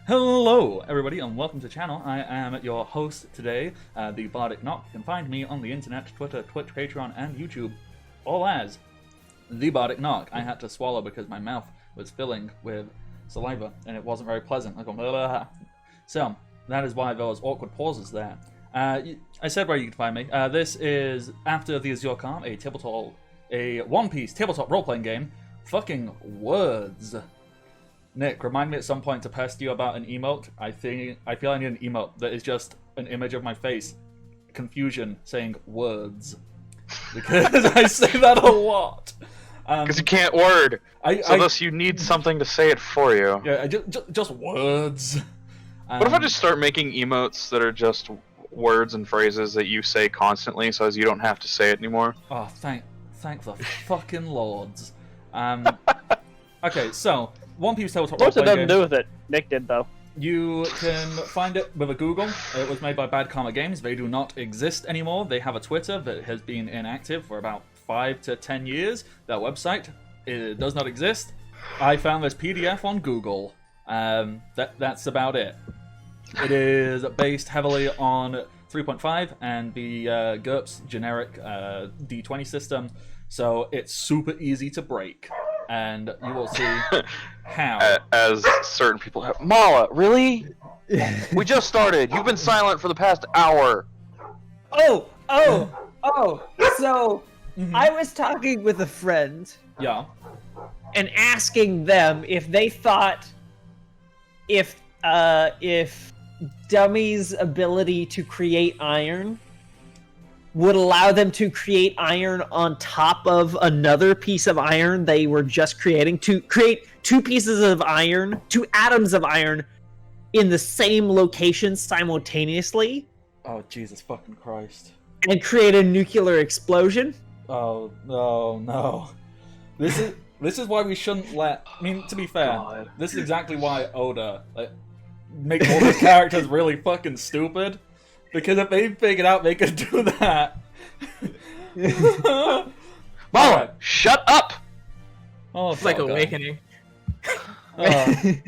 Hello, everybody, and welcome to the channel. I am your host today, the Bardic Knock. You can find me on the internet, Twitter, Twitch, Patreon, and YouTube, all as the Bardic Knock. I had to swallow because my mouth was filling with saliva, and it wasn't very pleasant. I go, blah, blah, blah. So, that is why those awkward pauses there. I said where you can find me. This is after the Azure Calm, a One Piece tabletop role-playing game. Fucking words. Nick, remind me at some point to pester you about an emote. I feel I need an emote that is just an image of my face, confusion, saying words, because I say that a lot. Because you can't word, so thus you need something to say it for you. Yeah, just words. What if I just start making emotes that are just words and phrases that you say constantly, so as you don't have to say it anymore? Oh, thank the fucking lords. Okay, so. One Piece tabletop What's it role-playing nothing to game. do with it? Nick did, though. You can find it with a Google. It was made by Bad Karma Games. They do not exist anymore. They have a Twitter that has been inactive for about 5 to 10 years. Their website does not exist. I found this PDF on Google. That's about it. It is based heavily on 3.5 and the GURPS generic D20 system, so it's super easy to break. And you will see how. As certain people have. Mala, really? We just started. You've been silent for the past hour. So I was talking with a friend. Yeah. And asking them if they thought if Dummy's ability to create iron would allow them to create iron on top of another piece of iron they were just creating, to create two pieces of iron, two atoms of iron in the same location simultaneously. Oh, Jesus fucking Christ. And create a nuclear explosion. Oh, no. This is why we shouldn't let... I mean, to be fair, this is exactly why Oda makes all his characters really fucking stupid. Because if they figured out they could do that... Mala, shut up! Oh, It's like Awakening. Okay.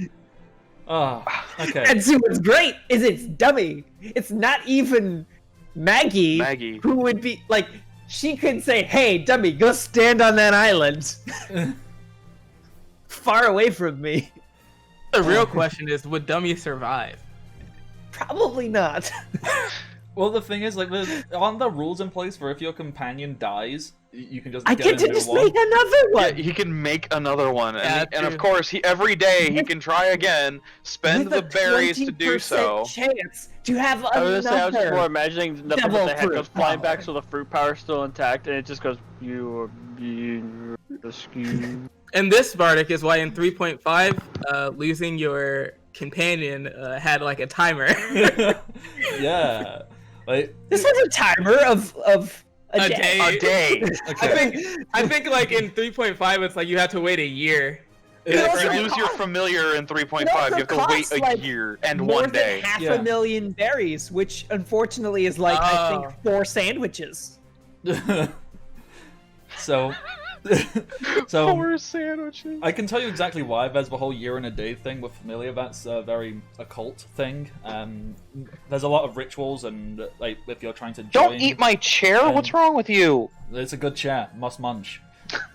And see, what's great is it's Dummy. It's not even Maggie. Who would be, like, she could say, hey, Dummy, go stand on that island. Far away from me. The real question is, would Dummy survive? Probably not. Well, the thing is, like, aren't there rules in place for if your companion dies, you can just I get get a to new just one? make another one. Yeah, he can make another one, Yeah, and of course, every day he can try again, spend the berries to do so. Chance to have I was just more another. imagining the Devil head fruit goes flying power. back so the fruit power's still intact, and it just goes, you are being rescued. And this Bardic is why in 3.5, losing your companion had like a timer. Yeah. Like, This was a timer of a day. A day. okay. I think like in 3.5, it's like you have to wait a year. If you lose your familiar in 3.5, you have to wait a year and more 1 day. than half Yeah. a million berries, which unfortunately is like I Oh. think 4 sandwiches. So, 4 sandwiches. I can tell you exactly why there's the whole year and a day thing with Familiar. That's a very occult thing. There's a lot of rituals, and like if you're trying to join, Don't eat my chair. What's wrong with you? it's a good chair, must munch.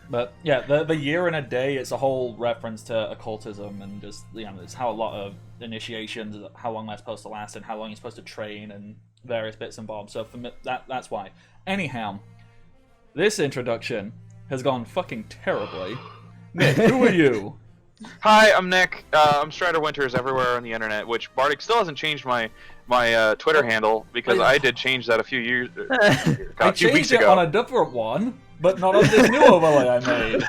But yeah, the year and a day, it's a whole reference to occultism, and just, you know, it's how a lot of initiations, how long they're supposed to last, and how long you're supposed to train, and various bits and bobs. So for me, that's why. Anyhow, this introduction has gone fucking terribly. Nick, who are you? Hi, I'm Nick. I'm Strider Winters everywhere on the internet, which Bardic still hasn't changed my Twitter handle, because I did change that a few I few weeks changed it ago. on a different one, but not on this new overlay I made.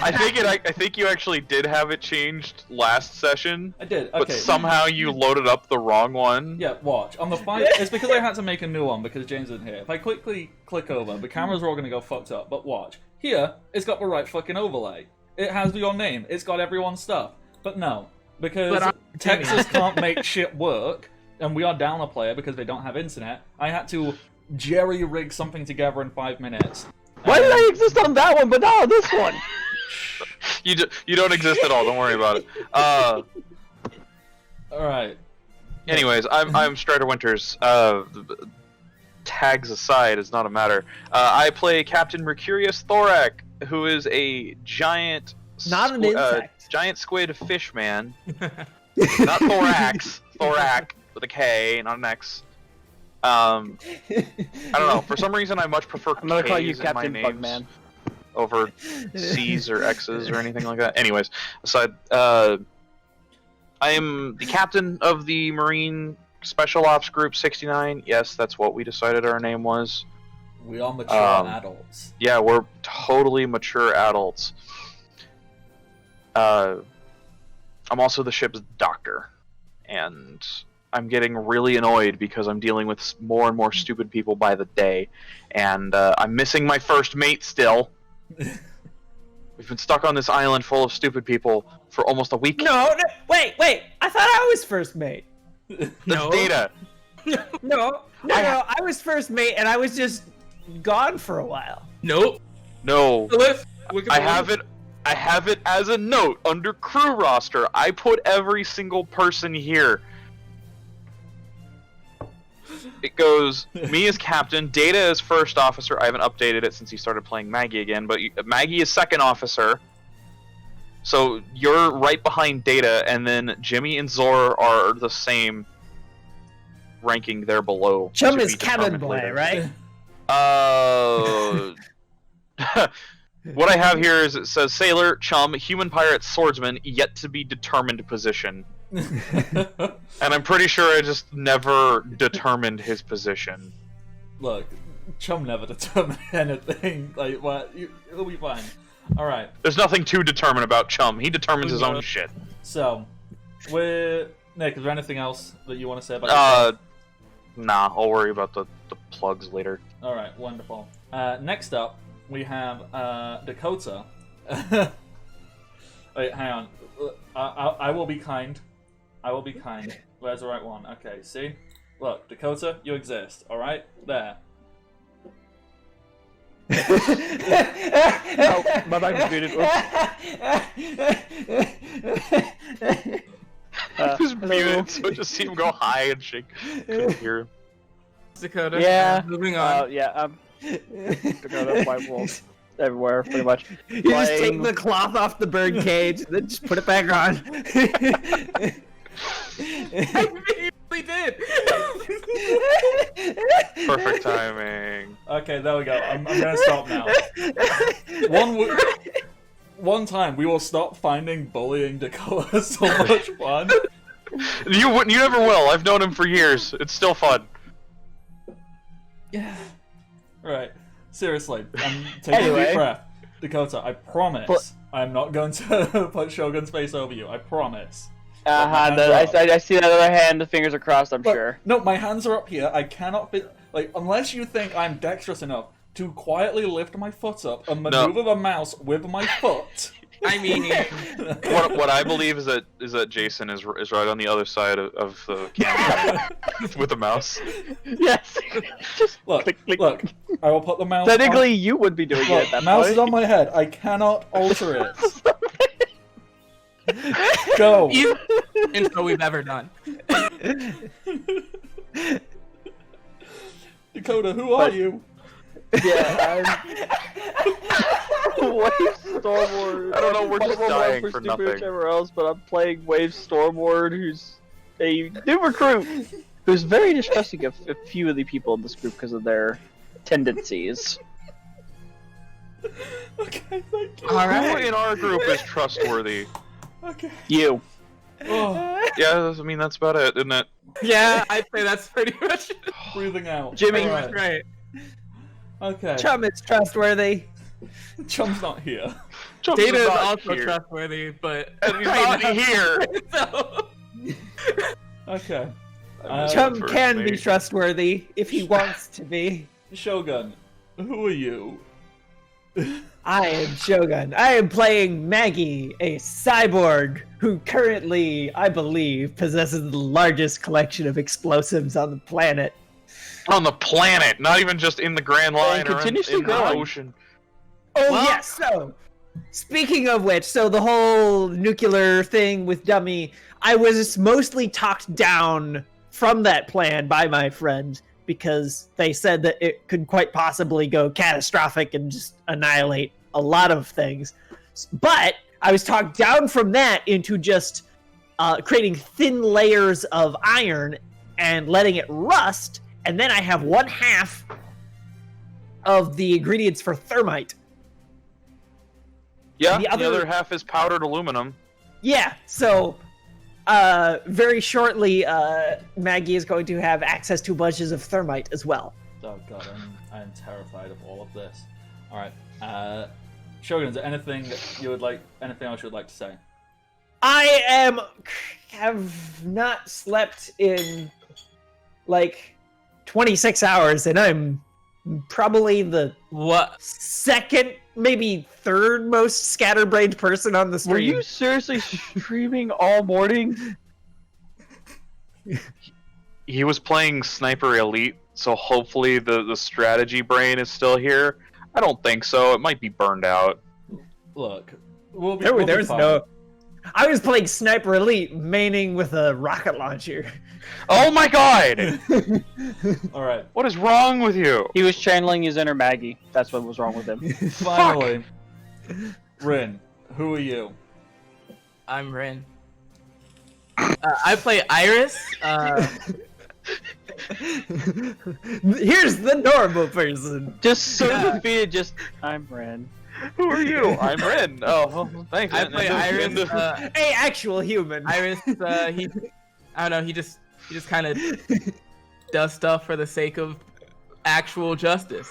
I think you actually did have it changed last session, I did, but okay. somehow you loaded up the wrong one. Yeah, watch. On the file, it's because I had to make a new one because James isn't here. If I quickly click over, the cameras are all going to go fucked up, but watch. Here, it's got the right fucking overlay. It has your name. It's got everyone's stuff. But no, because Texas can't make shit work, and we are down a player because they don't have internet, I had to jerry-rig something together in 5 minutes. Why did I exist on that one, but not on this one? You don't exist at all. Don't worry about it. All right. Anyways, I'm Strider Winters. Tags aside is not a matter. I play Captain Mercurius Thorak, who is a giant, Not an insect. giant squid fish man. Not thorax, thorac with a K, not an X. I don't know. For some reason, I much prefer I'm gonna call you K's in my Captain names Bugman. over C's or X's or anything like that. Anyways, aside, I am the captain of the Marine Special Ops Group 69. Yes, that's what we decided our name was. We are mature adults. Yeah, we're totally mature adults. I'm also the ship's doctor, and I'm getting really annoyed because I'm dealing with more and more stupid people by the day, and I'm missing my first mate still. We've been stuck on this island full of stupid people for almost a week. No, wait. I thought I was first mate. That's Data. No. I was first mate, and I was just gone for a while. Nope. No. Wikipedia. I have it as a note under crew roster. I put every single person here. It goes me as captain, Data as first officer. I haven't updated it since he started playing Maggie again, but Maggie is second officer. So you're right behind Data, and then Jimmy and Zor are the same ranking. They're below. Chum to is be cabin determined boy, later. right? What I have here is it says sailor, chum, human pirate, swordsman, yet to be determined position. And I'm pretty sure I just never determined his position. Look, Chum never determined anything. Like, what? It'll be fine. All right. There's nothing to determine about Chum. He determines his own shit. So, Nick, is there anything else that you want to say about yourself? Nah, I'll worry about the plugs later. All right, wonderful. Next up, we have Dakota. Wait, hang on. I will be kind. I will be kind. Where's the right one? Okay, see? Look, Dakota, you exist, alright? There. Oh, my mic was muted. He was muted, so just see him go high and shake. Couldn't hear him. Dakota. Yeah. Moving on. Yeah, I'm Dakota, white wolf everywhere, pretty much. You just take the cloth off the bird cage, then just put it back on. I immediately did. Perfect timing. Okay, there we go. I'm gonna stop now. One time, we will stop finding bullying Dakota so much fun. You never will. I've known him for years. It's still fun. Yeah. Right. Seriously, take a deep breath. Dakota, I promise I'm not going to put Shogun's face over you. I promise. I see that other hand. The fingers are crossed. I'm But, sure. No, my hands are up here. I cannot fit. Like, unless you think I'm dexterous enough to quietly lift my foot up and maneuver the mouse with my foot. I mean, What I believe is that Jason is right on the other side of the camera with the mouse. Yes. Just Look, click, click. look. I will put the mouse. Technically, you would be doing Look, it at that mouse point. is on my head. I cannot alter it. Go. easy intro we've ever done. Dakota, who are you? Yeah, I'm Wave Stormward. I don't know, we're just dying for stupid nothing. Whichever else, but I'm playing Wave Stormward, who's a new recruit, who's very distrusting of a few of the people in this group because of their tendencies. Okay, thank you. All Who right. in our group is trustworthy? Okay. You. Oh, Yeah, I mean that's about it, isn't it? Yeah, I'd say that's pretty much it. breathing out. Jimmy. All That's right. Okay. Chum is trustworthy. Chum's not here. Chum's Data is not also here. trustworthy, but And he's not here. So, Okay. Chum First can be mate. trustworthy if he wants to be. Shogun, who are you? I am Shogun. I am playing Maggie, a cyborg who currently, I believe, possesses the largest collection of explosives on the planet. On the planet, not even just in the Grand Line or in continues to the grow. ocean. Oh, Well- yes, so. Speaking of which, so the whole nuclear thing with Dummy, I was mostly talked down from that plan by my friend because they said that it could quite possibly go catastrophic and just annihilate a lot of things. But I was talked down from that into just creating thin layers of iron and letting it rust, and then I have 1/2 of the ingredients for thermite. Yeah, The the other- other half is powdered aluminum. Yeah, so very shortly, Maggie is going to have access to bunches of thermite as well. Oh god, I'm terrified of all of this. Alright, Shogun, is there anything else you would like to say? I have not slept in like 26 hours, and I'm probably the What? second, maybe third most scatterbrained person on the stream. Were you seriously streaming all morning? He was playing Sniper Elite, so hopefully the strategy brain is still here. I don't think so. It might be burned out. Look, we'll be There's fine. no. I was playing Sniper Elite, maining with a rocket launcher. Oh my god! Alright, What is wrong with you? He was channeling his inner Maggie. That's what was wrong with him. finally. Rin, who are you? I'm Rin. I play Iris. Here's the normal person. Just so Yeah. defeated, just, I'm Ren. Who are you? I'm Rin. Oh, well, thanks. I play Iris. Hey, actual human. Iris. I don't know. He just kind of does stuff for the sake of actual justice.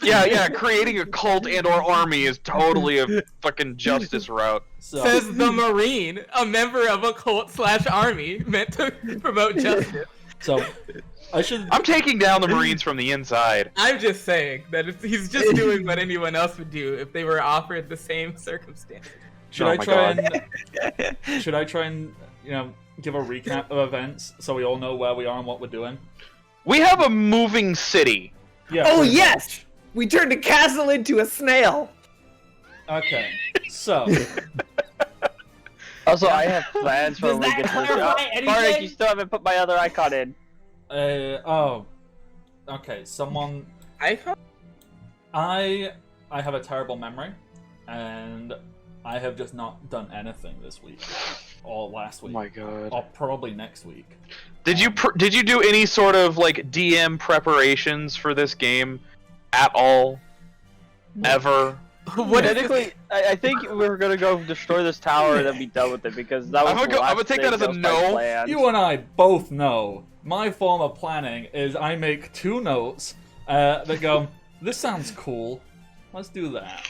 Yeah. Creating a cult and/or army is totally a fucking justice route. So, Says the Marine, a member of a cult/army meant to promote justice. so I should. I'm taking down the Marines from the inside. I'm just saying that he's just doing what anyone else would do if they were offered the same circumstances. Should Oh I my try God. and? Should I try and give a recap of events so we all know where we are and what we're doing? We have a moving city. Yeah. Oh pretty yes, we turned a castle into a snail. much. Okay. So. Also, I have plans for Does when we that get to the clarify shop. anything? Bardic, you still haven't put my other icon in. Okay. Someone. Icon? I have a terrible memory, and I have just not done anything this week or last Oh week, my god. or probably next week. Did you do any sort of like DM preparations for this game at all? Ever? What is Technically, I think we were gonna go destroy this tower and then be done with it because that was I'm gonna take that as a no. You and I both know my form of planning is I make 2 notes that go, "This sounds cool. Let's do that."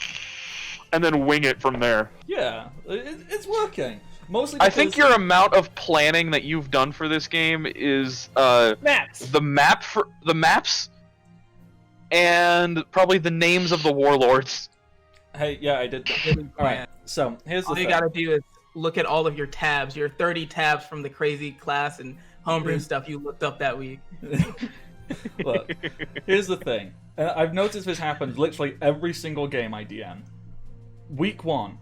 And then wing it from there. Yeah, it's working. Mostly. I think because- your amount of planning that you've done for this game is Maps. the maps and probably the names of the warlords. Hey, yeah, I did. All right. So here's the All you thing. gotta do is look at all of your tabs, your 30 tabs from the crazy class and homebrew stuff you looked up that week. Look, here's the thing. I've noticed this happens literally every single game I DM. Week 1,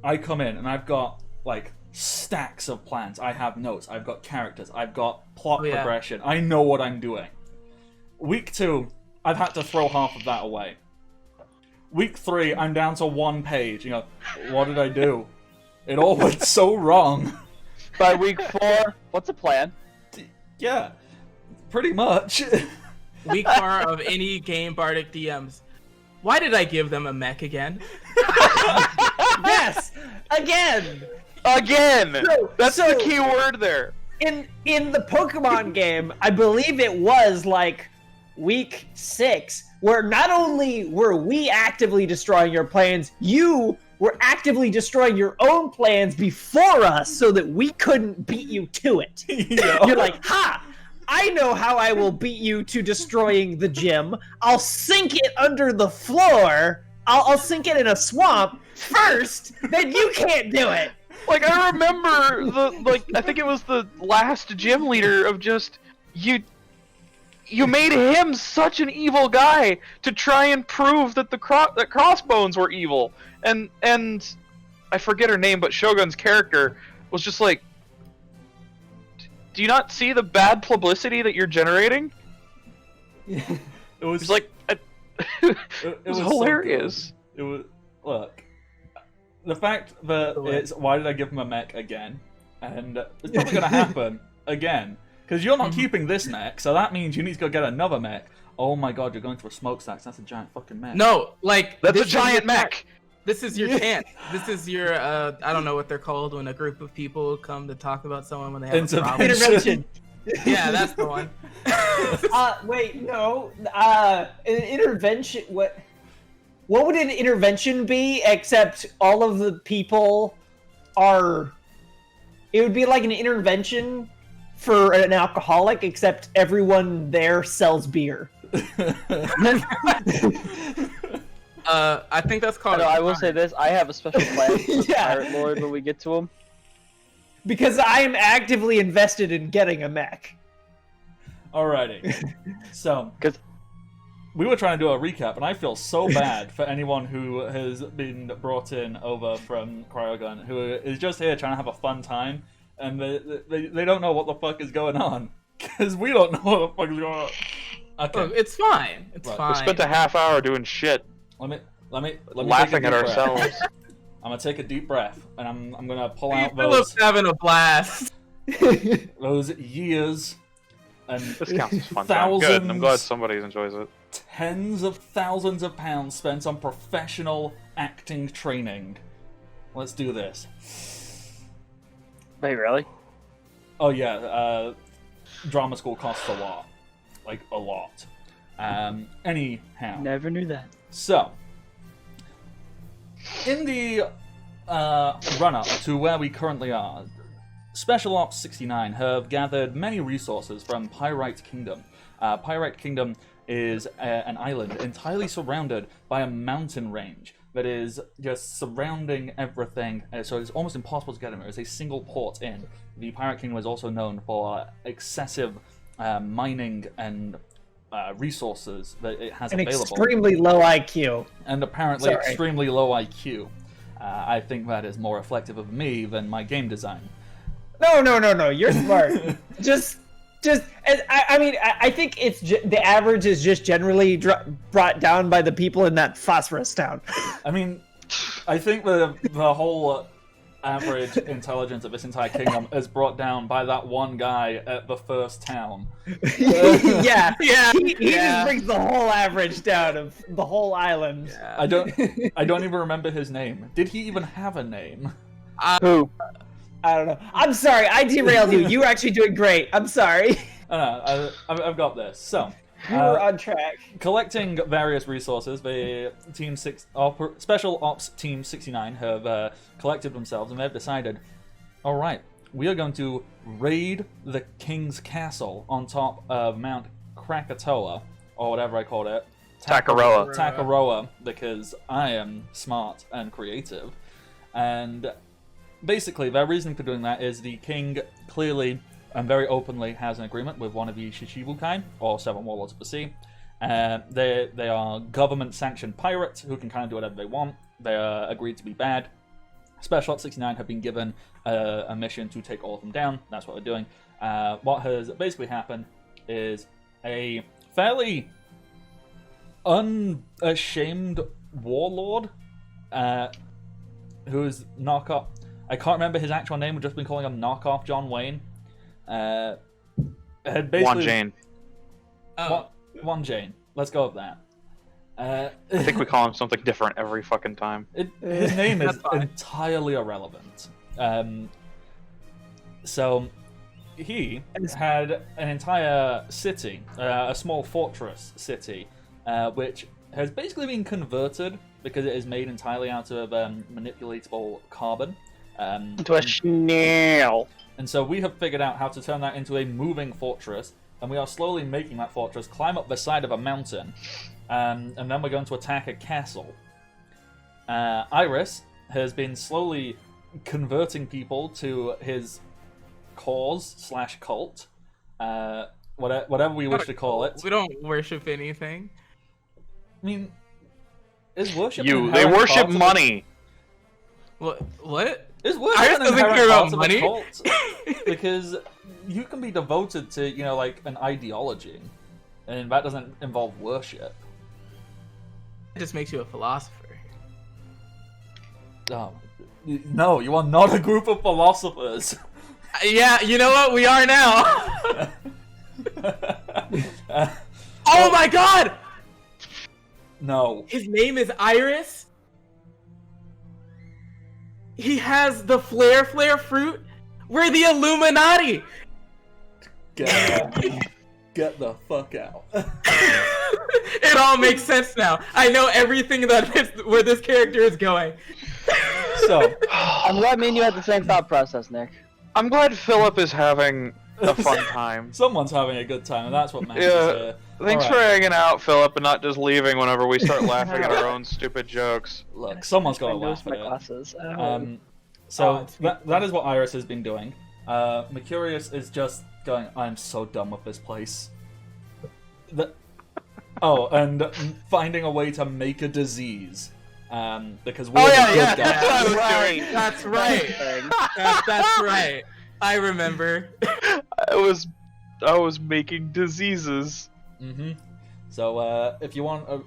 I come in and I've got like stacks of plans. I have notes. I've got characters. I've got plot Oh, yeah. progression. I know what I'm doing. Week 2, I've had to throw half of that away. Week 3, I'm down to 1 page. You know, what did I do? It all went so wrong. By week 4, what's the plan? Yeah, pretty much. Week 4 of any game Bardic DMs. Why did I give them a mech again? Yes, again. Again! That's so- the key word there. In the Pokemon game, I believe it was like week 6, where not only were we actively destroying your plans, you were actively destroying your own plans before us so that we couldn't beat you to it. Yeah. You're like, ha! I know how I will beat you to destroying the gym. I'll sink it under the floor. I'll sink it in a swamp first, then you can't do it. Like I remember I think it was the last gym leader of just you you made him such an evil guy to try and prove that that Crossbones were evil, and I forget her name, but Shogun's character was just like, do you not see the bad publicity that you're generating? It was It's like, it was hilarious. So it was, look, the fact that it's, why did I give him a mech again? And it's probably going to happen again. Because you're not keeping this mech, so that means you need to go get another mech. Oh my god, you're going to a smokestacks. That's a giant fucking mech. No, like That's a this is giant your- mech. This is your chance. This is your I don't know what they're called when a group of people come to talk about someone when they have a problem. Intervention. Yeah, that's the one. Wait, no. An intervention. What would an intervention be? Except all of the people are. It would be like an intervention for an alcoholic, except everyone there sells beer. I think that's called. I will say this: I have a special plan for the Yeah. Pirate Lord when we get to him. Because I am actively invested in getting a mech. Alrighty. So, 'Cause- we were trying to do a recap, and I feel so bad for anyone who has been brought in over from Cryogun, who is just here trying to have a fun time, and they don't know what the fuck is going on. Because we don't know what the fuck is going on. Okay, Look, it's fine. It's Right. fine. We spent a half hour doing shit, let me laughing take a at deep breath. ourselves. I'm gonna take a deep breath, and I'm gonna pull out Philip's those having a blast. years and This counts as fun time. Good. I'm glad somebody enjoys it. tens of thousands of pounds spent on professional acting training. Let's do this. Wait, really? Oh yeah, drama school costs a lot, like a lot. Anyhow, Never knew that. so in the run-up to where we currently are, Special Ops 69 have gathered many resources from Pyrite Kingdom. Pyrite Kingdom is an island entirely surrounded by a mountain range that is just surrounding everything, so it's almost impossible to get in. There is a single port in. The Pirate Kingdom is also known for excessive mining and resources that it has An available. extremely low IQ. And apparently Sorry. extremely low IQ. I think that is more reflective of me than my game design. No. You're smart. just. I think it's the average is just generally brought down by the people in that phosphorus town. I mean, I think the whole average intelligence of this entire kingdom is brought down by that one guy at the first town. Yeah. Yeah. He Yeah. just brings the whole average down of the whole island. I don't even remember his name. Did he even have a name? Who? I don't know. I'm sorry. I derailed you. You were actually doing great. I'm sorry. I've got this. So, You were on track. collecting various resources, the Special Ops Team 69 have collected themselves, and they've decided, all right, we are going to raid the King's Castle on top of Mount Krakatoa, or whatever I called it. Takaroa. Takaroa, because I am smart and creative. And basically, their reasoning for doing that is the king clearly and very openly has an agreement with one of the Shichibukai, or Seven Warlords of the Sea. They are government-sanctioned pirates who can kind of do whatever they want. They are agreed to be bad. Special Ops 69 have been given a mission to take all of them down. That's what they're doing. What has basically happened is a fairly unashamed warlord who is knockoff. I can't remember his actual name. We've just been calling him knockoff John Wayne. Had basically Juan Jane. One Jane. Let's go with that. I think we call him something different every fucking time. His name is That's fine. entirely irrelevant. So he had an entire city, a small fortress city, which has basically been converted because it is made entirely out of manipulatable carbon. To a snail. And so we have figured out how to turn that into a moving fortress, and we are slowly making that fortress climb up the side of a mountain, and then we're going to attack a castle. Iris has been slowly converting people to his cause/cult, whatever we wish to call it. We don't worship anything. I mean, is worship? They inherent worship part of it? money. What? Is worship Iris an doesn't inherent care about part of a money. cult? Because you can be devoted to, like an ideology, and that doesn't involve worship. It just makes you a philosopher. No, you are not a group of philosophers. Yeah, you know what? We are now. Oh my god! No. His name is Iris. He has the flare fruit. We're the Illuminati. Get the fuck out. It all makes sense now. I know everything where this character is going. So, I'm glad me and you had the same thought process, Nick. I'm glad Philip is having a fun time. someone's having a good time, and that's what matters Yeah. here. Thanks All for right. hanging out, Philip, and not just leaving whenever we start laughing at our own stupid jokes. Look, someone's got to I laugh my at it. glasses. So that is what Iris has been doing. Mercurius is just going, I'm so done with this place. And finding a way to make a disease. Because we're the good That's what I guys. was doing. That's right. That's right. I remember. I was making diseases. Mm-hmm. So if you want,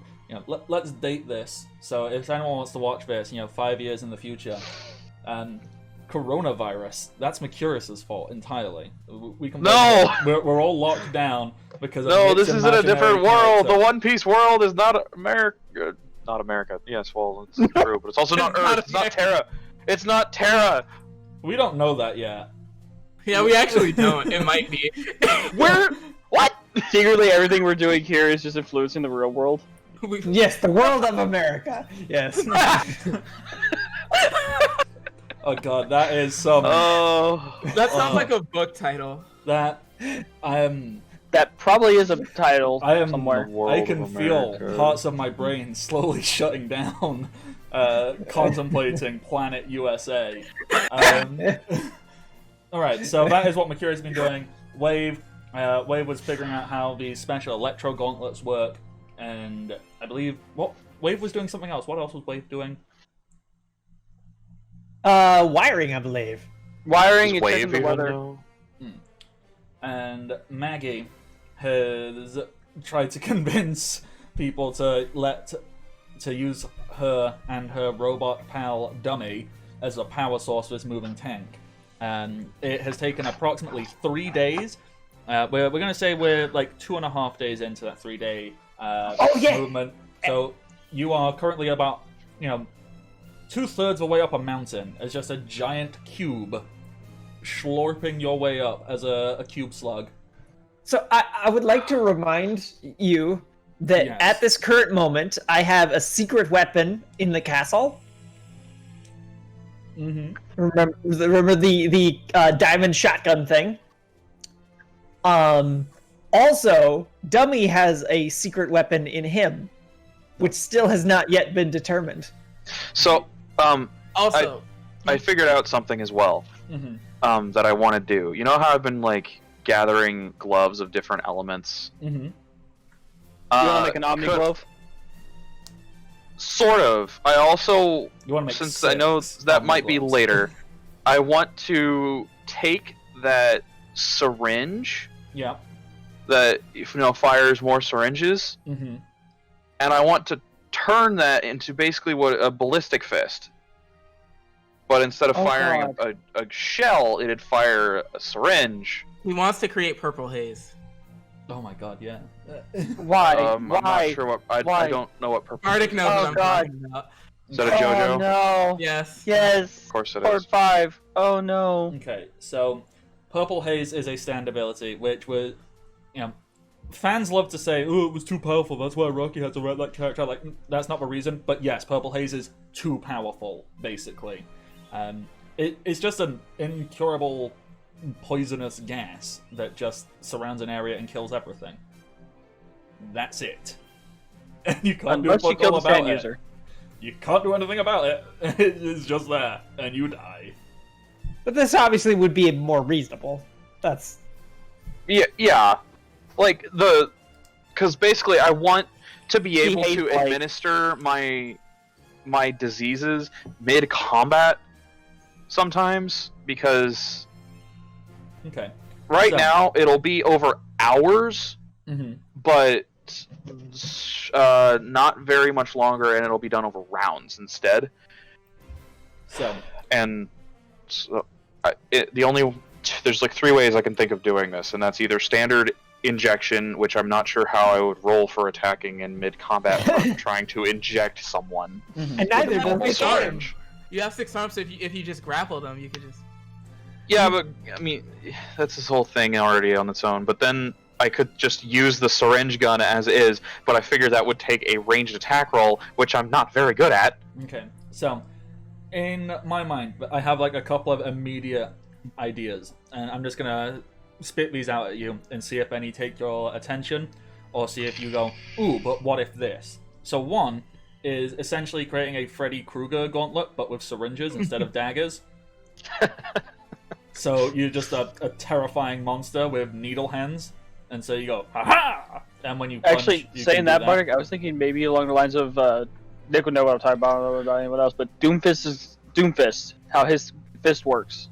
let's date this. So if anyone wants to watch this, 5 years in the future, coronavirus, that's Mercurius's fault entirely. We can we're all locked down because of No, Nick's this isn't a imaginary different world. character. The One Piece world is not America. Not America. Yes, well, it's true, but it's also not Earth. It's not Terra. It's not Terra. We don't know that yet. Yeah, we actually don't. It might be. What? Secretly, everything we're doing here is just influencing the real world. Yes, the world of America. Yes. Oh god, that is some Oh. That sounds like a book title. that That probably is a title I am somewhere. I can feel parts of my brain slowly shutting down, contemplating Planet USA. Alright, so that is what Mercurius has been doing. Wave was figuring out how the special electro gauntlets work, and I believe Wave was doing something else. What else was Wave doing? Wiring, I believe. Wiring Does and Wave checking the even weather. know? And Maggie has tried to convince people to use her and her robot pal Dummy as a power source for this moving tank. It has taken approximately 3 days. We're going to say we're like 2.5 days into that 3-day movement. So you are currently about 2/3 of the way up a mountain as just a giant cube slurping your way up as a cube slug. So I would like to remind you that Yes. at this current moment, I have a secret weapon in the castle. Mm-hmm. Remember the diamond shotgun thing? Also, Dummy has a secret weapon in him, which still has not yet been determined. So, Also, I figured out something as well. Mm-hmm. That I want to do. You know how I've been like gathering gloves of different elements? Mm-hmm. You want to make an Omni Glove? Sort of. I also, You want to make since I know six that Omni might be gloves. later, I want to take that syringe Yeah. that fires more syringes, Mm-hmm. and I want to turn that into basically a ballistic fist. But instead of firing a shell, it'd fire a syringe. he wants to create purple haze. Oh my god, yeah. Why? I'm not Why? sure what I Why? don't know what purple. Bardic knows Oh, what I'm God. talking about. Is that a JoJo? Oh no! Yes. Yes. Of course it Port is. 5. Oh no! Okay, so Purple Haze is a stand ability, which was, fans love to say, oh, it was too powerful, that's why Rocky had to write that character. Like, that's not the reason, but yes, Purple Haze is too powerful, basically. It's just an incurable poisonous gas that just surrounds an area and kills everything. That's it. And you can't Unless do you kill the fuck all about stand it. user. You can't do anything about it. It's just there, and you die. But this obviously would be more reasonable. That's Yeah. like because basically I want to be able hates to light. administer my diseases mid combat sometimes, because Okay. right So- now it'll be over hours, Mm-hmm. but not very much longer, and it'll be done over rounds instead. So, And so, there's like 3 ways I can think of doing this, and that's either standard injection, which I'm not sure how I would roll for attacking in mid combat from trying to inject someone. mhm. And neither Well, does it's the hard. game. You have 6 arms, so if you just grapple them, you could just. Yeah, but I mean, that's this whole thing already on its own. But then I could just use the syringe gun as is, but I figured that would take a ranged attack roll, which I'm not very good at. Okay, so in my mind, I have like a couple of immediate ideas, and I'm just gonna spit these out at you and see if any take your attention, or see if you go, ooh, but what if this? So one is essentially creating a Freddy Krueger gauntlet, but with syringes instead of daggers. So you're just a terrifying monster with needle hands, and so you go, ha-ha! And when you punch, Actually, you saying can do that, Bardic, I was thinking maybe along the lines of Nick would know what I'm talking about. I don't know about anyone else, but Doomfist is Doomfist. How his fist works.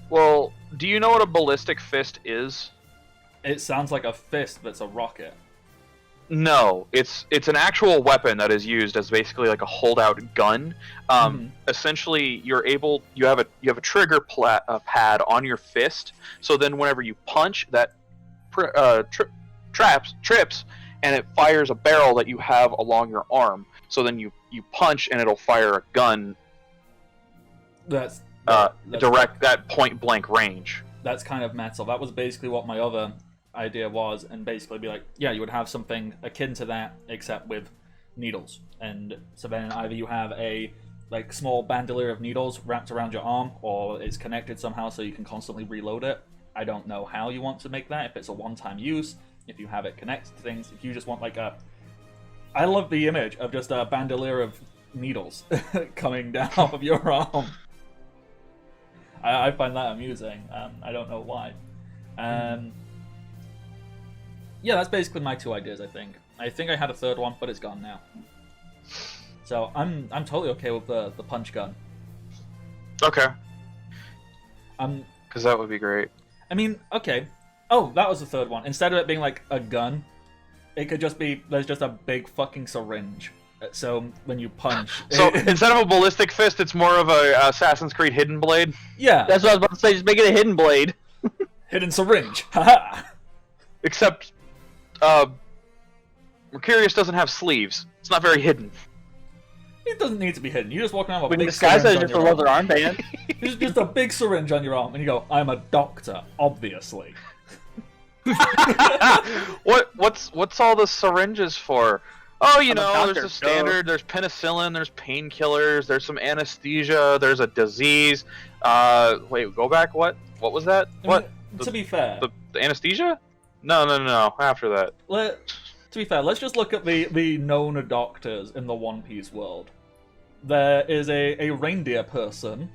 Well, do you know what a ballistic fist is? It sounds like a fist that's a rocket. No, it's an actual weapon that is used as basically like a holdout gun. Essentially, you have a trigger pad on your fist. So then, whenever you punch, that trips, and it fires a barrel that you have along your arm. So then you punch, and it'll fire a gun That's direct at point blank range. That's kind of metal. That was basically what my other idea was, and basically be like, yeah, you would have something akin to that, except with needles. And so then either you have a like small bandolier of needles wrapped around your arm, or it's connected somehow so you can constantly reload it. I don't know how you want to make that, if it's a one-time use, if you have it connected to things, if you just want like a... I love the image of just a bandolier of needles coming down off of your arm. I find that amusing. I don't know why. Yeah, that's basically my 2 ideas, I think. I think I had a third one, but it's gone now. So I'm totally okay with the punch gun. Okay, Um, because that would be great. I mean, okay. Oh, that was the third one. Instead of it being like a gun, it could just be there's just a big fucking syringe. So when you punch, So instead of a ballistic fist, it's more of a Assassin's Creed hidden blade. yeah, That's what I was about to say. Just make it a hidden blade. hidden syringe. Haha. Except, Mercurius doesn't have sleeves. It's not very hidden. It doesn't need to be hidden. You just walk around with We a can big disguise syringe it on as just a your leather arm. armband. There's just a big syringe on your arm, and you go, "I'm a doctor, obviously." What's all the syringes for? Oh, you I'm a know, doctor, there's the standard. There's penicillin. There's painkillers. There's some anesthesia. There's a disease. Wait, go back. What? What was that? I What? mean, to be fair, The anesthesia? No. After that. to be fair, let's just look at the known doctors in the One Piece world. There is a reindeer person,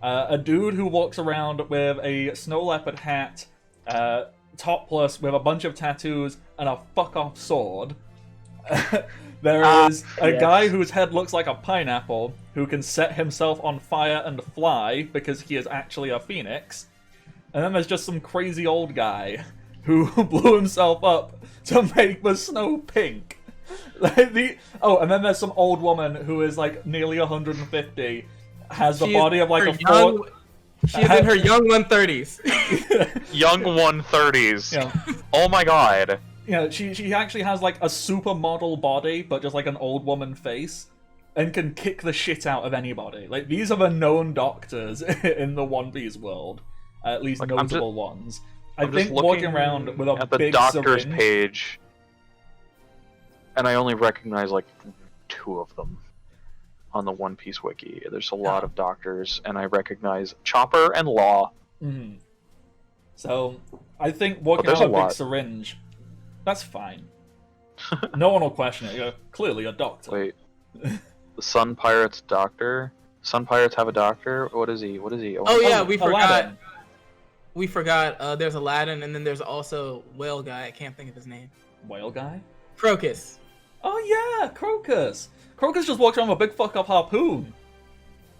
a dude who walks around with a snow leopard hat, topless, with a bunch of tattoos and a fuck-off sword. There is a yes. guy whose head looks like a pineapple, who can set himself on fire and fly because he is actually a phoenix. And then there's just some crazy old guy who blew himself up to make the snow pink. And then there's some old woman who is like nearly 150, has the She is body of like her a young- four. She is in her young 130s. Young 130s. Yeah. Oh my god. You know, she actually has like a supermodel body, but just like an old woman face, and can kick the shit out of anybody. Like, these are the known doctors in the One Piece world, at least Like, notable ones. I I'm just think walking looking around with a at the big doctor's syringe, page, and I only recognize like 2 of them on the One Piece wiki. There's a lot of doctors, and I recognize Chopper and Law. Mhm. So I think walking there's around a with a big lot. syringe, that's fine. No one will question it. You're clearly a doctor. Wait, the Sun Pirates doctor? Sun Pirates have a doctor? What is he? Oh yeah, we forgot. Aladdin. we forgot. There's Aladdin, and then there's also whale guy. I can't think of his name. Whale guy? Crocus. Oh yeah, Crocus. Crocus just walks around with a big fuck up harpoon.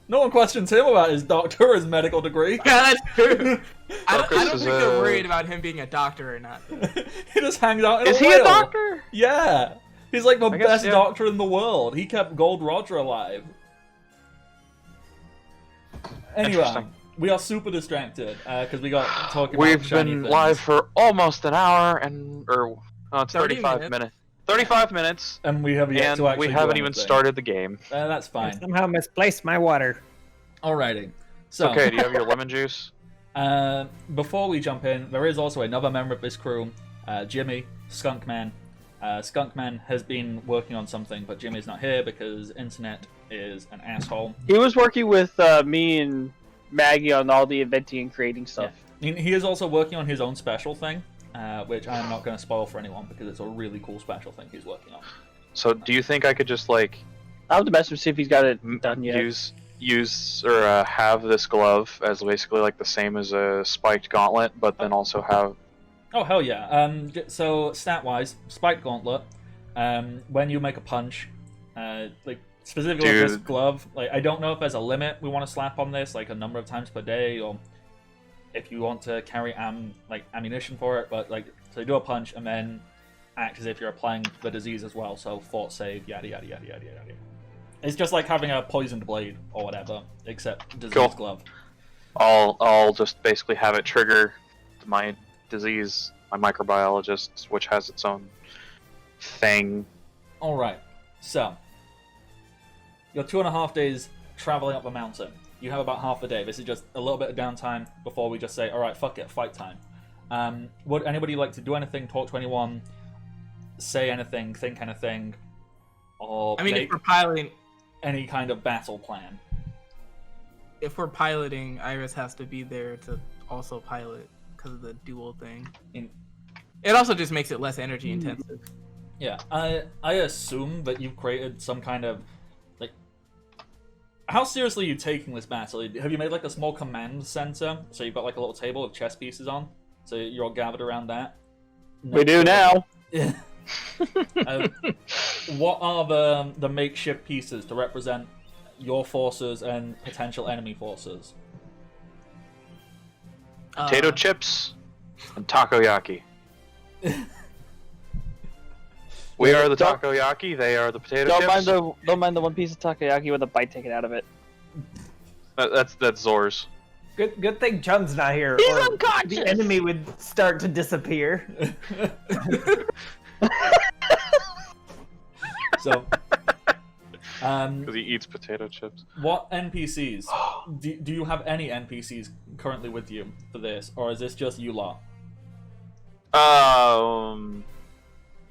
No one questions him about his doctor or his medical degree. Yeah, that's true. I don't Crocus think is they're a- worried about him being a doctor or not. He just hangs out in Is a he whale. a doctor? Yeah. He's like the I guess, best yeah. doctor in the world. He kept Gold Roger alive. Anyway, Interesting. we are super distracted because we got talking about We've shiny been things. live for almost an hour it's 30 35 minutes. minutes. 35 minutes, And we have yet and to actually we do haven't even anything. started the game. That's I fine. somehow misplaced my water. Alrighty. So, Okay, do you have your lemon juice? before we jump in, there is also another member of this crew, Jimmy, Skunkman. Skunkman has been working on something, but Jimmy's not here because internet is an asshole. He was working with me and Maggie on all the inventing and creating stuff. He is also working on his own special thing, which I'm not going to spoil for anyone because it's a really cool special thing he's working on. So, do you think I could just like I'll have to mess with him, see if he's got it done yet. use or have this glove as basically like the same as a spiked gauntlet, but then also have Oh, hell yeah. So, stat-wise, Spike Gauntlet, when you make a punch, like, specifically with this Dude. glove, like, I don't know if there's a limit we want to slap on this, like, a number of times per day, or if you want to carry, ammunition for it, but, like, so you do a punch and then act as if you're applying the disease as well, so fort save, yada, yada, yada, yada, yada. It's just like having a poisoned blade, or whatever, except disease Cool. glove. I'll just basically have it trigger my disease, my microbiologist, which has its own thing. Alright, so you're 2.5 days traveling up the mountain. You have about half a day. This is just a little bit of downtime before we just say, alright, fuck it, fight time. Would anybody like to do anything, talk to anyone, say anything, think anything, or I mean, make if we're piloting, any kind of battle plan? Iris has to be there to also pilot because of the dual thing. In- It also just makes it less energy intensive. Yeah, I assume that you've created some kind of, like, how seriously are you taking this battle? Have you made like a small command center? So you've got like a little table with chess pieces on? So you're all gathered around that? We do now. Yeah. What are the makeshift pieces to represent your forces and potential enemy forces? Potato chips and takoyaki. We are the Don't- takoyaki, they are the potato chips. Don't mind the one piece of takoyaki with a bite taken out of it. That's Zor's. Good thing Chun's not here. He's or unconscious! The enemy would start to disappear. So, Because he eats potato chips. what NPCs? Do you have any NPCs currently with you for this, or is this just you lot?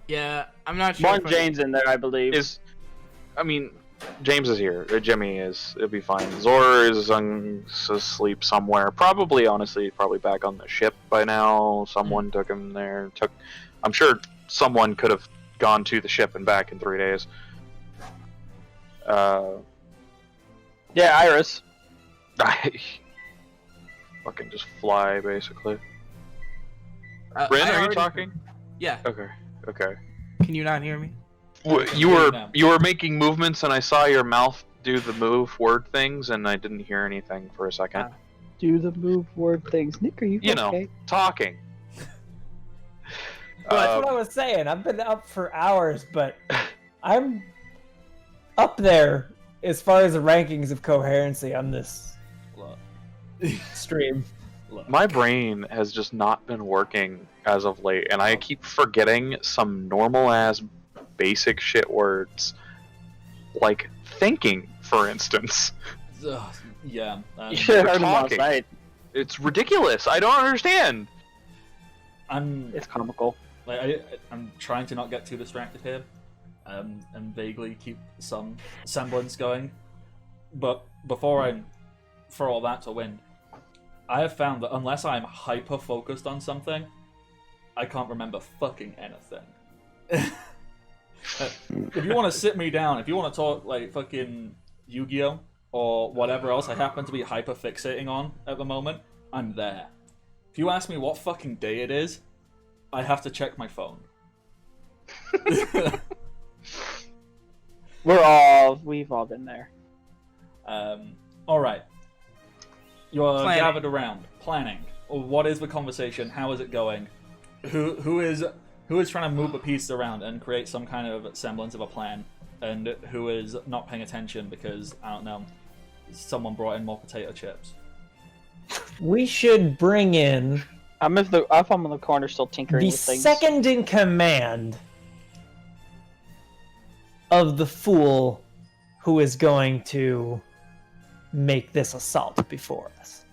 Yeah, I'm not sure. Martin Jane's in there, I believe. James is here. Or Jimmy is. It'll be fine. Zor is asleep somewhere. Probably, honestly, back on the ship by now. Someone took him there. I'm sure someone could have gone to the ship and back in 3 days. Yeah, Iris. Fucking just fly, basically. I Rin, are you already- talking? Yeah. Okay. Can you not hear me? You were making movements, and I saw your mouth do the move word things, and I didn't hear anything for a second. Do the move word things. Nick, are you You know, okay? talking. Well, that's what I was saying. I've been up for hours, but I'm up there as far as the rankings of coherency on this Look, stream. My brain has just not been working as of late, and I keep forgetting some normal-ass basic shit words. Like thinking, for instance. Ugh, yeah. You should have heard him last talking. night. It's ridiculous. I don't understand. It's comical. I'm trying to not get too distracted here, and vaguely keep some semblance going. But before I throw all that to wind, I have found that unless I'm hyper focused on something, I can't remember fucking anything. If you want to sit me down, if you want to talk like fucking Yu-Gi-Oh or whatever else I happen to be hyper fixating on at the moment, I'm there. If you ask me what fucking day it is, I have to check my phone. We've all been there. All right. You're Planning. gathered around, planning. What is the conversation? How is it going? Who is trying to move the pieces around and create some kind of semblance of a plan, and who is not paying attention because I don't know, someone brought in more potato chips. We should bring in If I'm in the corner still tinkering the with things. second in command of the fool who is going to make this assault before us.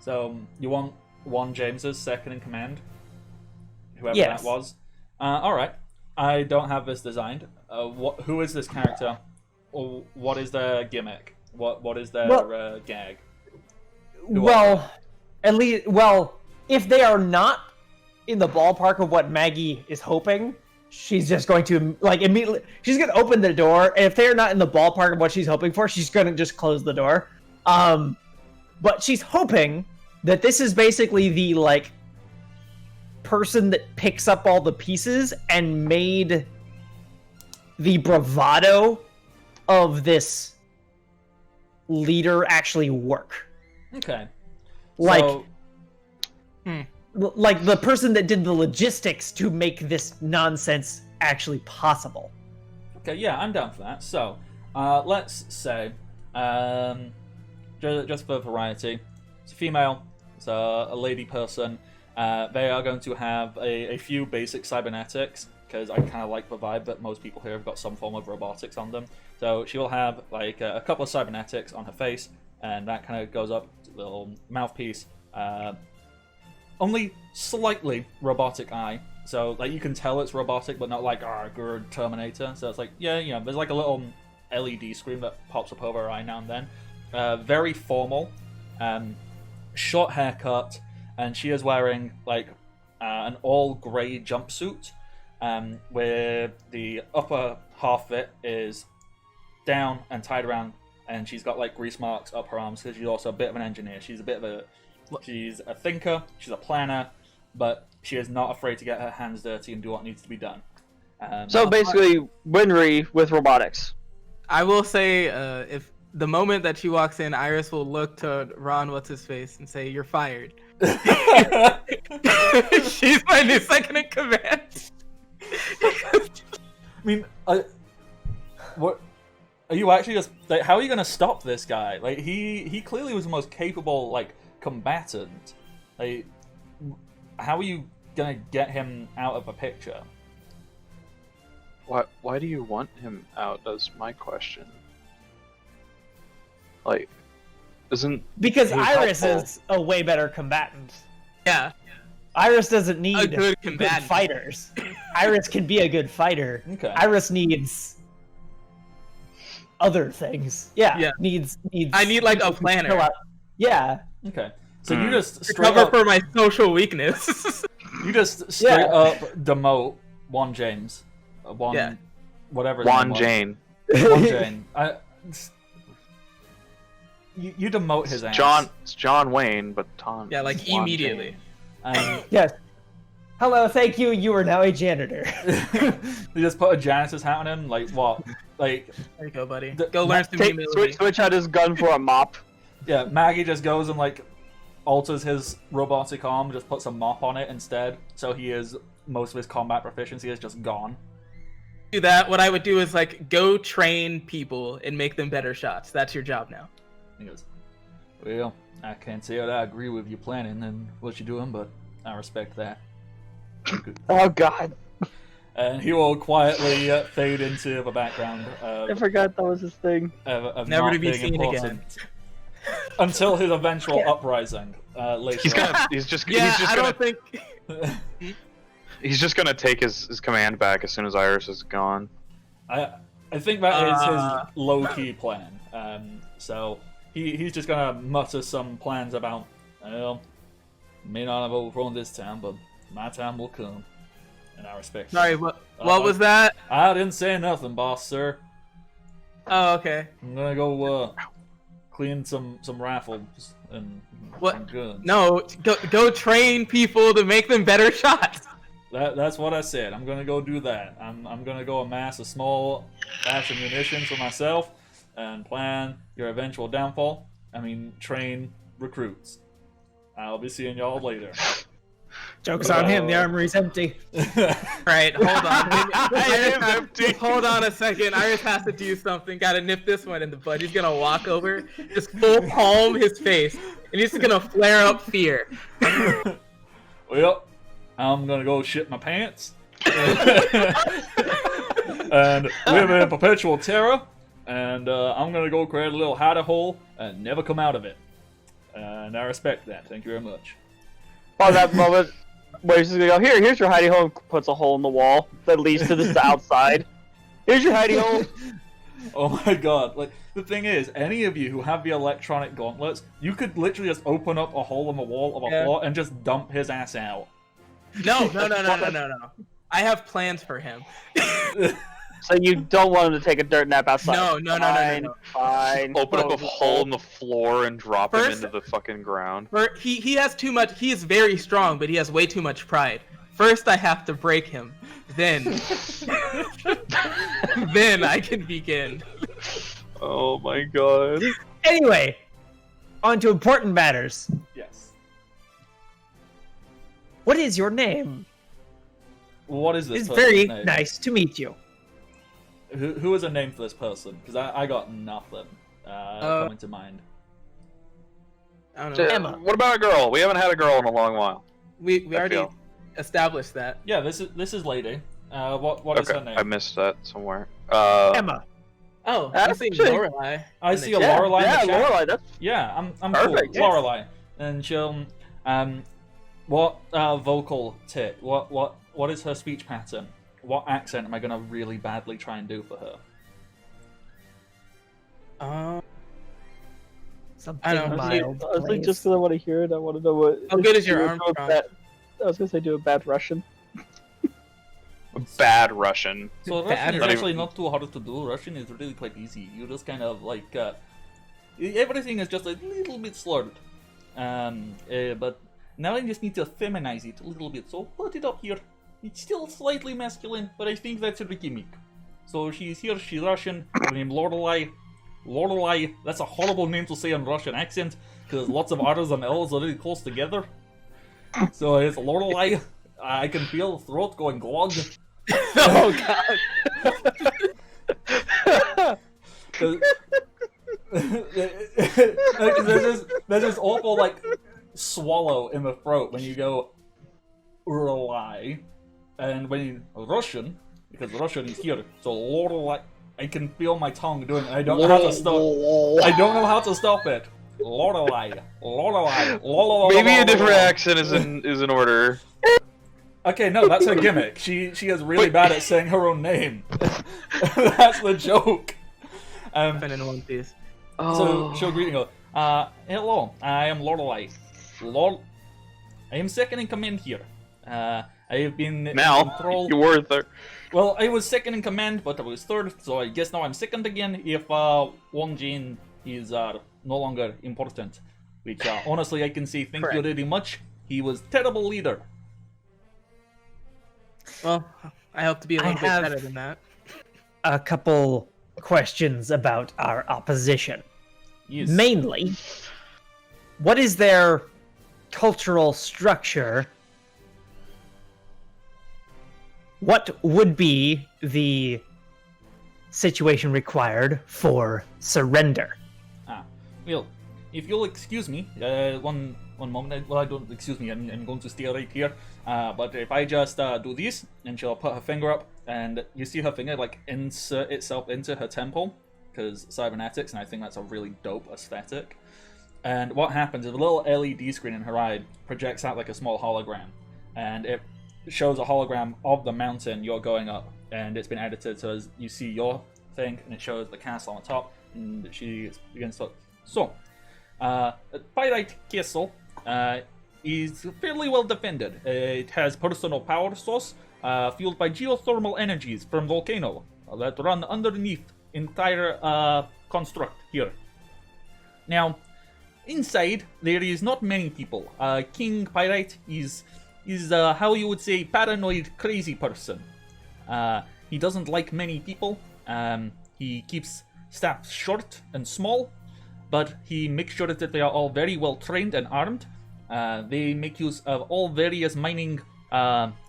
So you want one James's second in command, whoever Yes. that was. All right. I don't have this designed. Who is this character? Or what is their gimmick? What is their gag? Who are If they are not in the ballpark of what Maggie is hoping, she's just going to immediately. She's going to open the door, and if they are not in the ballpark of what she's hoping for, she's going to just close the door. But she's hoping that this is basically the person that picks up all the pieces and made the bravado of this leader actually work. Okay. Like the person that did the logistics to make this nonsense actually possible. Okay, yeah, I'm down for that. So, let's say, just for variety, it's a female, it's a lady person. They are going to have a few basic cybernetics, because I kind of like the vibe that most people here have got some form of robotics on them. So she will have a couple of cybernetics on her face, and that kind of goes up to the little mouthpiece. Only slightly robotic eye, so you can tell it's robotic, but not good Terminator. So it's there's a little LED screen that pops up over her eye now and then. Very formal, short haircut, and she is wearing an all grey jumpsuit, where the upper half of it is down and tied around, and she's got grease marks up her arms because she's also a bit of an engineer. She's a thinker, she's a planner, but she is not afraid to get her hands dirty and do what needs to be done. So basically, Winry with robotics. I will say, if the moment that she walks in, Iris will look to Ron, what's his face, and say, "You're fired." She's my new second in command. I mean, what are you actually just how are you going to stop this guy? He clearly was the most capable combatant. How are you going to get him out of the picture? Why do you want him out? That's my question. Because he Iris helpful? is a way better combatant. Yeah. Iris doesn't need A good combatant. fighters. Iris can be a good fighter. Okay. Iris needs other things. Yeah. Needs. I need a planner. Yeah. Okay. So you just To straight cover up, for my social weakness. you just straight up demote Juan James, Yeah. whatever. his Juan name was. Jane. Juan Jane. You demote his ass. It's John Wayne, but Tom. Yeah, Juan immediately. Jane. Yes. Hello, thank you. You are now a janitor. You just put a janitor's hat on him. What? There you go, buddy. The- Go learn some humility. Switch out his gun for a mop. Yeah, Maggie just goes and alters his robotic arm, just puts a mop on it instead. So most of his combat proficiency is just gone. Do that. What I would do is go train people and make them better shots. That's your job now. He goes, "Well, I can't say that I agree with your planning and what you're doing, but I respect that." Oh God, And he will quietly fade into the background I forgot that was his thing. of Never not to be being seen important. Until his eventual uprising later. He's just gonna take his command back as soon as Iris is gone. I think that is his low-key plan. So he's just gonna mutter some plans about, well, may not have overthrown this time, but my time will come. And I respect. Sorry, it. what was that? I didn't say nothing, boss, sir. Oh, okay. I'm gonna go clean some rifles and What? some guns. No, go train people to make them better shots. That's what I said. I'm gonna go do that. I'm gonna go amass a small batch of munitions for myself and plan your eventual downfall. I mean, train recruits. I'll be seeing y'all later. Joke's on him. The armory's empty. Right, hold on. It is empty. Hold on a second. Iris has to do something. Gotta nip this one in the bud. He's gonna walk over, just full palm his face, and he's just gonna flare up fear. Well, I'm gonna go shit my pants and live in perpetual terror. And I'm gonna go create a little hidey hole and never come out of it. And I respect that. Thank you very much. On that moment, Waves is gonna go, here's your hidey hole, and puts a hole in the wall that leads to the outside. Here's your hidey hole. Oh my god, like, the thing is, any of you who have the electronic gauntlets, you could literally just open up a hole in the wall of a floor and just dump his ass out. No. I have plans for him. So you don't want him to take a dirt nap outside? No. Fine. Open up a hole in the floor and drop him First- into the fucking ground. He has too much. He is very strong, but he has way too much pride. First, I have to break him. Then, then I can begin. Oh my god. Anyway, on to important matters. Yes. What is your name? What is this It's person's very name? nice to meet you. Who is a name for this person? Because I got nothing coming to mind. I don't know. Emma. What about a girl? We haven't had a girl in a long while. We I already feel. established that. Yeah, this is lady. What is her name? I missed that somewhere. Emma. Oh, I That's see actually- Lorelai. I in the see a chat. Lorelai in the chat. Lorelai, that's Yeah, I'm cool. Perfect, yes. Lorelai. And she'll what vocal tit? What is her speech pattern? What accent am I gonna really badly try and do for her? Something I don't know. mild. honestly, please. just because I want to hear it, I want to know what. How good is your do a Armstrong? bad- I was gonna say do a bad Russian. Bad Russian. So Bad Russian is Russian. actually not too hard to do. Russian is really quite easy. You just kind of like everything is just a little bit slurred. But now I just need to feminize it a little bit. So put it up here. It's still slightly masculine, but I think that's a gimmick. So she's here. She's Russian. Her name Lorelai. Lorelai. That's a horrible name to say in Russian accent because lots of R's and L's are really close together. So it's Lorelai. I can feel the throat going glug. Oh god. There's this awful like swallow in the throat when you go Lorelai, and when you Russian, because Russian is here, so Lorelai. I can feel my tongue doing it. I don't know how to stop. I don't know how to stop it. Lorelai, Lorelai. Maybe a different accent is in order. Okay, no, that's her gimmick. She is really bad at saying her own name. That's the joke. Been in One Piece. So she'll greet and go, hello, I am Lorelai. I am second in command here. I have been in Now, control. you were there. Well, I was second in command, but I was third, so I guess now I'm second again if one gene is no longer important. Which, honestly, I can say thank you Correct. really much. He was terrible leader. Well, I hope to be a I little bit have- better than that. A couple questions about our opposition. Yes. Mainly, what is their cultural structure? What would be the situation required for surrender? Well, if you'll excuse me, one moment. Well, I don't excuse me. I'm going to stay right here. But if I just do this, and she'll put her finger up, and you see her finger like insert itself into her temple, because cybernetics, and I think that's a really dope aesthetic. And what happens is a little LED screen in her eye projects out like a small hologram, and it shows a hologram of the mountain you're going up, and it's been edited so as you see your thing, and it shows the castle on the top, and she begins to. So, Takaroa Castle is fairly well defended. It has personal power source fueled by geothermal energies from volcano that run underneath entire construct here. Now, inside there is not many people. King Pyrite is how you would say paranoid, crazy person. He doesn't like many people. He keeps staff short and small, but he makes sure that they are all very well trained and armed. They make use of all various mining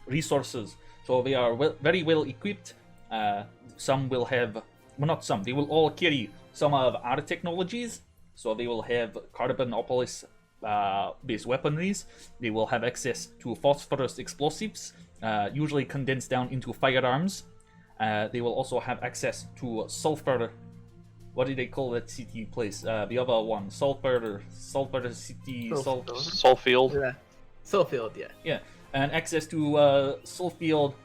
resources, so they are very well equipped. Some will have, well, not some, they will all carry some of our technologies, so they will have Carbonopolis based weaponries. They will have access to phosphorus explosives, usually condensed down into firearms. They will also have access to sulfur. What did they call that city place? The other one, sulfur city, Sulfield. Yeah. Soulfield, yeah. yeah, and access to sulfield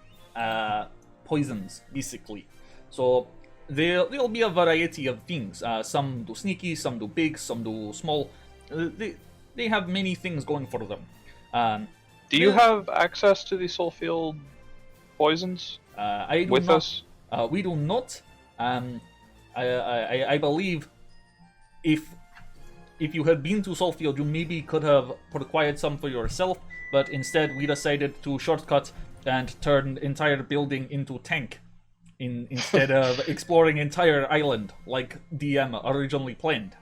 poisons, basically. So there'll be a variety of things. Some do sneaky, some do big, some do small. They have many things going for them. Do you have access to the Sulfield poisons I do with not, us? We do not. I believe if you had been to Sulfield, you maybe could have acquired some for yourself, but instead we decided to shortcut and turn entire building into tank instead of exploring entire island like DM originally planned.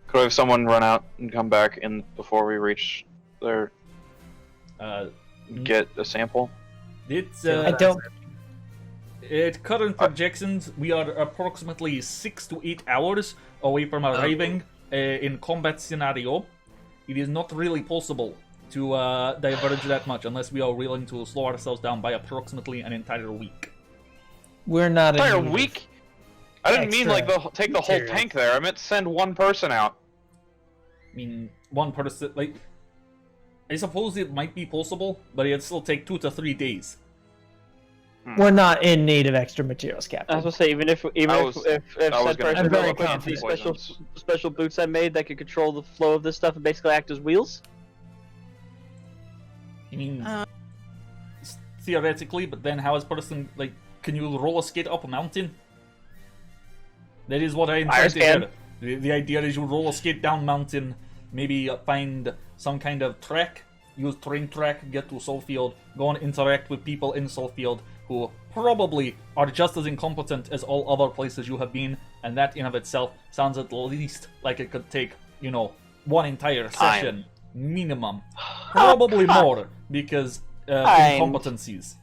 Could I have someone run out and come back in before we reach there? Get a sample? It's I don't. at current projections, we are approximately 6 to 8 hours away from arriving in combat scenario. It is not really possible to diverge that much unless we are willing to slow ourselves down by approximately an entire week. We're not in Entire need of week? I didn't mean like take the whole materials. tank there. I meant send one person out. I mean, one person, like, I suppose it might be possible, but it'd still take 2 to 3 days. We're not in need of extra materials, I Captain. was gonna say if I was said gonna person I'm very developed confident. these special boots I made that could control the flow of this stuff and basically act as wheels. I mean, theoretically, but then how is person, like, can you roller skate up a mountain? That is what I intend to can. hear. The idea is you roller skate down mountain, maybe find some kind of track, use train track, get to Soulfield, go and interact with people in Soulfield who probably are just as incompetent as all other places you have been, and that in of itself sounds at least like it could take, one entire session minimum. Probably more, because incompetencies.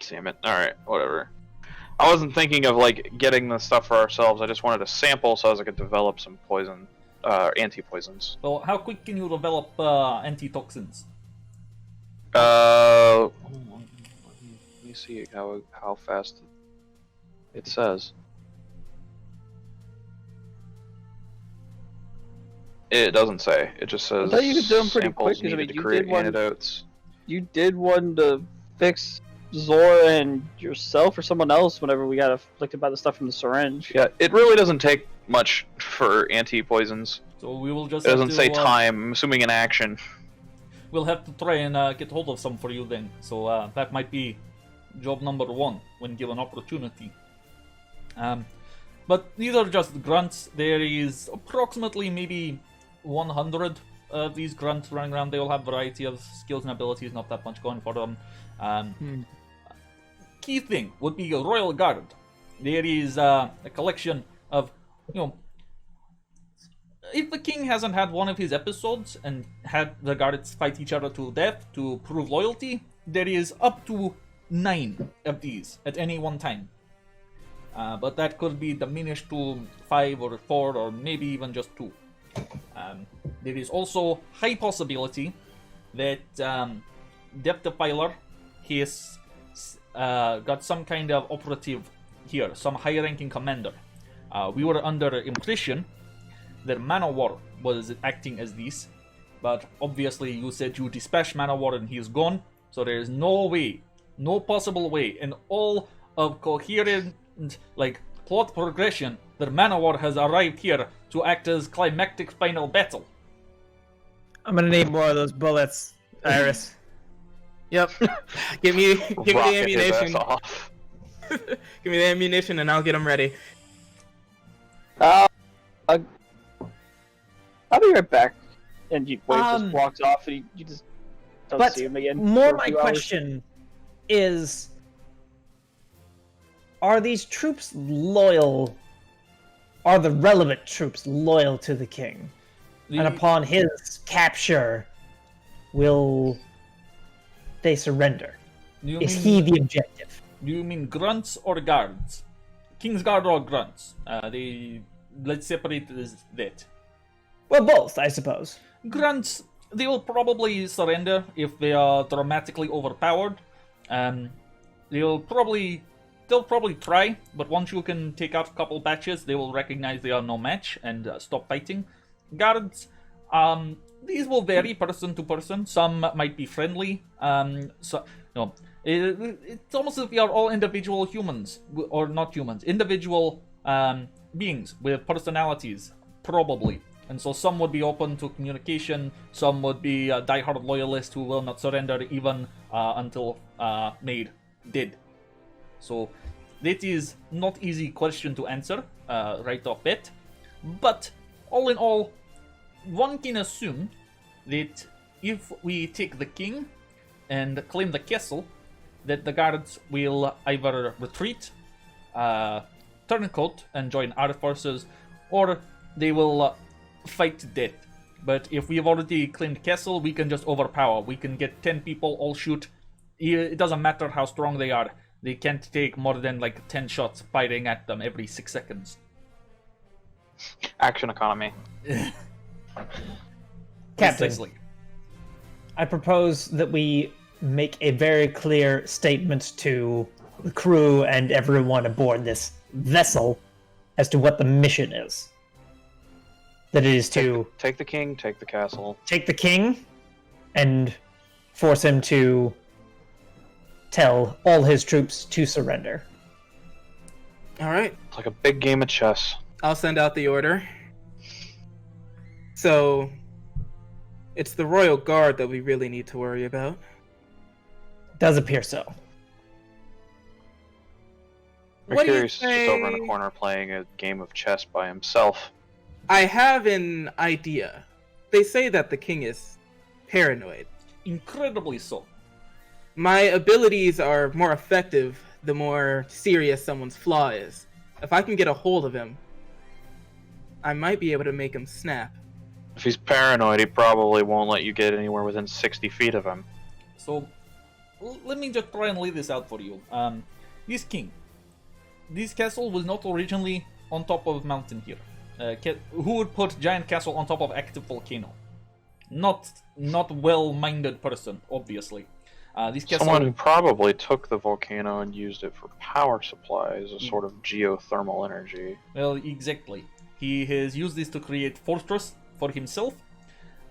Damn it. Alright, whatever. I wasn't thinking of like getting the stuff for ourselves. I just wanted a sample so as I could develop some poison, anti-poisons. So how quick can you develop antitoxins? Let me see how fast it says. It doesn't say. It just says thought you could do them pretty samples quick, 'cause, I needed mean, to you create did one- antidotes. You did one to fix Zora and yourself or someone else whenever we got afflicted by the stuff from the syringe. Yeah, it really doesn't take much for anti-poisons. So we will just It have doesn't to, say time. I'm assuming in action. We'll have to try and get hold of some for you then. So that might be job number 1 when given opportunity. But these are just grunts. There is approximately maybe 100 of these grunts running around. They all have variety of skills and abilities, not that much going for them. Key thing would be a Royal Guard. There is a collection of, if the king hasn't had one of his episodes and had the guards fight each other to death to prove loyalty, there is up to 9 of these at any one time. But that could be diminished to 5 or 4 or maybe even just 2. There is also high possibility that Deptifiler has got some kind of operative here, some high-ranking commander. We were under impression that Manowar was acting as this, but obviously you said you dispatched Manowar and he is gone, so there is no way, no possible way in all of coherent, plot progression that Manowar has arrived here to act as climactic final battle. I'm gonna need more of those bullets, Iris. Yep. Give me the Rocket his ass ammunition. off. Give me the ammunition and I'll get them ready. Uh, uh, I'll be right back. And Wave just Um, walks off, and you just don't But see him again. more for a my few hours. question is, are these troops loyal? Are the relevant troops loyal to the king? And upon his capture, will they surrender? Is he the objective? Do you mean grunts or guards? King's Guard or grunts? Let's separate that. Well, both, I suppose. Grunts, they will probably surrender if they are dramatically overpowered. They'll probably try, but once you can take out a couple batches, they will recognize they are no match and stop fighting. Guards, these will vary person to person. Some might be friendly. It's almost as if we are all individual humans, or not humans, individual beings with personalities, probably. And so some would be open to communication, some would be diehard loyalists who will not surrender even until made dead. So that is not easy question to answer right off bat. But all in all, one can assume that if we take the king and claim the castle, that the guards will either retreat, turncoat and join our forces, or they will fight to death. But if we've already claimed castle, we can just overpower. We can get 10 people all shoot. It doesn't matter how strong they are. They can't take more than like 10 shots firing at them every 6 seconds. Action economy. Captain, Precisely. I propose that we make a very clear statement to the crew and everyone aboard this vessel as to what the mission is. That it is to Take the king, take the castle. take the king and force him to tell all his troops to surrender. All right, It's like a big game of chess. I'll send out the order. So, it's the Royal Guard that we really need to worry about. Does appear so. What do you Mercurius is just over in say- a corner playing a game of chess by himself. I have an idea. They say that the king is paranoid. Incredibly so. My abilities are more effective the more serious someone's flaw is. If I can get a hold of him, I might be able to make him snap. If he's paranoid, he probably won't let you get anywhere within 60 feet of him. So, let me just try and lay this out for you. This king, this castle was not originally on top of mountain here. Who would put giant castle on top of active volcano? Not well-minded person, obviously. This castle. Someone who probably took the volcano and used it for power supply as a sort of geothermal energy. Well, exactly. He has used this to create fortress for himself,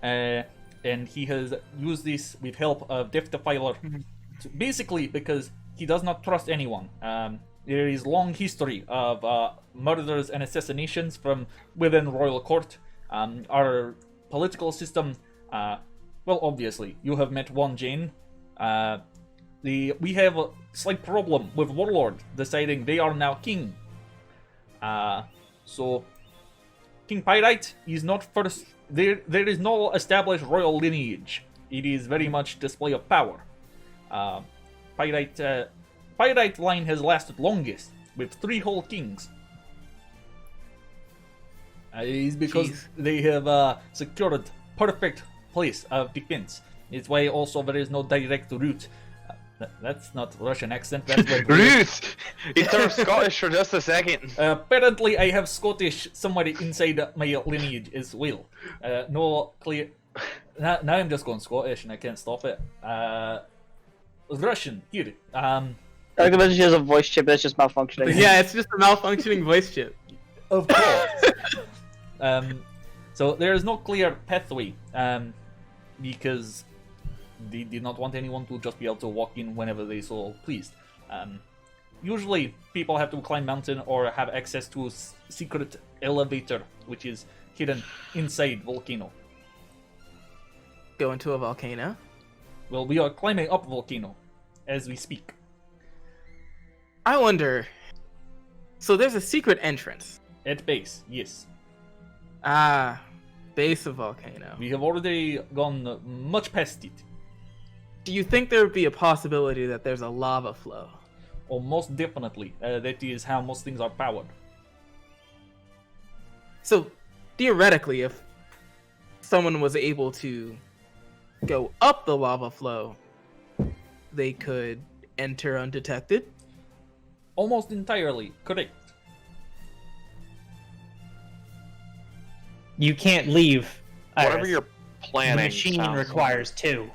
and he has used this with help of Death Defiler, basically because he does not trust anyone. There is long history of murders and assassinations from within royal court. Our political system, well, obviously, you have met one Jane. We have a slight problem with warlord deciding they are now king. So King Pyrite is not first. There is no established royal lineage. It is very much display of power. Pyrite line has lasted longest with 3 whole kings. It is because Jeez. they have secured perfect place of defense. It's why also there is no direct route. That's not Russian accent. That's what Ruth! He turned Scottish for just a second. apparently, I have Scottish somewhere inside my lineage as well. No clear. Now I'm just going Scottish and I can't stop it. Russian here. I can imagine she has a voice chip that's just malfunctioning. Yeah, it's just a malfunctioning voice chip. Of course. So there is no clear pathway, because they did not want anyone to just be able to walk in whenever they so pleased. Usually, people have to climb mountain or have access to a secret elevator, which is hidden inside volcano. Go into a volcano. Well, we are climbing up volcano as we speak. I wonder. So there's a secret entrance At base, yes. Ah, base of volcano. We have already gone much past it. Do you think there would be a possibility that there's a lava flow? Or most definitely, that is how most things are powered. So, theoretically, if someone was able to go up the lava flow, they could enter undetected? Almost entirely correct. You can't leave. Whatever Iris. you're The planning. machine sounds requires 2.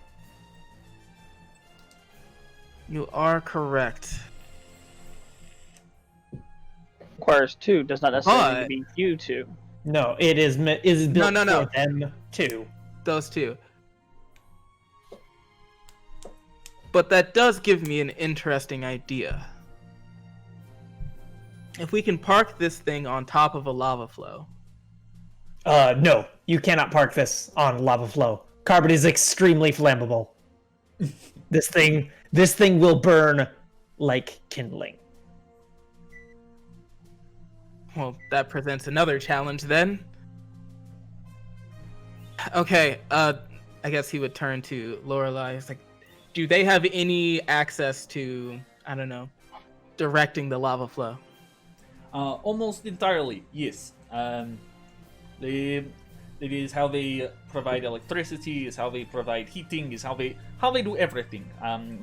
You are correct. Requires 2, does not necessarily But- need to be you 2. No, it is built No. for them 2. Those two. But that does give me an interesting idea. If we can park this thing on top of a lava flow, No, you cannot park this on lava flow. Carbon is extremely flammable. This thing will burn like kindling. well, that presents another challenge then. Okay, I guess he would turn to Lorelei. It's like, do they have any access to, I don't know, directing the lava flow? Almost entirely, yes. It is how they provide electricity, is how they provide heating, is how they do everything.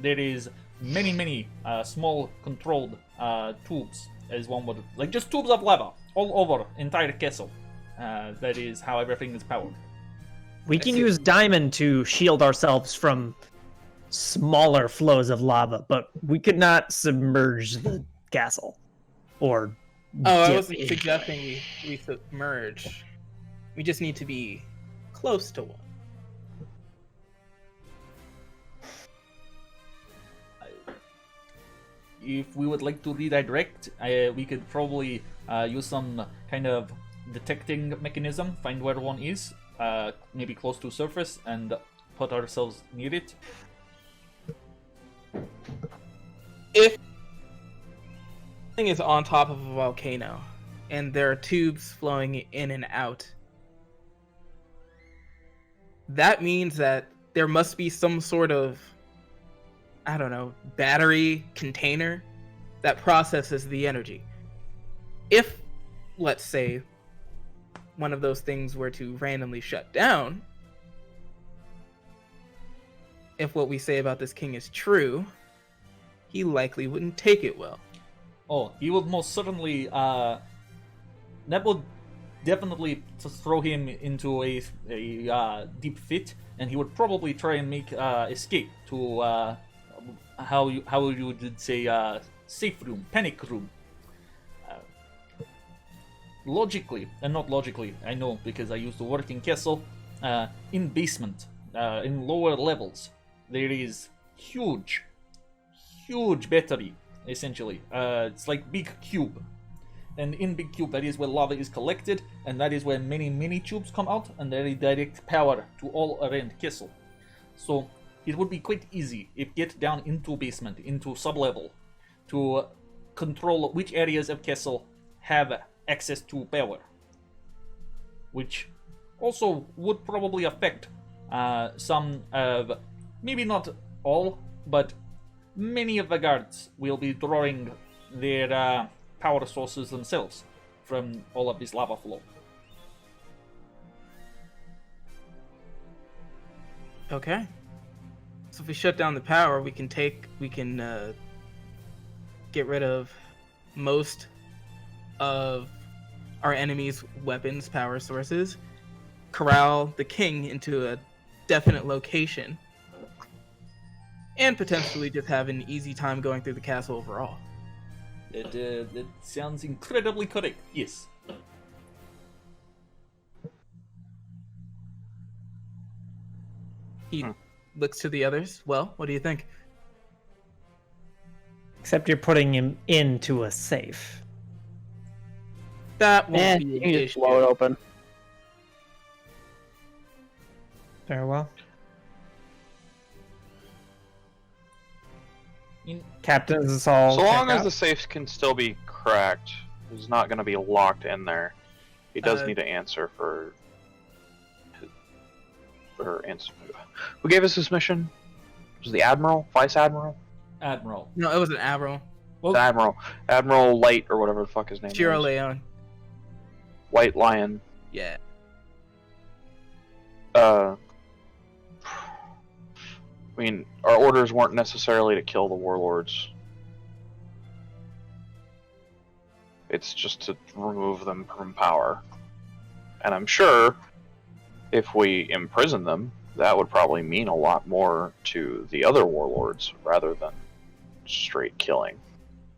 There is many small controlled tubes, as one would like, just tubes of lava all over entire castle. That is how everything is powered. We can use diamond to shield ourselves from smaller flows of lava, but we could not submerge the castle. Or Oh, I dip wasn't in. suggesting we submerge. We just need to be close to one. If we would like to redirect, we could probably use some kind of detecting mechanism, find where one is, maybe close to surface, and put ourselves near it. If thing is on top of a volcano and there are tubes flowing in and out, that means that there must be some sort of, I don't know, battery container that processes the energy. If, let's say, one of those things were to randomly shut down, if what we say about this king is true, he likely wouldn't take it well. Oh, he would most certainly. That would definitely throw him into a deep fit, and he would probably try and make escape to how you would say safe room, panic room. Logically, and not logically, I know because I used to work in castle. In basement, in lower levels, there is huge battery. Essentially, it's like big cube, and in big cube that is where lava is collected, and that is where many tubes come out, and they direct power to all around castle. So it would be quite easy if get down into basement, into sub-level, to control which areas of castle have access to power, which also would probably affect some of, maybe not all, but many of the guards will be drawing their power sources themselves from all of this lava flow. Okay. So if we shut down the power, we can get rid of most of our enemies' weapons, power sources, corral the king into a definite location, and potentially just have an easy time going through the castle overall. That sounds incredibly correct, yes. He looks to the others. Well, what do you think? Except you're putting him into a safe. That won't be You an can just issue. blow it open. Very well. In, Captains us all. So long check as out. the safes can still be cracked, is not going to be locked in there. He does Uh, need to answer for answer. Who gave us this mission? Was it the Admiral? Vice Admiral? Admiral. No, it was an Admiral. Well, The Admiral. Admiral Light, or whatever the fuck his name Shiro is. Leon. White Lion. Yeah. I mean, our orders weren't necessarily to kill the warlords. It's just to remove them from power. And I'm sure if we imprison them, that would probably mean a lot more to the other warlords rather than straight killing.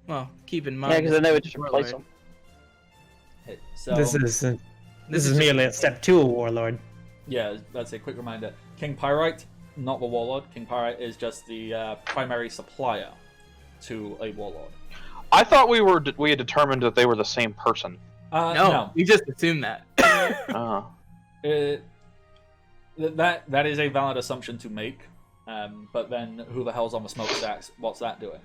Well, keep in mind. Yeah, because then they would just Warlord. replace them. so This is is merely a step to a warlord. yeah, that's a quick reminder. King Pyrite, not the warlord. King Pyrite is just the primary supplier to a warlord. I thought we had determined that they were the same person. No, we just assumed that. Oh. That is a valid assumption to make. But then, who the hell's on the smokestacks? What's that doing?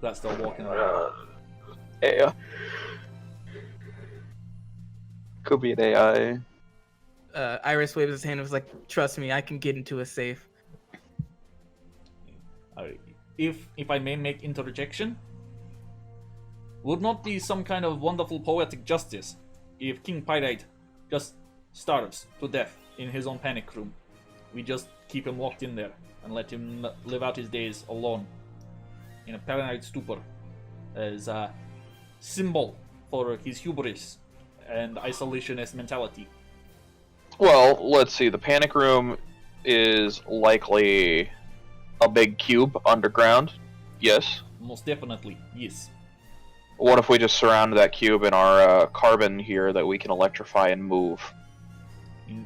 That's still walking around. AI. Could be an AI. Iris waved his hand and was like, "Trust me, I can get into a safe." If I may make interjection, would not be some kind of wonderful poetic justice if King Pyrite just starves to death in his own panic room. We just keep him locked in there and let him live out his days alone in a paranoid stupor as a symbol for his hubris and isolationist mentality. Well, let's see. The panic room is likely a big cube underground. Yes. Most definitely, yes. What if we just surround that cube in our carbon here that we can electrify and move?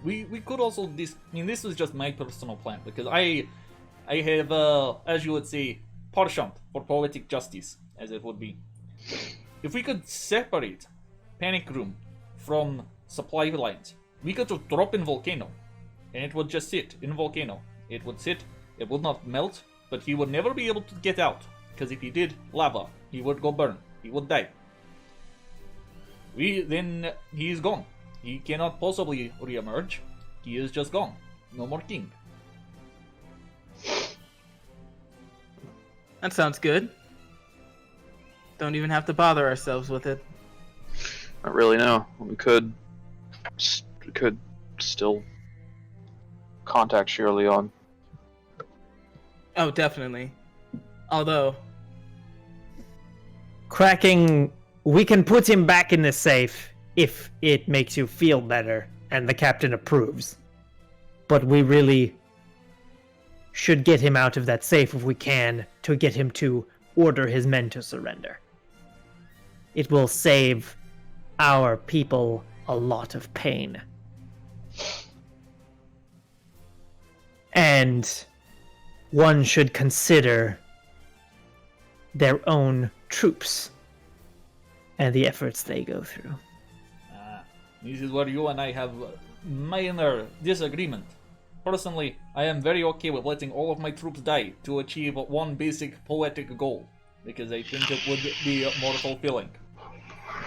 We could also this was just my personal plan because I have as you would say penchant for poetic justice, as it would be. If we could separate panic room from supply lines, we could just drop in volcano, and it would just sit in volcano. It would sit, it would not melt, but he would never be able to get out because if he did, lava, he would go burn, he would die. Then he is gone. He cannot possibly re-emerge. He is just gone. No more king. That sounds good. Don't even have to bother ourselves with it. Not really, no. We could still contact Shiro Leon. Oh, definitely. Although, Cracking, we can put him back in the safe if it makes you feel better and the captain approves. But we really should get him out of that safe if we can to get him to order his men to surrender. It will save our people a lot of pain. And one should consider their own troops and the efforts they go through. This is where you and I have minor disagreement. Personally, I am very okay with letting all of my troops die to achieve one basic poetic goal, because I think it would be more fulfilling.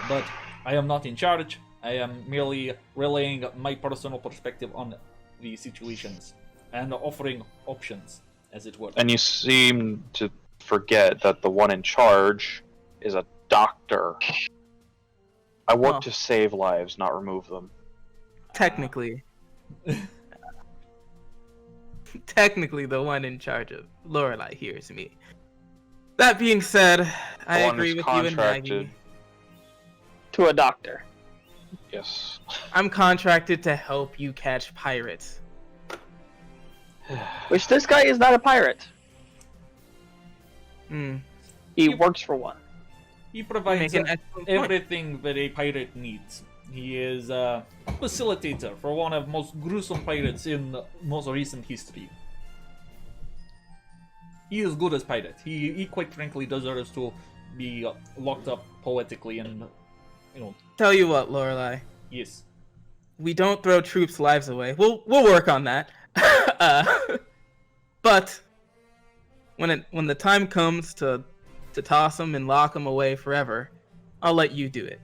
But I am not in charge. I am merely relaying my personal perspective on the situations and offering options, as it were. And you seem to forget that the one in charge is a doctor. I work to save lives, not remove them. technically, technically the one in charge of Lorelei here is me. That being said, I The one agree who's with you and contracted. Maggie. To a doctor. Yes. I'm contracted to help you catch pirates. Which this guy is not a pirate. Hmm. He works for one. He You provides make an excellent point. everything that a pirate needs. He is a facilitator for one of the most gruesome pirates in the most recent history. He is good as pirate. He quite frankly deserves to be locked up poetically and, Tell you what, Lorelei, yes. we don't throw troops' lives away. We'll work on that. But when the time comes to toss them and lock them away forever, I'll let you do it.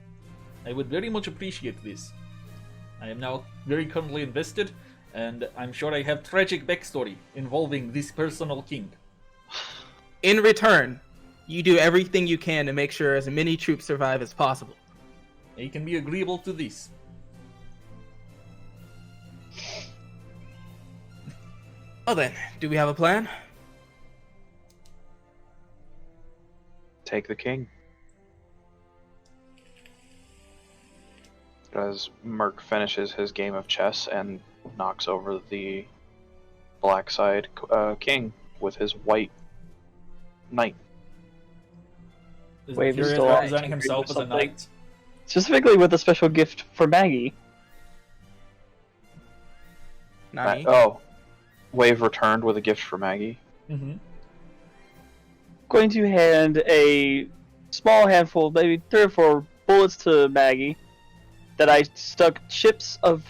I would very much appreciate this. I am now very currently invested, and I'm sure I have tragic backstory involving this personal king. In return, you do everything you can to make sure as many troops survive as possible. I can be agreeable to this. Well then, do we have a plan? Take the king. As Merc finishes his game of chess and knocks over the black side king with his white knight. Is Wave is Furious still representing active himself or as a something. knight? Specifically with a special gift for Maggie. Nani? Oh, Wave returned with a gift for Maggie. Mm-hmm. Going to hand a small handful, maybe 3 or 4 bullets to Maggie that I stuck chips of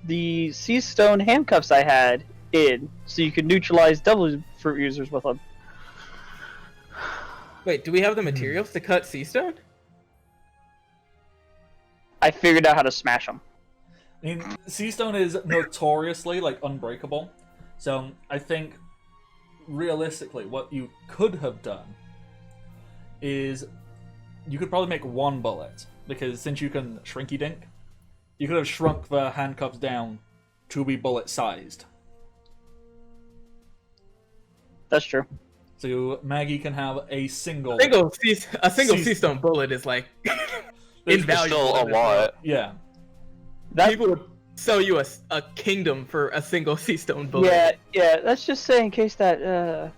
the sea stone handcuffs I had in, so you can neutralize devil fruit users with them. Wait, do we have the materials to cut sea stone? I figured out how to smash them. I mean, sea stone is notoriously like unbreakable, so I think realistically, what you could have done is you could probably make 1 bullet, because since you can shrinky dink, you could have shrunk the handcuffs down to be bullet sized. That's true. So Maggie can have a single. A single Sea- sea stone bullet is like It's invaluable. Still a lot. Yeah. People would sell you a kingdom for a single sea stone bullet. Yeah, let's just say in case that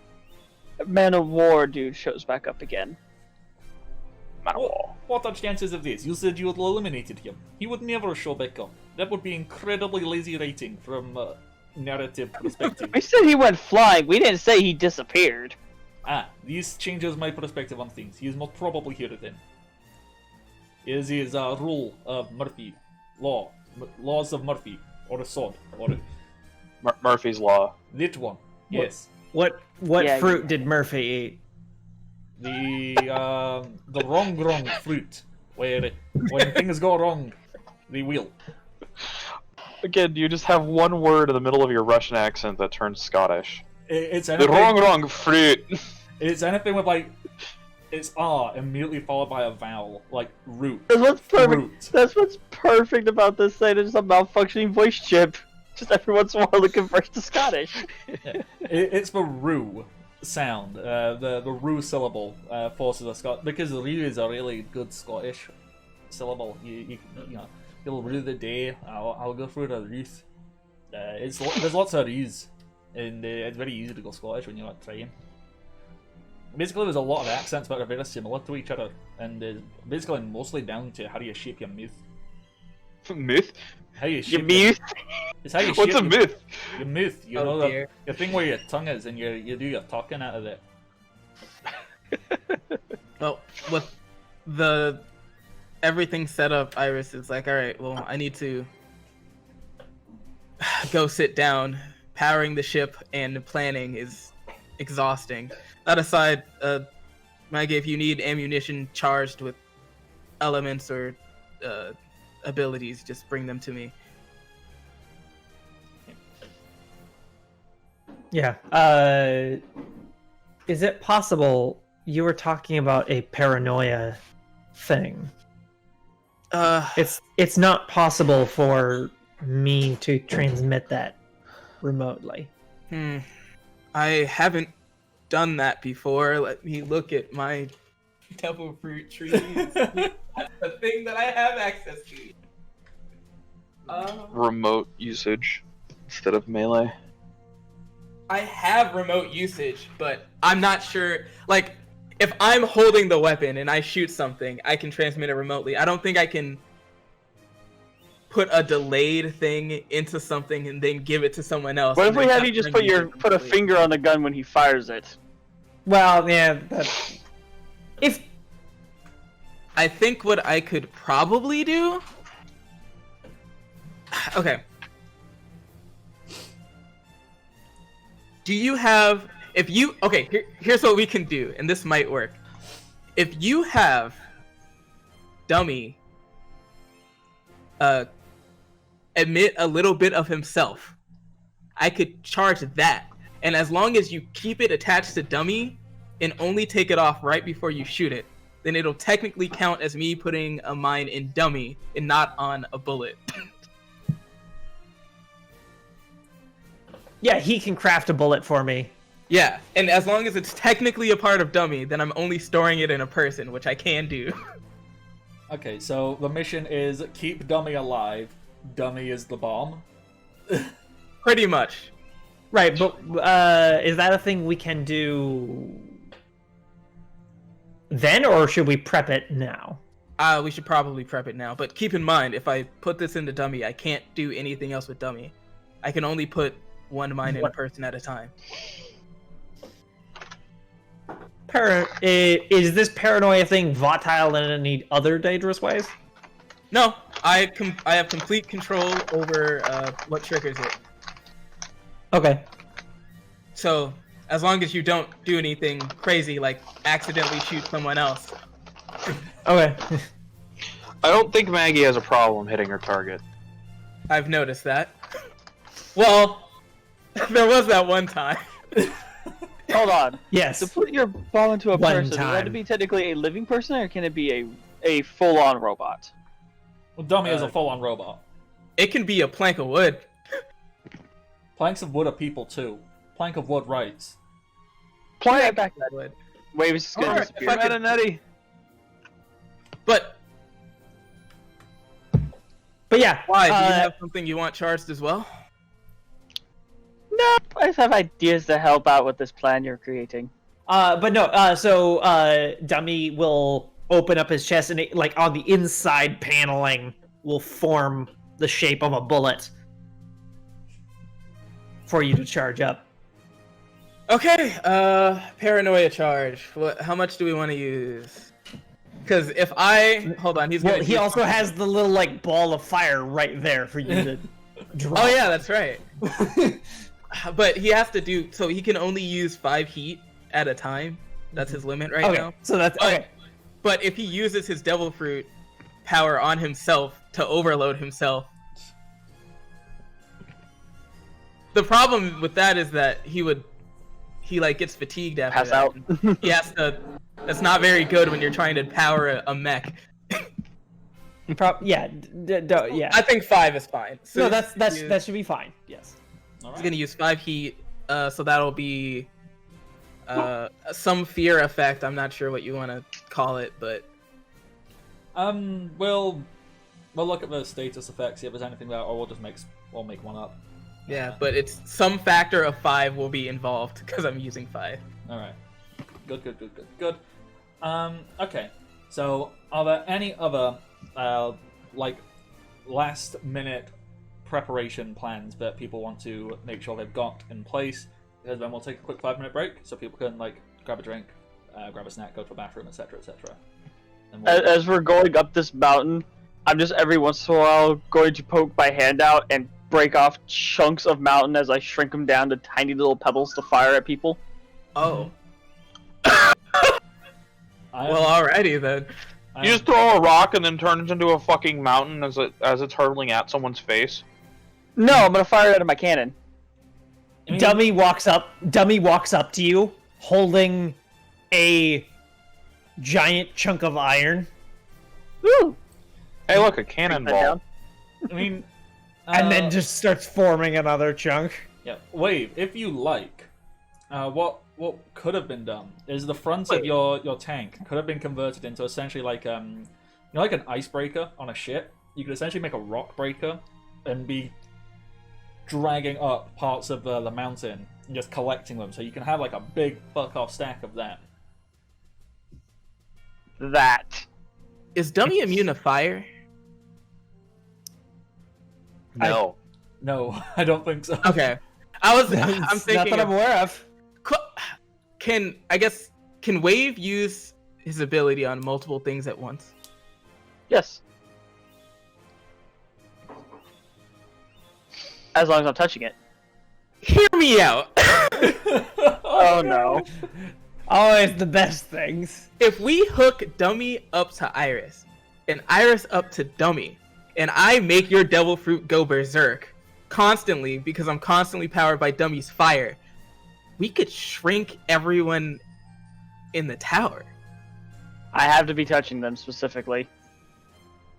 Man of War dude shows back up again. Man of War. What are the chances of this? You said you had eliminated him. He would never show back up. That would be incredibly lazy writing from a narrative perspective. We said he went flying. We didn't say he disappeared. This changes my perspective on things. He is most probably here then. Is his rule of Murphy, laws of Murphy, or a sword, or Murphy's Law. that one. Yes. What Yeah, fruit did Murphy eat? The wrong fruit, where when things go wrong, they will. Again, you just have one word in the middle of your Russian accent that turns Scottish. It's The anything, wrong fruit. It's anything with like, it's immediately followed by a vowel, like root. That's what's perfect. Fruit. That's what's perfect about this site. It's a malfunctioning voice chip. Just every once in a while, it converts to Scottish. It's the roo sound. The roo syllable forces a Scot, because the roo is a really good Scottish syllable. You know, you'll rue the day. I'll go through the roos. There's lots of roos, and it's very easy to go Scottish when you're not trying. Basically, there's a lot of accents that are very similar to each other, and basically mostly down to how do you shape your mouth. Myth? How you You shape mute? It's how you shape What's a myth? your mouth. You Oh, know, dear. the thing where your tongue is, and you do your talking out of it. Well, with the everything set up, Iris is like, all right, well, I need to go sit down. Powering the ship and planning is exhausting. That aside, Maggie, if you need ammunition charged with elements or abilities, just bring them to me. Yeah. Is it possible you were talking about a paranoia thing? It's not possible for me to transmit that remotely. I haven't done that before. Let me look at my devil fruit trees. That's the thing that I have access to. Remote usage instead of melee. I have remote usage, but I'm not sure. Like, if I'm holding the weapon and I shoot something, I can transmit it remotely. I don't think I can put a delayed thing into something and then give it to someone else. What if and we then have have you just them use it put a remotely. finger on the gun when he fires it? Well, yeah. If I think what I could probably do. Okay. Do you have? If you here's what we can do, and this might work. If you have Dummy emit a little bit of himself, I could charge that. And as long as you keep it attached to Dummy and only take it off right before you shoot it, then it'll technically count as me putting a mine in Dummy and not on a bullet. Yeah, he can craft a bullet for me. Yeah, and as long as it's technically a part of Dummy, then I'm only storing it in a person, which I can do. Okay, so the mission is keep Dummy alive. Dummy is the bomb. Pretty much. Right, but is that a thing we can do then, or should we prep it now? We should probably prep it now, but keep in mind, if I put this into Dummy, I can't do anything else with Dummy. I can only put one mine in a person at a time. Is this paranoia thing volatile in any other dangerous ways? No, I have complete control over what triggers it. Okay. So, as long as you don't do anything crazy, like accidentally shoot someone else. Okay. I don't think Maggie has a problem hitting her target. I've noticed that. Well, there was that one time. Hold on. Yes. To put your ball into a One person, does it have to time. be technically a living person, or can it be a full-on robot? Well, Dummy is a full-on robot. It can be a plank of wood. Planks of wood are people too. Plank of wood writes. Play it back. Wood. Wave is just gonna Alright, disappear. if I could- Nutty. But yeah. why? Do you have something you want charged as well? No, I just have ideas to help out with this plan you're creating. But no, so Dummy will open up his chest and it, like on the inside paneling will form the shape of a bullet for you to charge up. Okay, paranoia charge. How much do we want to use? Because if hold on, he's Well, gonna. he also has the little like ball of fire right there for you to drop. Oh yeah, that's right. But he has to do so. He can only use 5 heat at a time. That's his limit right Okay, now. so that's okay. But if he uses his devil fruit power on himself to overload himself, the problem with that is that he like gets fatigued after Pass that. out. He has to. That's not very good when you're trying to power a mech. Yeah, yeah. I think 5 is fine. So No, that should be fine. Yes. he's gonna use 5 heat, so that'll be some fear effect. I'm not sure what you want to call it, but We'll look at the status effects, see if there's anything there, or we'll make one up. yeah, but it's some factor of 5 will be involved because I'm using 5. All right. Good. Okay. So, are there any other like last minute preparation plans that people want to make sure they've got in place? Because then we'll take a quick 5-minute break so people can like grab a drink, grab a snack, go to the bathroom, etc., etc. As we're going up this mountain, I'm just every once in a while going to poke my hand out and break off chunks of mountain as I shrink them down to tiny little pebbles to fire at people. Oh. Well, alrighty then. You just throw a rock and then turn it into a fucking mountain as it's hurtling at someone's face. No, I'm gonna fire it out of my cannon. Dummy walks up to you holding a giant chunk of iron. Woo! Hey, look, a Break that cannonball. down. I mean, And then just starts forming another chunk. yeah. Wave, if you like, what could have been done is the front of your tank could have been converted into essentially like like an icebreaker on a ship. You could essentially make a rock breaker and be dragging up parts of the mountain and just collecting them, so you can have like a big fuck off stack of that. That. Is Dummy immune to fire? No. No, I don't think so. Okay. I'm Not thinking. that I'm aware of. Can Wave use his ability on multiple things at once? Yes. As long as I'm touching it. Hear me out. Oh no. Always the best things. If we hook Dummy up to Iris, an iris up to dummy, and I make your devil fruit go berserk constantly because I'm constantly powered by dummy's fire, we could shrink everyone in the tower. I have to be touching them specifically.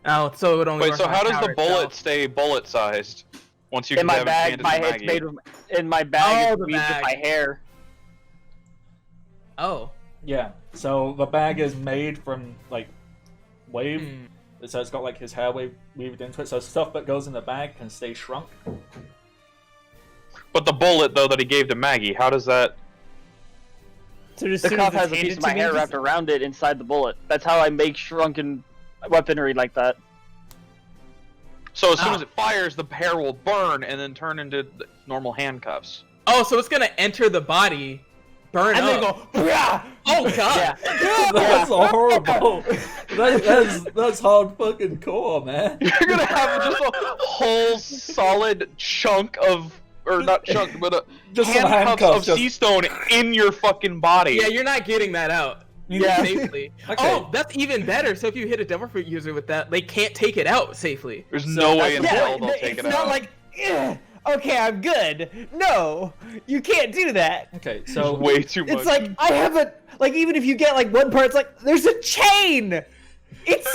Oh, so it would only Wait, work so on how the does the tower bullet itself. stay bullet-sized? Once you In my have it bag, handed my to it's Maggie? made with, in my bag. Oh, It's the weaved with bag. my hair. Oh. Yeah. So the bag is made from like wave. Hmm. So it's got like his hair weaved into it. So stuff that goes in the bag can stay shrunk. But the bullet, though, that he gave to Maggie, how does that... So as The soon cuff as has it's a piece handed of my to me, hair just- wrapped around it inside the bullet. That's how I make shrunken weaponry like that. So as soon Ah. as it fires, the hair will burn and then turn into normal handcuffs. Oh, so it's gonna enter the body, burn and then up. go, "Brah!" Oh god. Yeah. That's horrible. That's hard fucking core, man. You're gonna have just a whole solid chunk of... Or not chunk, but Just some handcuffs handcuffs, of just- sea stone in your fucking body. Yeah, you're not getting that out. Yeah. Safely. Okay. Oh, that's even better. So if you hit a devil fruit user with that, they can't take it out safely. There's no way in that's- hell they'll take it's it not out. like, "Ugh, okay, I'm good. No, you can't do that. Okay, There's so way too much. It's like, I haven't, like, even if you get, like, one part, it's like, there's a chain! It's...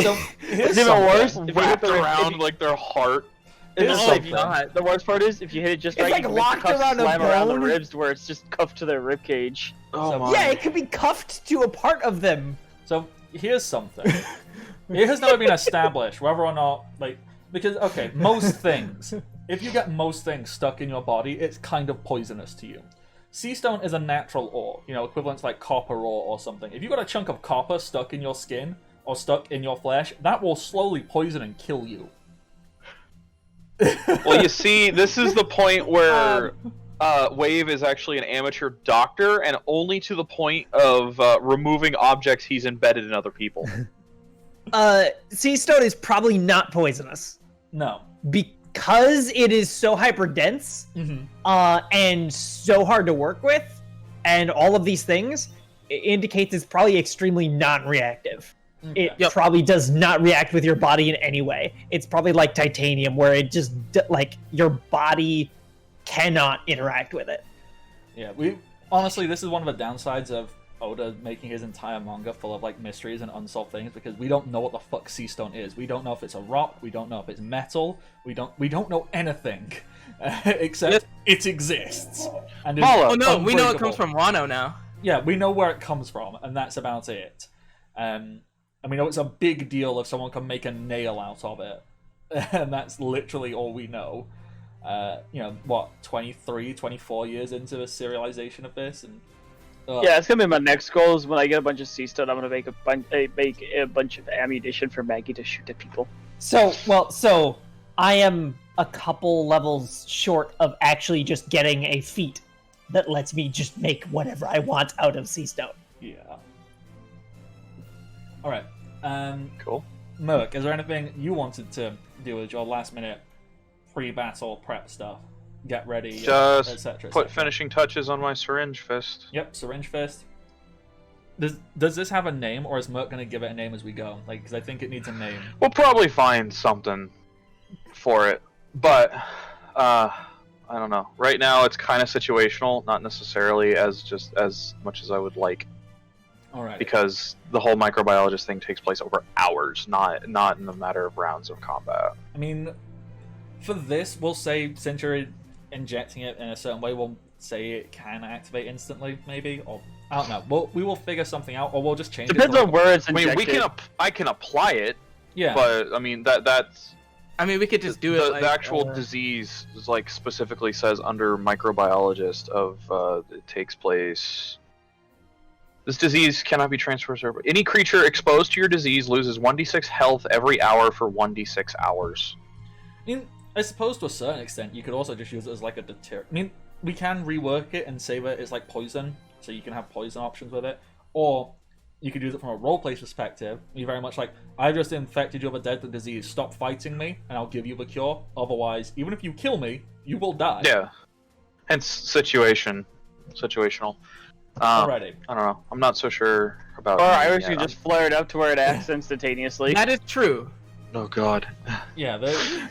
so here's It's even something. worse. If you hit wrapped the around like their heart. Here's It's something. God. The worst part is, if you hit it just It's right, like you can make the locked cuffs around a slam around the bone. ribs where it's just cuffed to their rib cage. Oh So- my. Yeah, it could be cuffed to a part of them. So here's something. It has never been established whether or not, like, because okay, most things, if you get most things stuck in your body, it's kind of poisonous to you. Sea stone is a natural ore, you know, equivalent to like copper ore or something. If you got a chunk of copper stuck in your skin or stuck in your flesh, that will slowly poison and kill you. Well, you see, this is the point where Wave is actually an amateur doctor, and only to the point of removing objects he's embedded in other people. Sea stone is probably not poisonous. No. Because it is so hyper dense, Mm-hmm. and so hard to work with, and all of these things, it indicates it's probably extremely non-reactive. It Yep. probably does not react with your body in any way. It's probably like titanium, where it just like your body cannot interact with it. Yeah, we honestly, this is one of the downsides of Oda making his entire manga full of like mysteries and unsolved things, because we don't know what the fuck sea stone is. We don't know if it's a rock. We don't know if it's metal. We don't know anything except Yes. it exists. And is Mala. Oh no, we know it unbreakable. comes from Wano now. Yeah, we know where it comes from, and that's about it. And we know it's a big deal if someone can make a nail out of it, and that's literally all we know. You know, what, 23, 24 years into the serialization of this, and Yeah, it's gonna be my next goal. Is when I get a bunch of sea stone, I'm gonna make a bunch of ammunition for Maggie to shoot at people. So I am a couple levels short of actually just getting a feat that lets me just make whatever I want out of sea stone. yeah. All right. Cool. Merc, is there anything you wanted to do as your last minute pre-battle prep stuff? Get ready, Just etc. put finishing touches on my syringe fist. Yep, syringe fist. Does this have a name, or is Merc gonna give it a name as we go? Like, because I think it needs a name. We'll probably find something for it, but I don't know. Right now, it's kind of situational, not necessarily as much as I would like, All right. because the whole microbiologist thing takes place over hours, not in a matter of rounds of combat. I mean, for this, we'll say since you're injecting it in a certain way, we'll say it can activate instantly, maybe, or I don't know. We will figure something out, or we'll just change Depends it. on where it's I mean, injected. I can apply it, Yeah. but I mean that's I mean, we could just do it. Like, the actual disease is like specifically says under microbiologist of it takes place. This disease cannot be transferred. Any creature exposed to your disease loses 1d6 health every hour for 1d6 hours. I mean, I suppose to a certain extent, you could also just use it as like a deterrent. I mean, we can rework it and say that it's like poison, so you can have poison options with it. Or you could use it from a roleplay perspective. You're very much like, I just infected you with a deadly disease. Stop fighting me, and I'll give you the cure. Otherwise, even if you kill me, you will die. Yeah. Hence situational. Alrighty. I don't know. I'm not so sure about. Or me Iris yet. can just flare it up to where it acts instantaneously. That is true. Oh God. Yeah,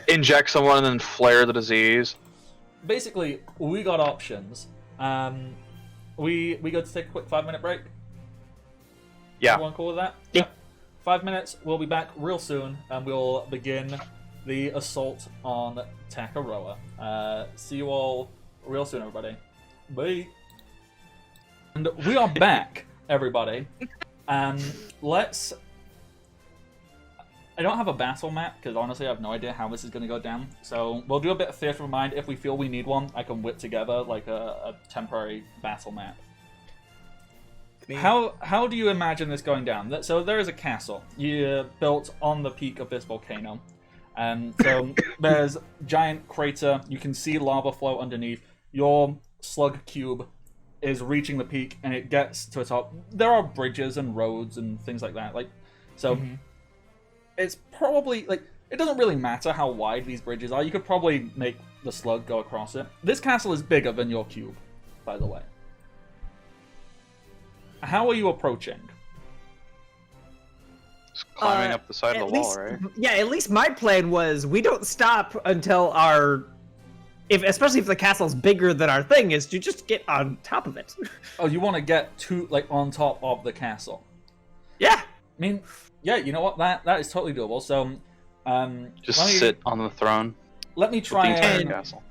Inject someone and then flare the disease. basically, we got options. We go to take a quick 5-minute break. Yeah. Everyone cool with that? Yeah. 5 minutes. We'll be back real soon, and we'll begin the assault on Takaroa. See you all real soon, everybody. Bye. And we are back, everybody. Let's. I don't have a battle map because honestly, I have no idea how this is going to go down. So we'll do a bit of theater of mind. If we feel we need one, I can whip together like a temporary battle map. How do you imagine this going down? So there is a castle you built on the peak of this volcano. So there's a giant crater. You can see lava flow underneath. Your slug cube is reaching the peak, and it gets to the top. There are bridges and roads and things like that. It's probably it doesn't really matter how wide these bridges are. You could probably make the slug go across it. This castle is bigger than your cube, by the way. How are you approaching? Just climbing up the side of the wall, right? Yeah, at least my plan was we don't stop until especially if the castle's bigger than our thing, is to just get on top of it. Oh, you want to get to on top of the castle? Yeah. I mean, yeah, you know what? That is totally doable. So, Just sit on the throne. Let me With the try entire and castle.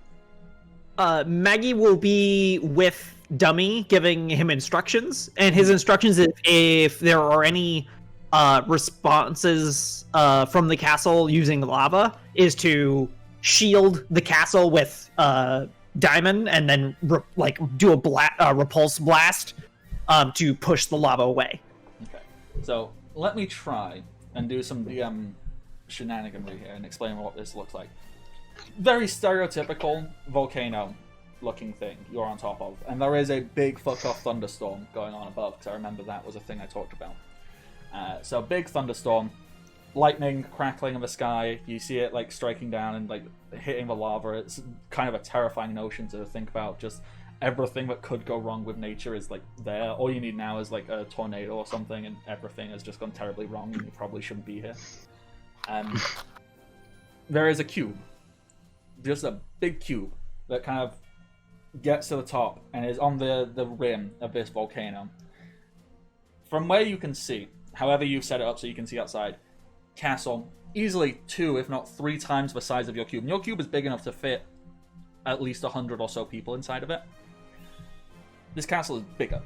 Maggie will be with Dummy, giving him instructions, and his instructions is if there are any responses from the castle using lava, is to shield the castle with diamond, and then do a repulse blast to push the lava away. Okay, so let me try and do some DM shenaniganry here and explain what this looks like. Very stereotypical volcano looking thing you're on top of, and there is a big fuck off thunderstorm going on above, because I remember that was a thing I talked about. So big thunderstorm, lightning crackling in the sky. You see it striking down and hitting the lava. It's kind of a terrifying notion to think about. Just everything that could go wrong with nature is there. All you need now is a tornado or something, and everything has just gone terribly wrong, and you probably shouldn't be here. There is a cube, just a big cube that kind of gets to the top and is on the rim of this volcano. From where you can see, however you've set it up so you can see outside, castle easily 2 if not 3 times the size of your cube. And your cube is big enough to fit at least 100 or so people inside of it. This castle is bigger,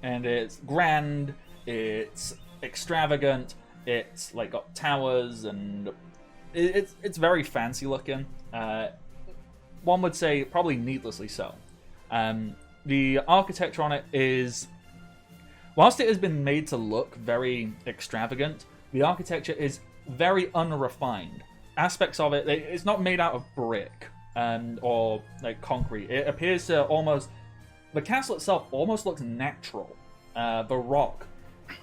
and it's grand, it's extravagant, it's got towers, and it's very fancy looking. One would say probably needlessly so. The architecture on it is, whilst it has been made to look very extravagant, the architecture is very unrefined. Aspects of it, it's not made out of brick or concrete. It appears to almost, the castle itself almost looks natural. The rock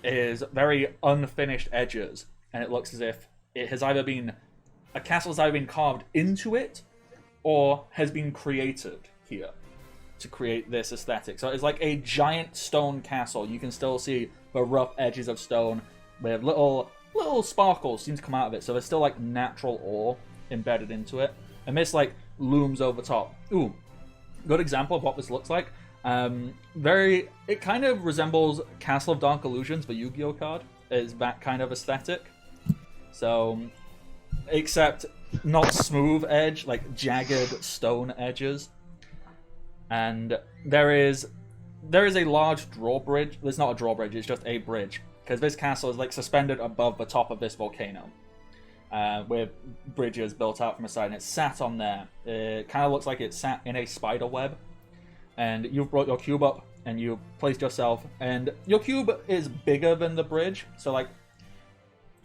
is very unfinished edges, and it looks as if it has either been, a castle has either been carved into it or has been created here to create this aesthetic. So it's like a giant stone castle. You can still see the rough edges of stone with little sparkles seem to come out of it. So there's still natural ore embedded into it, and this looms over top. Ooh, good example of what this looks like. It kind of resembles Castle of Dark Illusions, the Yu-Gi-Oh card. Is that kind of aesthetic. So, except not smooth edge, jagged stone edges. And there is a large drawbridge. There's not a drawbridge, it's just a bridge, because this castle is suspended above the top of this volcano, with bridges built out from the side, and it's sat on there. It kind of looks like it's sat in a spider web. And you've brought your cube up, and you placed yourself, and your cube is bigger than the bridge. So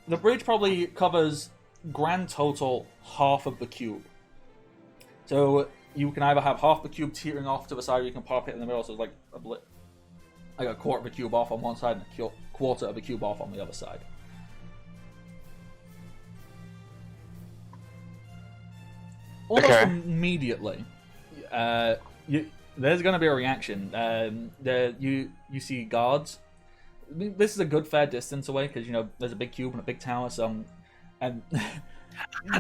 the bridge probably covers grand total half of the cube. So you can either have half the cube teetering off to the side, or you can pop it in the middle, so it's a quarter of the cube off on one side and a quarter of the cube off on the other side. Almost immediately, there's going to be a reaction. You see guards. I mean, this is a good fair distance away because there's a big cube and a big tower. So, and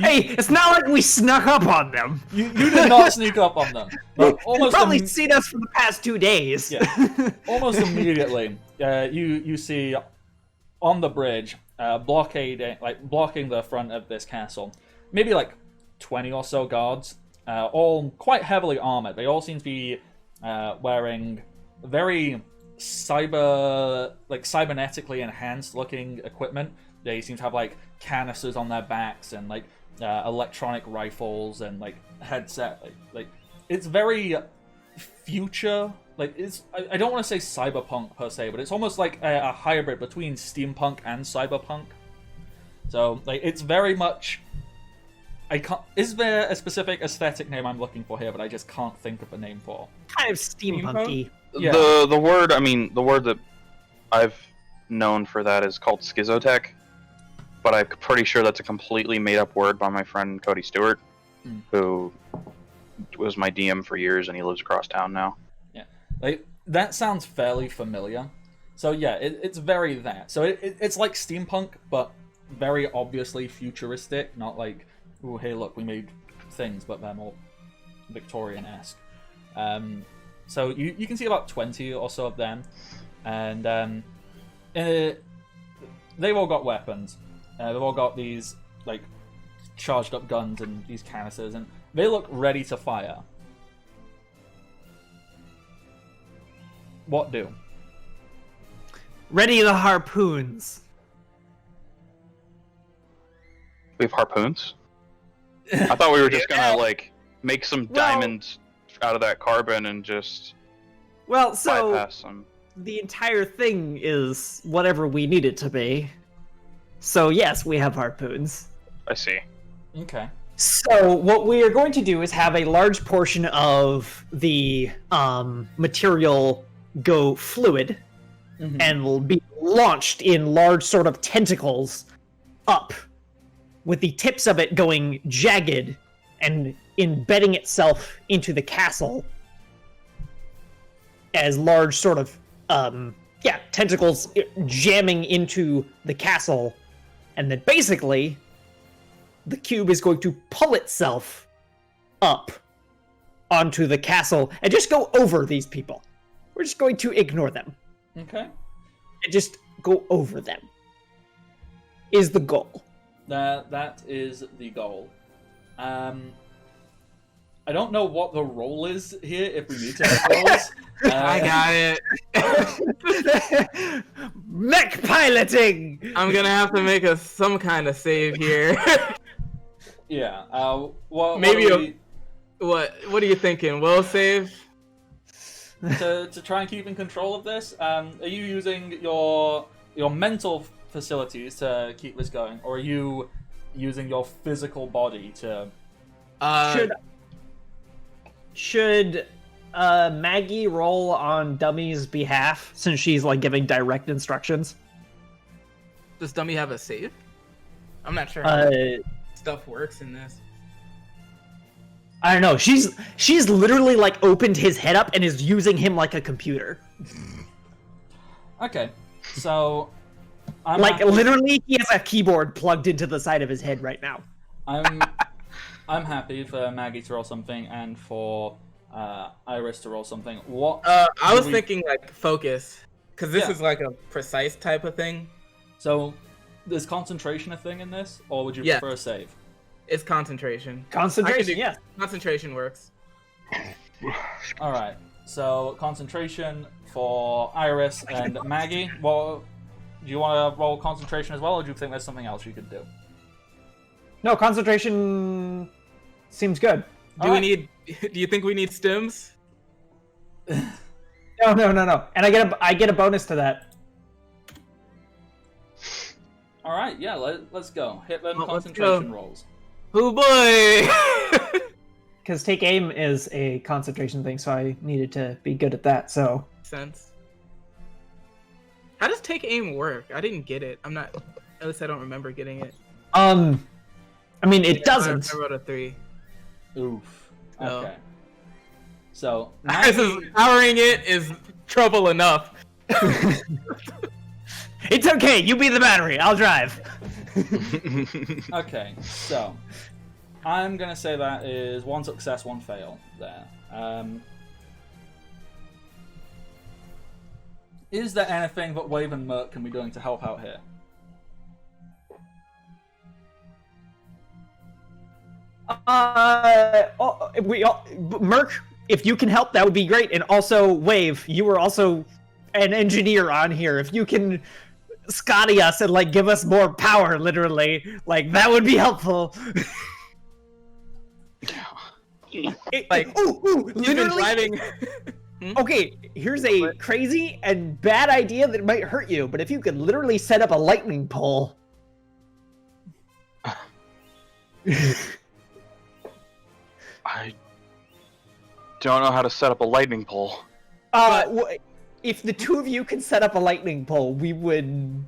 hey, it's not like we snuck up on them. you did not sneak up on them. But They've probably seen us for the past 2 days. Yeah, almost immediately, you see on the bridge, blocking the front of this castle, maybe like 20 or so guards, all quite heavily armored. They all seem to be wearing very cybernetically enhanced looking equipment. They seem to have like canisters on their backs and like electronic rifles and like headset. Like it's very future. Like I don't want to say cyberpunk per se, but it's almost like a hybrid between steampunk and cyberpunk. So like it's very much. Is there a specific aesthetic name I'm looking for here, but I just can't think of a name for? Kind of steampunky. Yeah. The word that I've known for that is called schizotech, but I'm pretty sure that's a completely made-up word by my friend Cody Stewart, who was my DM for years, and he lives across town now. Yeah, like that sounds fairly familiar. So yeah, it's very that. So it's like steampunk, but very obviously futuristic, not like, oh hey look, we made things, but they're more Victorian-esque. So you can see about 20 or so of them, and they've all got weapons. They've all got these like charged up guns and these canisters, and they look ready to fire. What do? Ready the harpoons. We have harpoons? I thought we were just gonna like make some diamonds out of that carbon and just bypass them. The entire thing is whatever we need it to be. So yes, we have harpoons. I see. Okay. So what we are going to do is have a large portion of the material go fluid, and will be launched in large sort of tentacles up, with the tips of it going jagged and embedding itself into the castle as large sort of tentacles jamming into the castle, and then basically the cube is going to pull itself up onto the castle and just go over these people. We're just going to ignore them. Okay. And just go over them. Is the goal. That is the goal. I don't know what the role is here, if we need to have roles. I got it. Mech piloting! I'm gonna have to make some kind of save here. Yeah. Maybe what are you thinking? Will save? To try and keep in control of this, are you using your mental facilities to keep this going, or are you using your physical body to? Should Maggie roll on Dummy's behalf, since she's like giving direct instructions? Does Dummy have a save? I'm not sure how stuff works in this. I don't know. She's literally like opened his head up and is using him like a computer. Okay, so literally he has a keyboard plugged into the side of his head right now. I'm happy for Maggie to roll something and for Iris to roll something. What? I was thinking like focus, because this is like a precise type of thing. So, is concentration a thing in this, or would you prefer a save? It's concentration. Concentration, yeah. Concentration works. All right. So concentration for Iris and Maggie. Well, do you want to roll concentration as well, or do you think there's something else you could do? No, concentration seems good. Do you think we need stims? No. And I get a bonus to that. All right, yeah, let's go. Hit them concentration rolls. Oh boy! Because take aim is a concentration thing, so I needed to be good at that. So sense. How does take aim work? I didn't get it. At least I don't remember getting it. I mean, it doesn't. I wrote a 3. Oof. Okay. So Powering it is trouble enough. It's okay. You be the battery. I'll drive. Okay, so I'm gonna say that is 1 success, 1 fail there. Is there anything that Wave and Merc can be doing to help out here? Merc, if you can help, that would be great. And also, Wave, you were also an engineer on here. If you can Scotty us and like give us more power, literally, like that would be helpful. Like, ooh, You've been literally. driving. Okay, here's a crazy and bad idea that might hurt you, but if you could literally set up a lightning pole. I don't know how to set up a lightning pole. If the two of you can set up a lightning pole, we would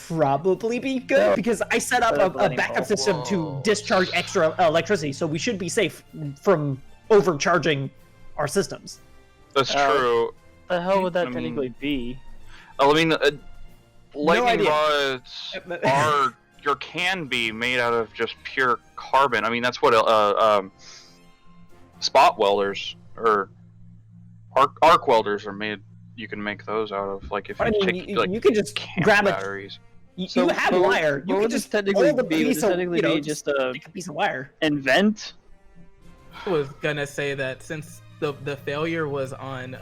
probably be good, because I set up a backup system to discharge extra electricity, so we should be safe from overcharging our systems. That's true. The hell would that I mean- technically be? I mean, lightning idea. rods can be made out of just pure carbon. I mean, that's what spot welders or arc welders are made. You can make those out of, like, if you take you can just camp grab batteries. you have wire. You What can would this just technically hold a be? Would piece this of, technically be just a take a piece of wire. invent? I was gonna say that since the failure was on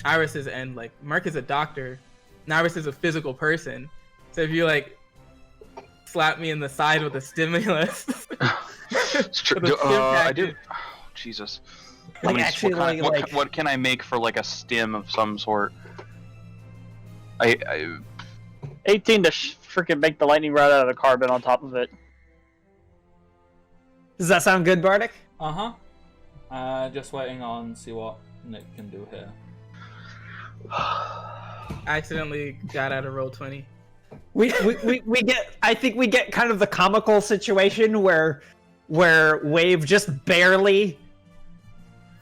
Iris's end, like Mark is a doctor, and Iris is a physical person. So if you like slap me in the side with a stimulus, It's true. with a stim I package, do. Oh, Jesus. Like, actually, what can I make for, like, a stim of some sort? I 18 to freaking make the lightning rod out of the carbon on top of it. Does that sound good, Bardic? Just waiting on see what Nick can do here. accidentally got out of roll 20. We get, I think we get kind of the comical situation where Wave just barely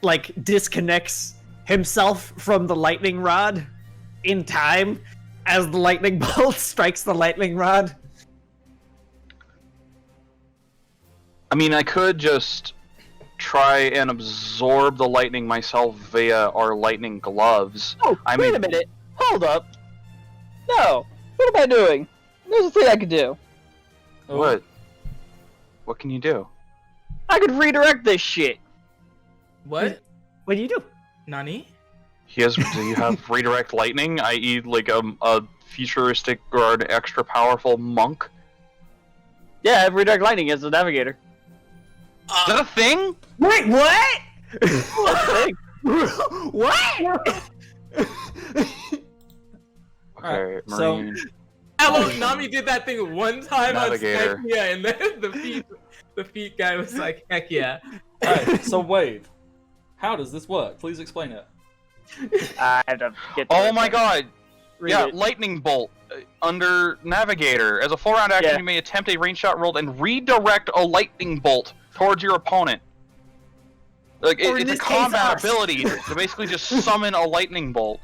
like disconnects himself from the lightning rod in time as the lightning bolt strikes the lightning rod. I mean, I could just try and absorb the lightning myself via our lightning gloves. Oh, wait a minute. Hold up. No. What am I doing? There's a thing I could do. What? What can you do? I could redirect this shit. What? What do you do? Nani? Do you have redirect lightning, i.e., like a futuristic or an extra powerful monk? Yeah, I have redirect lightning as a navigator. Is that a thing? Wait, what? That's What? Okay, so- Marine. Hello, Nami did that thing one time Navigator. on Skype, yeah, and then the feet guy was like, heck yeah. Alright, so Wave, how does this work? Please explain it. I have to get to Oh it. my god! Read Yeah, it. lightning bolt under navigator. As a full round action, Yeah. you may attempt a range shot roll and redirect a lightning bolt towards your opponent. Like Or in it's a this case, combat us. ability to basically just summon a lightning bolt.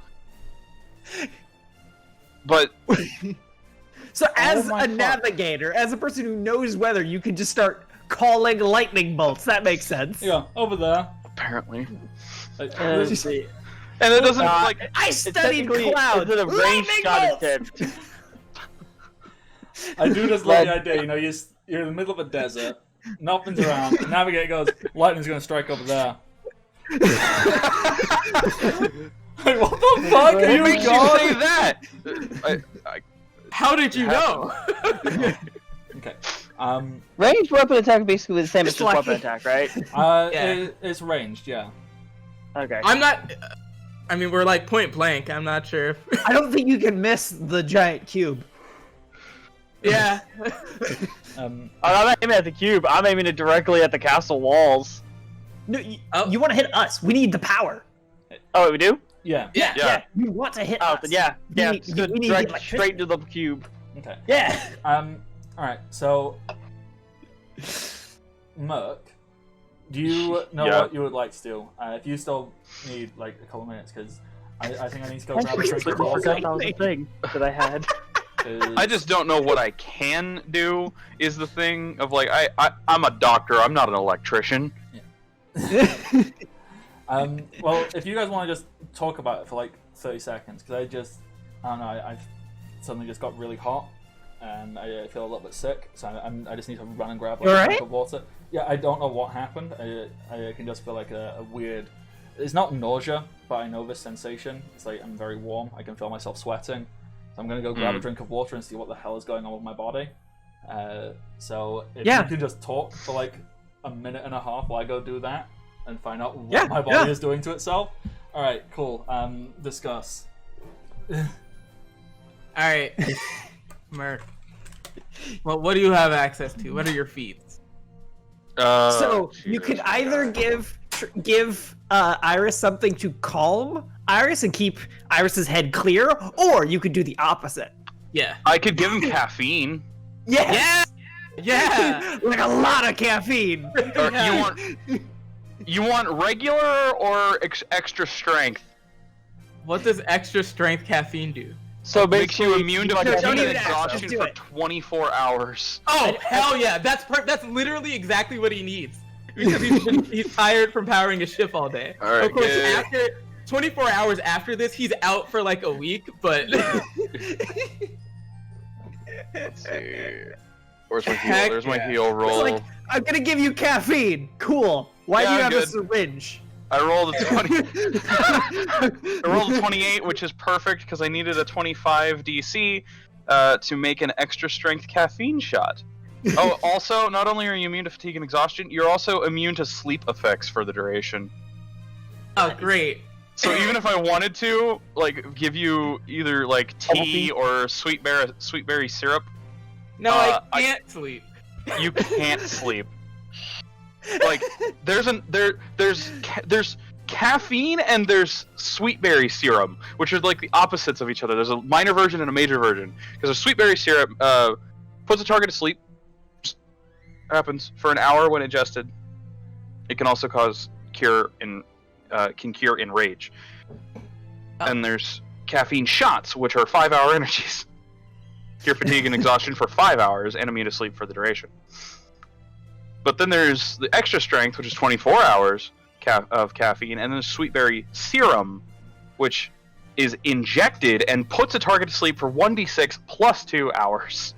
But So as my a fuck. navigator, as a person who knows weather, you can just start calling lightning bolts. That makes sense. Yeah, over there. apparently, Let's see. and it doesn't Uh, like. I It's studied technically clouds. a range Lightning shot bolts! attempt. I do just love the idea, you know, you're in the middle of a desert, nothing's around, the navigator goes, lightning's gonna strike over there. Like, what the fuck? Are What you makes you God? say that? How did you know? Okay. Ranged weapon attack is basically the same as It's just like- weapon attack, right? Yeah. It's ranged, yeah. Okay. I'm not. I mean, we're like point blank. I'm not sure if. I don't think you can miss the giant cube. Yeah. Um, I'm not aiming at the cube. I'm aiming it directly at the castle walls. No, Oh. you want to hit us. We need the power. Oh, we do? yeah. Yeah. Yeah. You want to hit Oh, us. then yeah. Yeah, We- just go we need direct electricity. straight to the cube. Okay. Yeah. Alright, so Merc, Do you know Yeah. what you would like to do? If you still need like a couple minutes, because I think I need to go I grab a drink of completely water. forgot that was a thing that I had. 'cause- I just don't know what I can do. Is the thing of like I'm a doctor. I'm not an electrician. Well, if you guys want to just talk about it for like 30 seconds, because I don't know, I suddenly just got really hot, and I feel a little bit sick, so I just need to run and grab like, You a alright? drink of water. Yeah, I don't know what happened. I can just feel like a weird. It's not nausea, but I know this sensation. It's like I'm very warm. I can feel myself sweating. So I'm gonna go grab a drink of water and see what the hell is going on with my body. So if Yeah. you can just talk for like a minute and a half while I go do that and find out what Yeah, my body yeah. is doing to itself. All right, cool. Discuss. All right, Merc. Well, what do you have access to? What are your feats? So you Jesus could either Christ. give Iris something to calm Iris and keep Iris's head clear, or you could do the opposite. Yeah. I could give him caffeine. Yes! Yeah. Like a lot of caffeine. Or Yeah. you want regular or extra strength? What does extra strength caffeine do? So Makes you basically, immune to like, don't fatigue and even ask, just exhaustion do for it. 24 hours. Oh hell yeah! That's literally exactly what he needs because he's tired from powering his ship all day. All right, of course, good. after 24 hours after this, he's out for like a week. But Let's see. Where's my heal? Heck There's my yeah. heal It's roll. like, I'm gonna give you caffeine. Cool. Why Yeah, do you have a good. syringe? I rolled a 20. I rolled a 28, which is perfect because I needed a 25 DC to make an extra strength caffeine shot. Oh, also, not only are you immune to fatigue and exhaustion, you're also immune to sleep effects for the duration. oh great! So even if I wanted to, like, give you either like tea or sweet berry syrup, No, I- I can't sleep. you can't sleep. Like there's caffeine and there's sweet berry serum, which are like the opposites of each other. There's a minor version and a major version. Because a sweet berry syrup puts a target to sleep. Just happens for an hour when ingested. It can also can cure enrage. And there's caffeine shots, which are 5-hour energies. Cure fatigue and exhaustion for 5 hours and immune to sleep for the duration. But then there's the extra strength, which is 24 hours of caffeine, and then there's sweet berry serum, which is injected and puts a target to sleep for 1d6 plus 2 hours.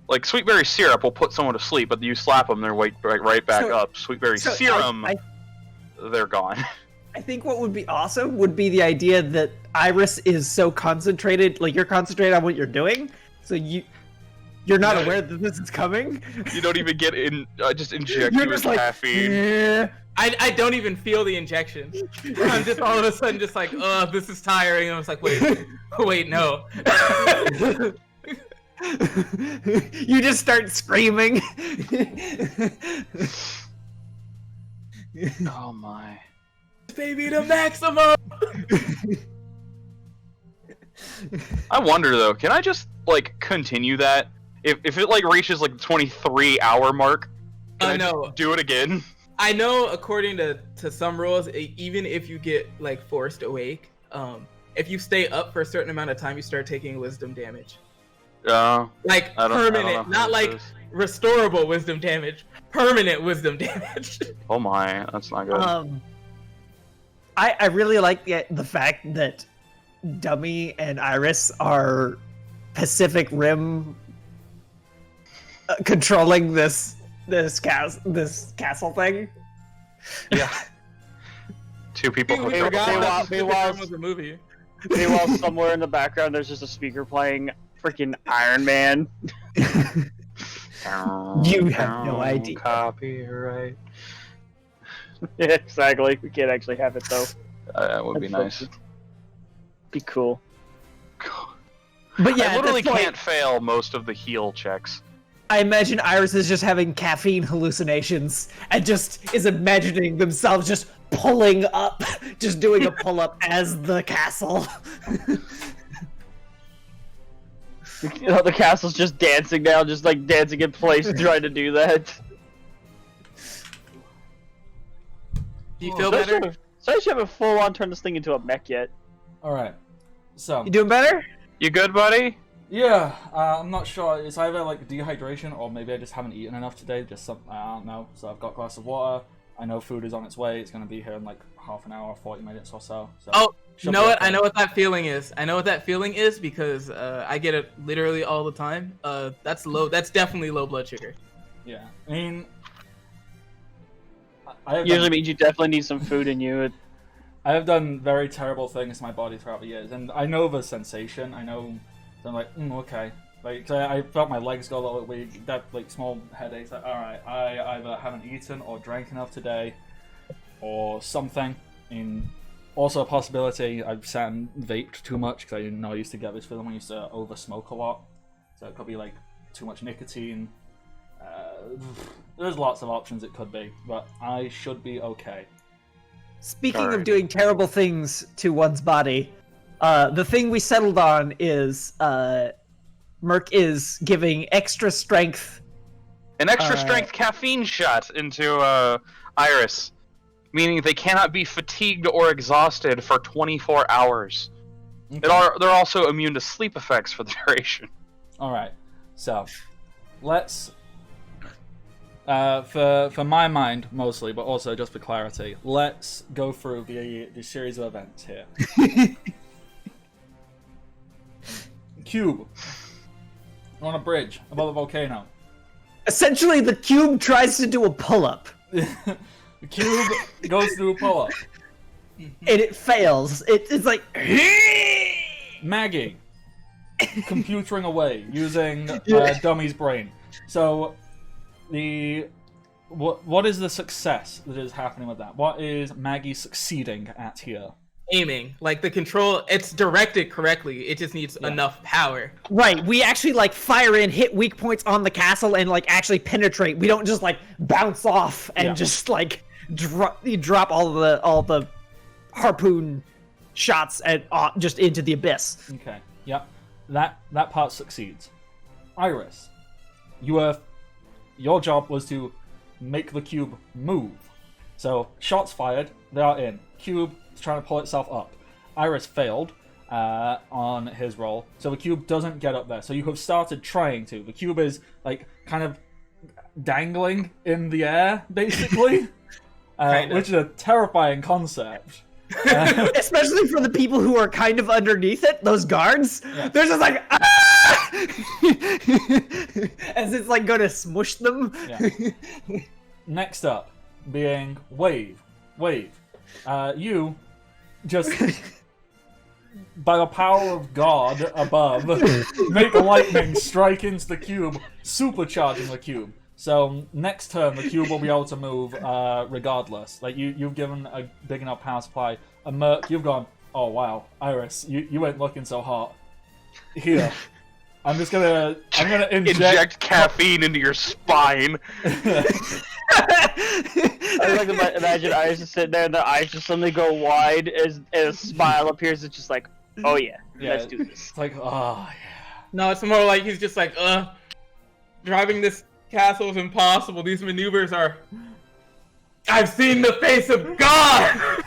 Like sweet berry syrup will put someone to sleep, but you slap them, they're right back up. Sweet berry So serum, I they're gone. I think what would be awesome would be the idea that Iris is so concentrated, like you're concentrated on what you're doing, so you're not aware that this is coming. You don't even get in. Just inject You're you with just like, caffeine. "Yeah." I don't even feel the injection. I'm just all of a sudden just like, oh, this is tiring. I was like, wait, no. You just start screaming. Oh my. Baby to maximum. I wonder though, can I just like continue that? If it like reaches like the 23-hour mark, can I No. just do it again? I know according to some rules, even if you get like forced awake, if you stay up for a certain amount of time, you start taking wisdom damage. Like I don't know permanent, how not this like is. restorable wisdom damage. Permanent wisdom damage. Oh my, that's not good. I really like the fact that Dummy and Iris are Pacific Rim controlling this castle thing. Yeah. Two people We hooked up. forgot Meanwhile- that Pacific meanwhile- Rim was a movie. Meanwhile, somewhere in the background, there's just a speaker playing freaking Iron Man. You have no idea. Copyright. Yeah, exactly. We can't actually have it though. That would be That's nice. Be cool. But yeah, I literally at this point, can't fail most of the heal checks. I imagine Iris is just having caffeine hallucinations and just is imagining themselves just pulling up, just doing a pull up as the castle. You know, the castle's just dancing now, just like dancing in place, trying to do that. Do you feel So I better? actually haven't full on turned this thing into a mech yet. All right. So You doing better? You good, buddy? yeah, I'm not sure. It's either like dehydration or maybe I just haven't eaten enough today. Just some, I don't know. So I've got a glass of water. I know food is on its way. It's gonna be here in like half an hour, 40 minutes or so. Oh, you should know be what? okay. I know what that feeling is. I know what that feeling is because I get it literally all the time. That's low. That's definitely low blood sugar. Yeah, I mean, I have Usually done, means you definitely need some food in you. I have done very terrible things to my body throughout the years, and I know the sensation. I know. So I'm like, okay. Like, so I felt my legs go a little bit weak. That like small headaches. Like, all right, I either haven't eaten or drank enough today, or something. And also a possibility I've sat and vaped too much because I didn't know I used to get this feeling when I used to over smoke a lot. So it could be like too much nicotine. There's lots of options it could be, but I should be okay. Speaking of Alright. doing terrible things to one's body, the thing we settled on is Merc is giving extra strength. An extra strength caffeine shot into Iris, meaning they cannot be fatigued or exhausted for 24 hours. Okay. They're also immune to sleep effects for the duration. All right, so let's for my mind mostly, but also just for clarity, let's go through the series of events here. Cube on a bridge above a volcano. Essentially, the cube tries to do a pull-up, The cube goes through a pull-up. and it fails. It's like... Maggie computering away using Dummy's brain. So what is the success that is happening with that? What is Maggie succeeding at here? Aiming, like the control, it's directed correctly. It just needs enough power. Right, we actually like fire in, hit weak points on the castle, and like actually penetrate. We don't just like bounce off and just like drop all the harpoon shots and just into the abyss. Okay. Yep. That part succeeds. Iris, your job was to make the cube move. So shots fired, they are in. Cube is trying to pull itself up. Iris failed on his roll, so the cube doesn't get up there. So you have started trying to. The cube is like kind of dangling in the air, basically, which is a terrifying concept. Especially for the people who are kind of underneath it, those guards. Yeah. They're just like, ah! As it's like going to smush them. Yeah. Next up, being Wave. You just, by the power of God above, make lightning strike into the cube, supercharging the cube. So next turn, the cube will be able to move regardless. Like you've given a big enough power supply. And Merc, you've gone, oh wow, Iris, you ain't looking so hot. Here, I'm gonna Inject caffeine into your spine. I like to imagine Iris just sitting there and the eyes just suddenly go wide as a smile appears. It's just like, oh yeah, let's do this. It's like, oh yeah. No, it's more like he's just like, driving this castle is impossible. These maneuvers are. I've seen the face of God.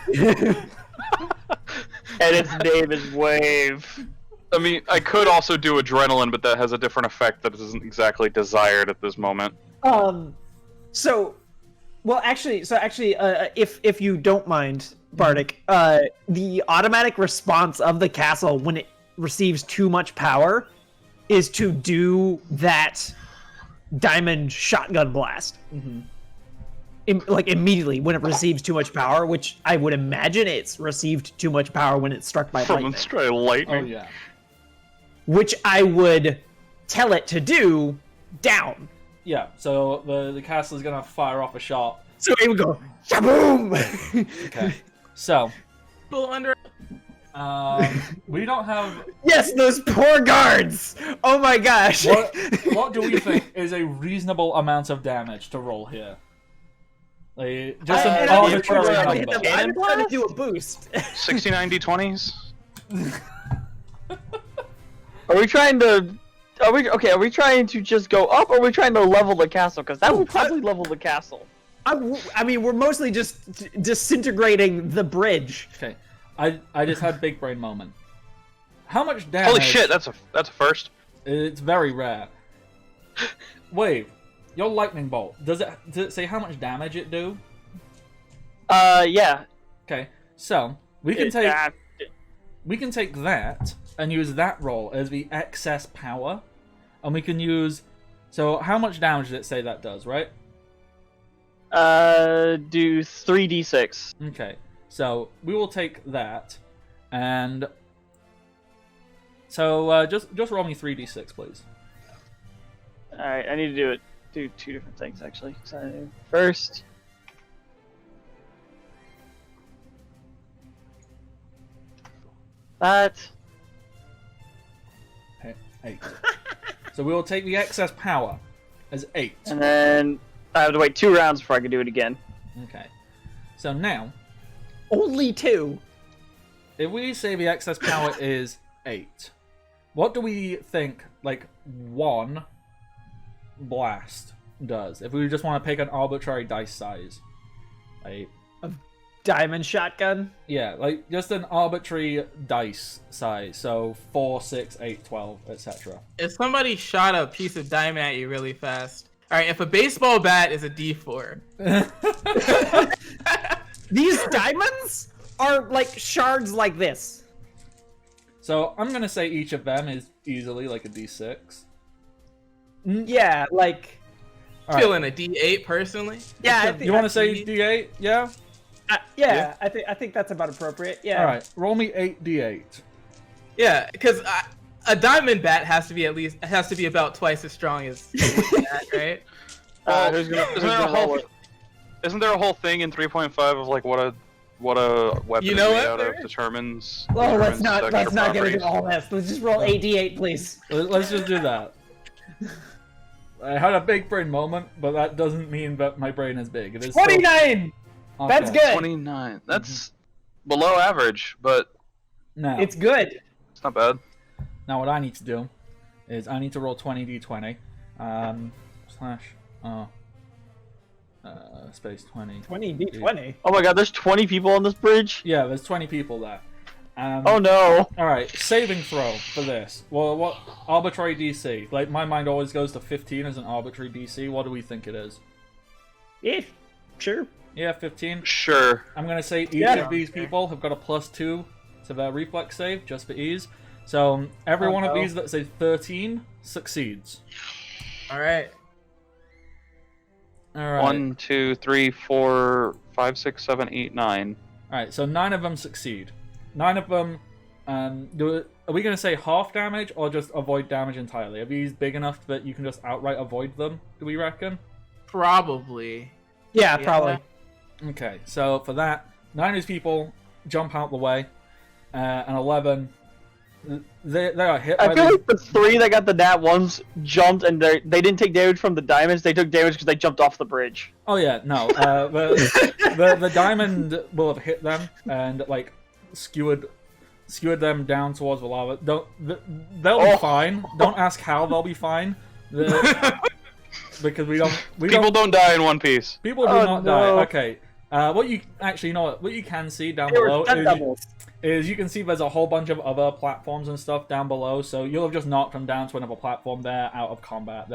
And its name is Wave. I mean, I could also do adrenaline, but that has a different effect that isn't exactly desired at this moment. If you don't mind, Bardic, the automatic response of the castle when it receives too much power is to do that diamond shotgun blast. Mm-hmm. Immediately when it receives too much power, which I would imagine it's received too much power when it's struck by lightning. From straight lightning. Oh yeah. Which I would tell it to do down. Yeah. So the castle is gonna fire off a shot. So it would go, shaboom! Okay. So Pull under. we don't have. Yes, those poor guards! Oh my gosh! What do we think is a reasonable amount of damage to roll here? Like, just an arbitrary number. I'm trying to do a boost. 69 d20s? Are we trying to just go up, or are we trying to level the castle? Because that would probably level the castle. I mean, we're mostly just disintegrating the bridge. Okay, I just had big brain moment. How much damage? Holy shit, that's a first. It's very rare. Wait, your lightning bolt, does it say how much damage it do? Yeah. Okay, so we can take that and use that roll as the excess power, and we can use. So how much damage did it say that does, right? Do 3d6. Okay, so we will take that, and so just roll me 3d6, please. All right, I need to do two different things actually. So first, that. 8. So we will take the excess power as 8. And then I have to wait 2 rounds before I can do it again. Okay. So now, Only 2. if we say the excess power is 8, what do we think, like, 1 blast does? If we just want to pick an arbitrary dice size. Like, Diamond shotgun. yeah, like, just an arbitrary dice size. So 4, 6, 8, 12, etc. If somebody shot a piece of diamond at you really fast. Alright, if a baseball bat is a D4. These diamonds are like shards like this. So I'm going to say each of them is easily like a d6. Yeah, like. All Feeling a D8 personally. Yeah, I think. You want to say d8? Yeah? Yeah, I think that's about appropriate. Yeah. All right, roll me 8d8. Yeah, because a diamond bat has to be about twice as strong as that, right? Isn't there a whole thing in 3.5 of like what a weapon You know is made what, out of Barry? determines? Well, let's determines not extra get into properties? all this. Let's just roll 8d8, please. Let's just do that. I had a big brain moment, but that doesn't mean that my brain is big. It is 29. still... That's Okay. good. 29. That's below average, but Now, It's good. it's not bad. now what I need to do is I need to roll 20d20. Space 20. 20d20. Oh my god, there's 20 people on this bridge? Yeah, there's 20 people there. Oh no. Alright, saving throw for this. Well, what arbitrary DC? Like, my mind always goes to 15 as an arbitrary DC. What do we think it is? Yeah, sure. Yeah, 15. Sure. I'm going to say each Yeah. of these people have got a +2 to their reflex save, just for ease. So, every Oh, one of no. these that say 13 succeeds. Alright. Alright. 1, 2, 3, 4, 5, 6, 7, 8, 9. Alright, so 9 of them succeed. 9 of them, are we going to say half damage or just avoid damage entirely? Are these big enough that you can just outright avoid them, do we reckon? Probably. Yeah, Yeah. probably. Okay, so for that, 9 of these people jump out the way, and 11, they are hit by I feel the... like the 3 that got the nat ones jumped and they didn't take damage from the diamonds, they took damage because they jumped off the bridge. Oh yeah, no, the diamond will have hit them and, like, skewered them down towards the lava. They'll be fine. Don't ask how they'll be fine. Because People don't die in One Piece. People do not die. Okay. What you can see down They were below stunt doubles. is you can see there's a whole bunch of other platforms and stuff down below. So you'll have just knocked them down to another platform. They're out of combat.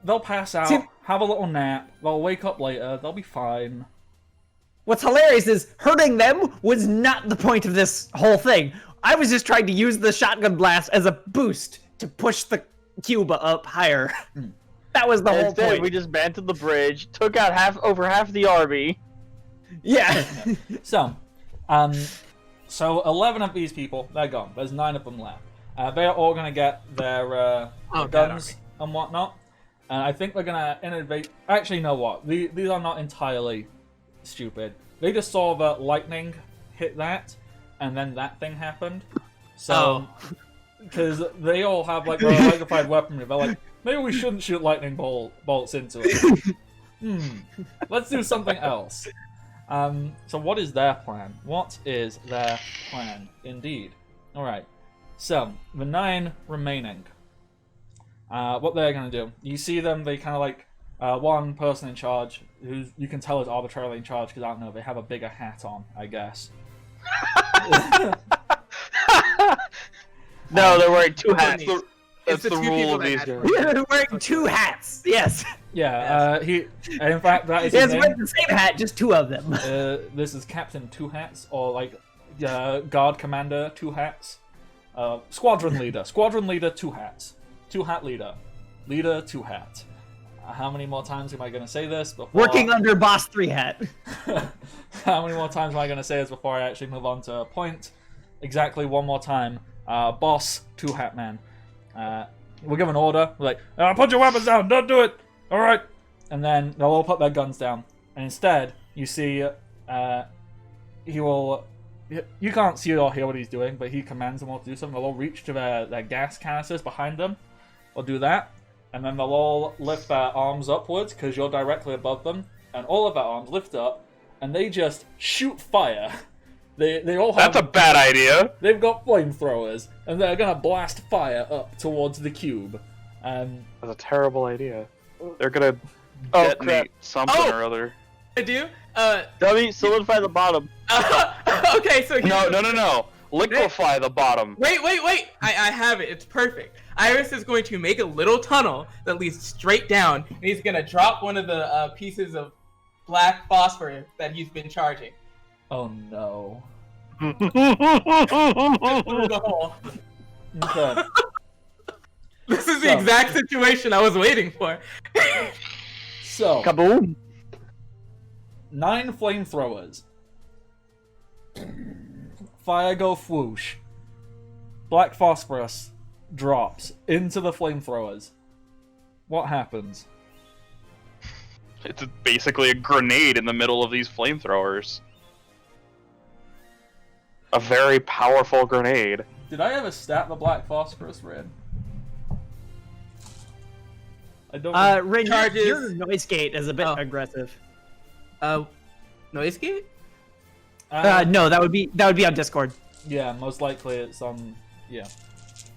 They'll pass out, See- have a little nap. They'll wake up later. They'll be fine. What's hilarious is hurting them was not the point of this whole thing. I was just trying to use the shotgun blast as a boost to push the Cuba up higher. That was the whole Instead, point. we just mantled the bridge, took out over half the army. Yeah. So 11 of these people, they're gone. There's 9 of them left. They're all gonna get their guns and whatnot. And I think they're gonna innovate. Actually, you know what? These are not entirely stupid. They just saw the lightning hit that, and then that thing happened. So, because they all have like their electrified weaponry, they're like, maybe we shouldn't shoot lightning bolts into it. Let's do something else. So what is their plan? What is their plan, indeed? Alright, so, the 9 remaining. What they're gonna do, you see them, they kind of like, one person in charge, who you can tell is arbitrarily in charge because I don't know, they have a bigger hat on, I guess. No, they're wearing two hats. That's the the two rule people of that these had guys. They're wearing two hats. Yes. Yeah, in fact, that is Yes, his wearing name. the same hat, just two of them. This is Captain Two Hats, or like Guard Commander Two Hats. Squadron Leader. Squadron Leader Two Hats. Two Hat Leader. Leader Two Hat. How many more times am I going to say this before... Working under Boss 3 hat. How many more times am I going to say this before I actually move on to a point? Exactly one more time. Boss Two Hat Man. We'll give an order. We're like, put your weapons down. Don't do it. All right. And then they'll all put their guns down. And instead, you see, he will. You can't see or hear what he's doing, but he commands them all to do something. They'll all reach to their gas canisters behind them. They'll do that, and then they'll all lift their arms upwards because you're directly above them, and all of their arms lift up, and they just shoot fire. They all have. That's a bad idea. They've got flamethrowers, and they're gonna blast fire up towards the cube. That's a terrible idea. They're gonna Oh, detonate crap. something Oh! or other. I do. Dummy, solidify the bottom. Okay, so No. Liquefy the bottom. Wait! I have it. It's perfect. Iris is going to make a little tunnel that leads straight down, and he's gonna drop one of the pieces of black phosphorus that he's been charging Oh no. through the hole. Okay. This is the So- exact situation I was waiting for. So, Kaboom! 9 flamethrowers. Fire go whoosh. Black phosphorus drops into the flamethrowers. What happens? It's basically a grenade in the middle of these flamethrowers. A very powerful grenade. Did I ever stat the black phosphorus, Red? I don't. Rin, Charges- your noise gate is a bit Oh. aggressive. Noise gate? No, that would be on Discord. Yeah, most likely it's on. Yeah.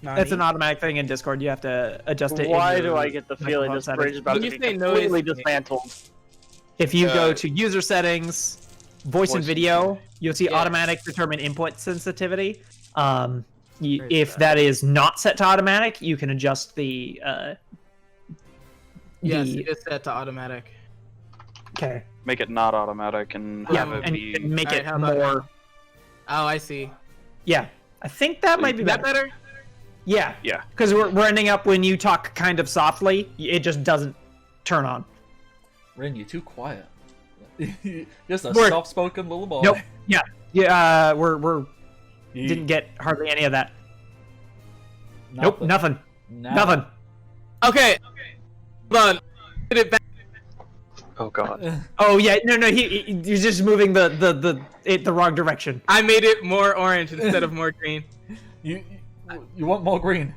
That's an automatic thing in Discord. You have to adjust it. in Why your do I get the feeling microphone this settings. bridge is about When to you be say completely noise- dismantled? If you go Uh, to user settings, voice and and video, you'll see Yeah. automatic determine input sensitivity. Where's If that is not set to automatic, you can adjust the. Yes, the- it is set to automatic. Okay. Make it not automatic and Yeah, have it and be. you can make Alright, it how about- more. Oh, I see. Yeah, I think that might be Is that better. better? Yeah, Yeah. because we're ending up when you talk kind of softly, it just doesn't turn on. Rin, you're too quiet. Just a We're- soft-spoken little boy. Nope. Yeah. We're You- didn't get hardly any of that. Nope. Nothing. Nah. Nothing. Okay. Hold on. Put it back. Oh god. Oh yeah. No. He's just moving the wrong direction. I made it more orange instead of more green. You want more green?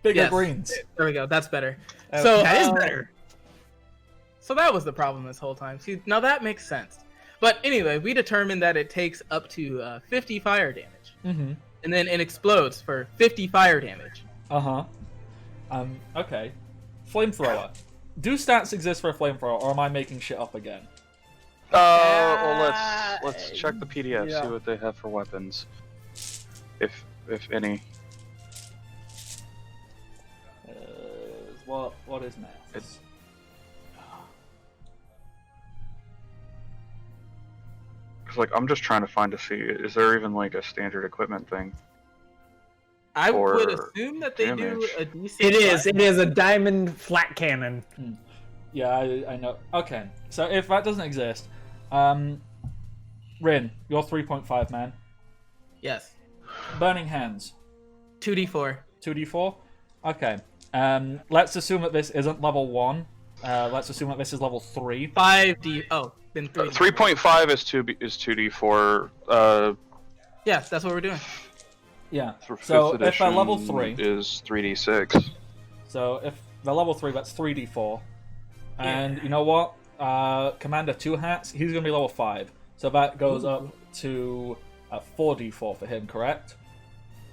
Bigger Yes. greens. There we go. That's better. Okay. So That is better. So that was the problem this whole time. See, now that makes sense. But anyway, we determined that it takes up to 50 fire damage, Mm-hmm. and then it explodes for 50 fire damage. Uh-huh. Okay. Flamethrower. Do stats exist for a flamethrower, or am I making shit up again? Well, let's check the PDF, yeah. see what they have for weapons, if any. What is math? It's- Cause like I'm just trying to find to see, is there even like a standard equipment thing? I would Or assume that they do damage. a decent. It is. It is a diamond flat cannon. Yeah, I know. Okay, so if that doesn't exist, Rin, you're 3.5 man. Yes. Burning Hands, 2d4. 2d4. Okay. Let's assume that this isn't level 1. Let's assume that this is level 3. 5d. Oh, then 3. 3.5 is 2d4. Yes, that's what we're doing. Yeah. For So fifth if they're level edition 3, is 3d6. so if they're level 3, that's 3d4. And you know what? Commander Two Hats, he's gonna be level 5. So that goes up to 4d4 for him, correct?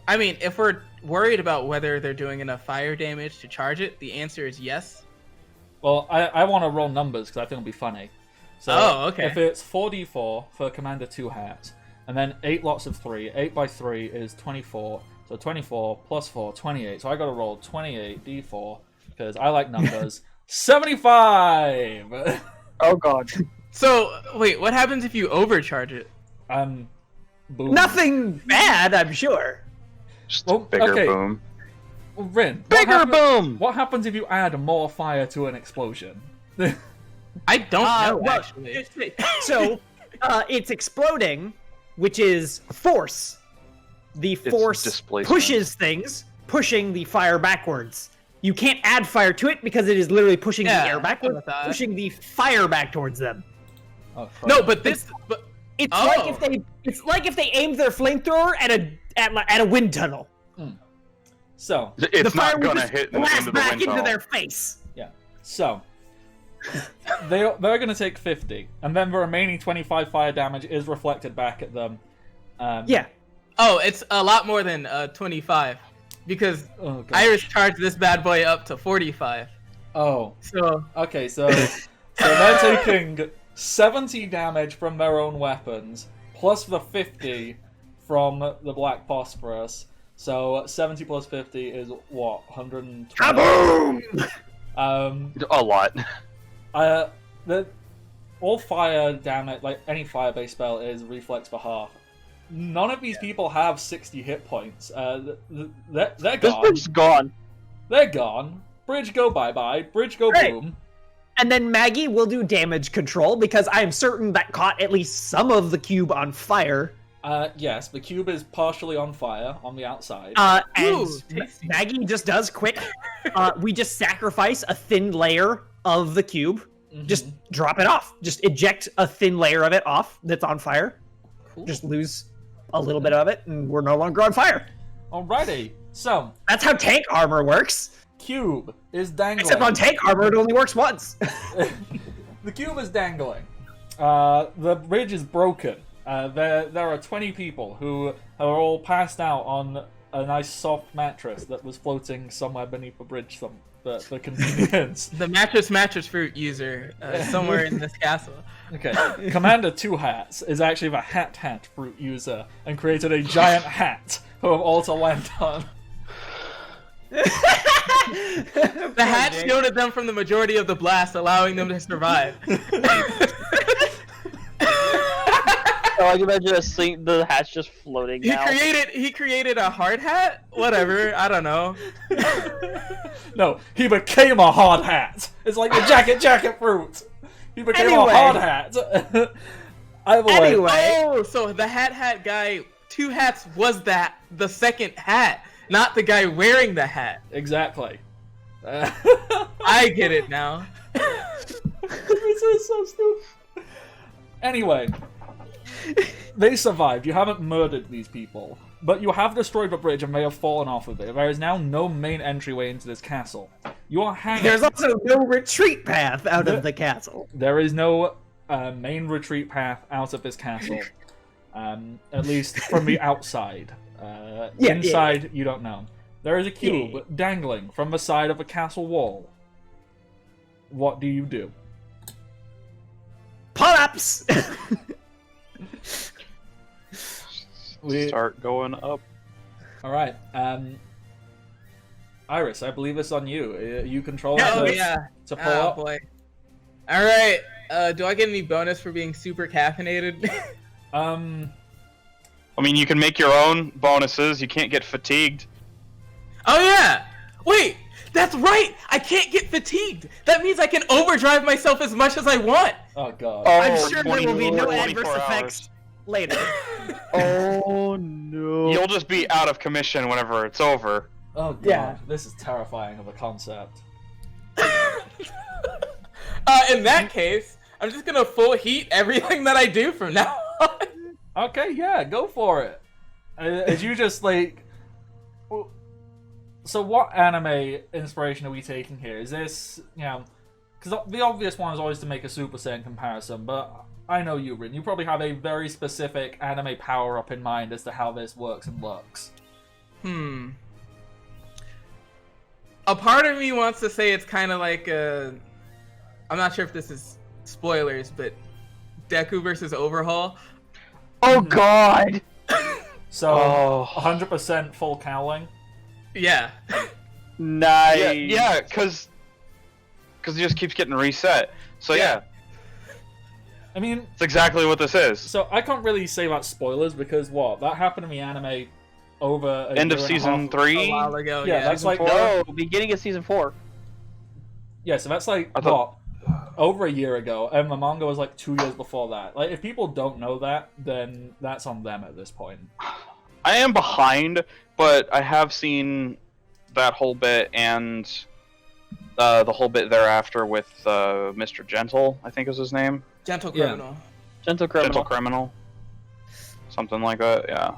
I mean, if we're worried about whether they're doing enough fire damage to charge it, the answer is yes. Well, I want to roll numbers because I think it'll be funny. So okay. if it's 4d4 for Commander 2 hats, and then 8 lots of 3, 8 by 3 is 24. So 24 plus 4, 28. So I got to roll 28 d4 because I like numbers. 75! Oh god. So, wait, what happens if you overcharge it? Boom. Nothing bad, I'm sure. Just Well, a bigger okay. boom. Rin, Bigger boom! What happens if you add more fire to an explosion? I don't know, well, actually. So, it's exploding, which is force. The force displacement. pushes things, pushing the fire backwards. You can't add fire to it because it is literally pushing the air backwards, pushing the fire back towards them. Oh, No, but this... But, It's like if they aimed their flamethrower at a wind tunnel. So, It's The fire not would gonna just hit blast into the back wind into tunnel. their face. yeah. So, they're going to take 50, and then the remaining 25 fire damage is reflected back at them. Yeah. oh, it's a lot more than 25. Because Oh, gosh. Iris charged this bad boy up to 45. Oh, So, okay, so they're taking 70 damage from their own weapons, plus the 50 from the Black Phosphorus. So 70 plus 50 is what, 120? Kaboom! A lot. All fire damage, like any fire-based spell, is reflex for half. None of these people have 60 hit points. They're This gone. bridge's gone. They're gone. Bridge go bye-bye. Bridge go Right. boom. And then Maggie will do damage control because I am certain that caught at least some of the cube on fire. Yes, the cube is partially on fire on the outside. And Ooh, tasty. Maggie just does quick. We just sacrifice a thin layer of the cube. Mhm. Just drop it off. Just eject a thin layer of it off that's on fire. cool. Just lose a little bit of it, and we're no longer on fire. Alrighty, so That's how tank armor works. cube is dangling. Except on tank armor, it only works once. The cube is dangling. The bridge is broken. There are 20 people who are all passed out on a nice soft mattress that was floating somewhere beneath the bridge for convenience. The mattress fruit user somewhere in this castle. Okay, Commander Two Hats is actually the hat fruit user and created a giant hat for them all to land on. The hat shielded them from the majority of the blast, allowing them to survive. So I can imagine the hat's just floating He now. created a hard hat? Whatever, I don't know. No, he became a hard hat. It's like the jacket fruit. He became Anyway. a hard hat. Either way. Anyway. Oh, so the hat guy, Two Hats was the second hat, not the guy wearing the hat. Exactly. I get it now. This is so stupid. Anyway, they survived. You haven't murdered these people, but you have destroyed the bridge and they have fallen off of it. There is now no main entryway into this castle. You are hanging. There's also no retreat path out of the castle. There is no main retreat path out of this castle, at least from the outside. Inside, you don't know. There is a cube dangling from the side of a castle wall. What do you do? Pull-ups! Start going up. All right. Iris, I believe it's on you. You control Oh to, yeah. to pull Oh up. boy. All right. Do I get any bonus for being super caffeinated? I mean, you can make your own bonuses. You can't get fatigued. Oh yeah. Wait. That's right. I can't get fatigued. That means I can overdrive myself as much as I want. Oh god. Oh, I'm sure there will be no 24 adverse hours. effects later. Oh no. You'll just be out of commission whenever it's over. Oh god. Yeah. This is terrifying of a concept. In that case, I'm just gonna full heat everything that I do from now on. Okay, yeah, go for it. As you just like. So what anime inspiration are we taking here? Is this, because the obvious one is always to make a Super Saiyan comparison, but I know you, Rin. You probably have a very specific anime power-up in mind as to how this works and looks. A part of me wants to say it's kind of like a I'm not sure if this is spoilers, but Deku versus Overhaul. Oh God! So 100% full cowling. Yeah. Nice. Yeah, because it just keeps getting reset. So yeah, I mean, it's exactly what this is. so I can't really say about spoilers because that happened to me anime over End of year and a season half. 3. A while ago. Yeah, that's like No, beginning of season 4. Yeah, so that's like I thought- over a year ago, and the manga was like 2 years before that. Like, if people don't know that, then that's on them at this point. I am behind, but I have seen that whole bit and the whole bit thereafter with Mr. Gentle, I think is his name. Gentle Yeah. Criminal. Gentle Criminal. Gentle Criminal. Something like that, yeah.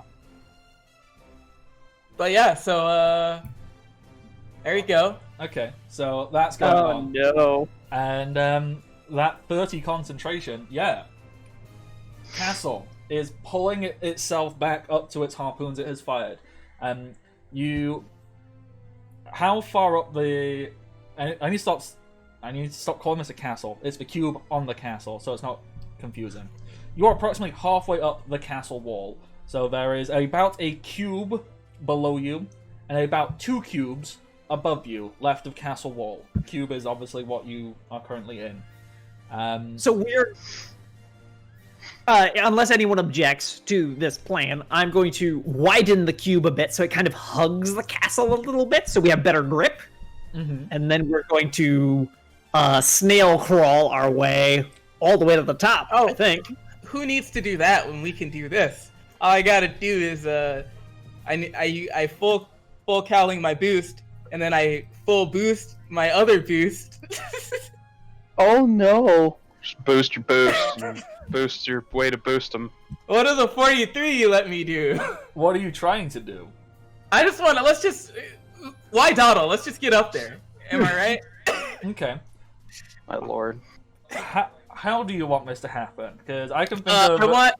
But yeah, so there you go. Okay, so that's going Oh on. no. And that 30 concentration, Castle is pulling itself back up to its harpoons it has fired. How far up the... I need to stop calling this a castle. It's the cube on the castle, so it's not confusing. You're approximately halfway up the castle wall. So there is about a cube below you, and about 2 cubes above you, left of castle wall. Cube is obviously what you are currently in. So we're, unless anyone objects to this plan, I'm going to widen the cube a bit so it kind of hugs the castle a little bit, so we have better grip. Mm-hmm. And then we're going to snail crawl our way all the way to the top. I think. Who needs to do that when we can do this? All I gotta do is I full cowling my boost, and then I full boost my other boost. Oh no. Just boost your boost. And boost your way to boost them. What are the 43 you let me do? What are you trying to do? I just wanna, why dawdle? Let's just get up there. Am I right? Okay. My lord. How do you want this to happen? Because I can think of...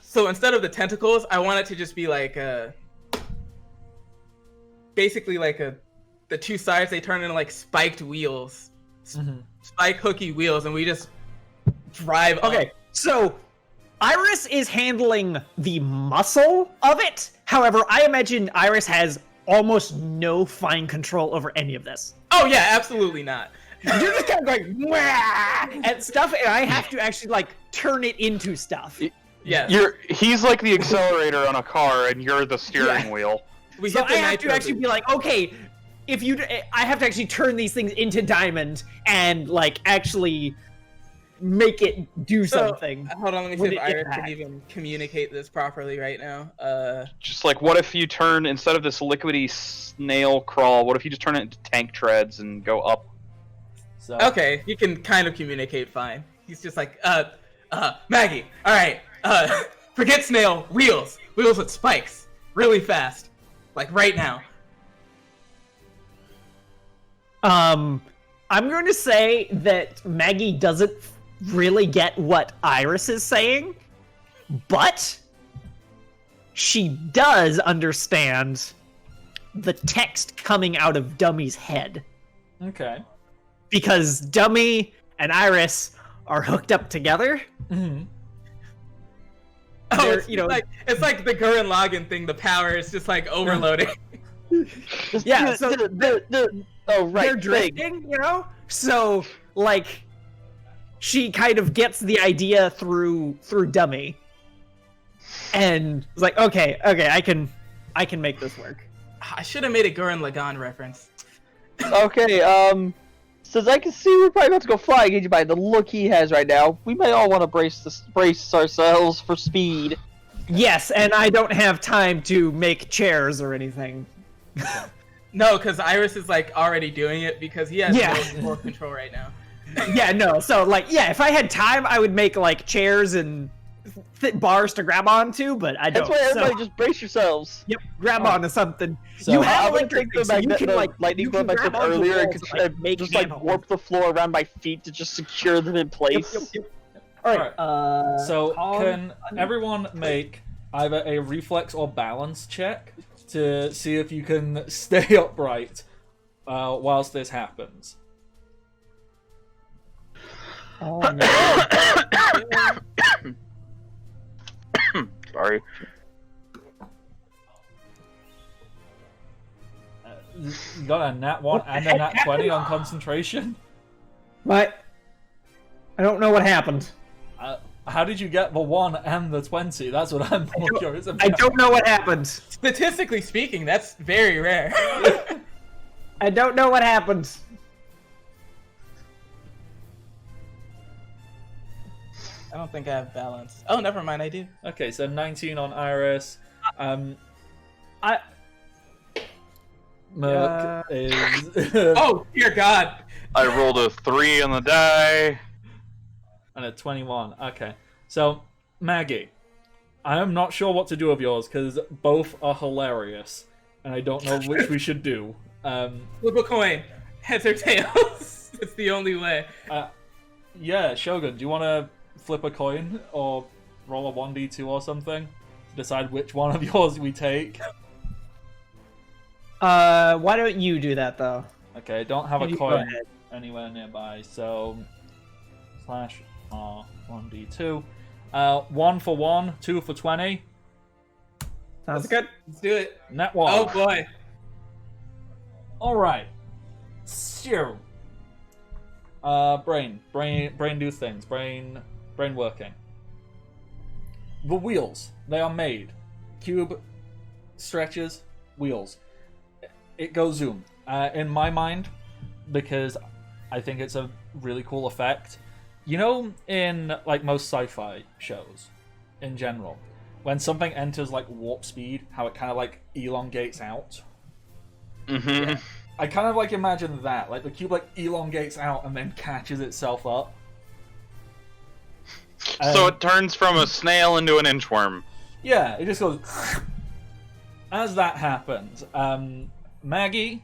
So instead of the tentacles, I want it to just be like basically like the 2 sides, they turn into like spiked wheels. Mhm. Spike hooky wheels, and we just drive up. Okay, so Iris is handling the muscle of it. However, I imagine Iris has almost no fine control over any of this. Oh yeah, absolutely not. You're just kind of going "Wah!" at stuff, and I have to actually like turn it into stuff. Yeah. He's like the accelerator on a car, and you're the steering wheel. We So hit the I have to nitro actually boost. be like, okay, I have to actually turn these things into diamond and like actually make it do something. Hold on, let me when see if it gets Iris can back. even communicate this properly right now. Just like, what if you turn, instead of this liquidy snail crawl, what if you just turn it into tank treads and go up? So, Okay, you can kind of communicate fine. He's just like, Maggie, alright, forget snail, wheels with spikes, really fast, like right now. I'm going to say that Maggie doesn't really get what Iris is saying, but she does understand the text coming out of Dummy's head. okay. Because Dummy and Iris are hooked up together. Mhm. Oh, They're, it's, you know- it's like the Gurren Lagann thing, the power is just like overloading. Yeah, so oh right. they're drifting, So, like, she kind of gets the idea through Dummy, and is like, okay, I can make this work. I should have made a Gurren Lagann reference. Okay, since I can see we're probably about to go flying, judging by the look he has right now, we may all want to brace ourselves for speed. Yes, and I don't have time to make chairs or anything. No, because Iris is like already doing it because he has more control right now. Yeah, no. So, like, yeah, if I had time, I would make like chairs and bars to grab onto, but I don't. That's why everybody so, just brace yourselves. yep, grab onto something. So you I'm have gonna electric take the things, so you magnet, can the like lightning you cord can I said grab onto earlier, walls and and, like, make just like handholds. warp the floor around my feet to just secure them in place. Yep. All right. So Cog- can everyone make either a reflex or balance check to see if you can stay upright whilst this happens? Oh, man. Sorry. You got a nat 1 and a nat 20 on concentration? What? I don't know what happened. How did you get the 1 and the 20? That's what I'm more curious about. I don't know what happened. Statistically speaking, that's very rare. I don't know what happened. I don't think I have balance. Oh, never mind, I do. Okay, so 19 on Iris. Merc is... Oh, dear God. I rolled a 3 on the die. And a 21. Okay. So, Maggie, I am not sure what to do of yours, because both are hilarious. And I don't know which we should do. Flip a coin. Heads or tails. It's the only way. Yeah, Shogun, do you want to flip a coin? Or roll a 1d2 or something? To decide which one of yours we take? Why don't you do that, though? Okay, I don't have a You go coin ahead. anywhere nearby, so... Slash R 1d2. 1 for 1, 2 for 20. Sounds good. Let's do it. Net 1. Oh, boy. Alright. So... brain do things. Brain working. The wheels. They are made. Cube stretches, wheels. It goes zoom. In my mind, because I think it's a really cool effect. You know, in like most sci-fi shows, in general, when something enters like warp speed, how it kind of like elongates out. Mm-hmm. I kind of like imagine that, like the cube like elongates out and then catches itself up. So it turns from a snail into an inchworm. Yeah, it just goes. As that happens, Maggie,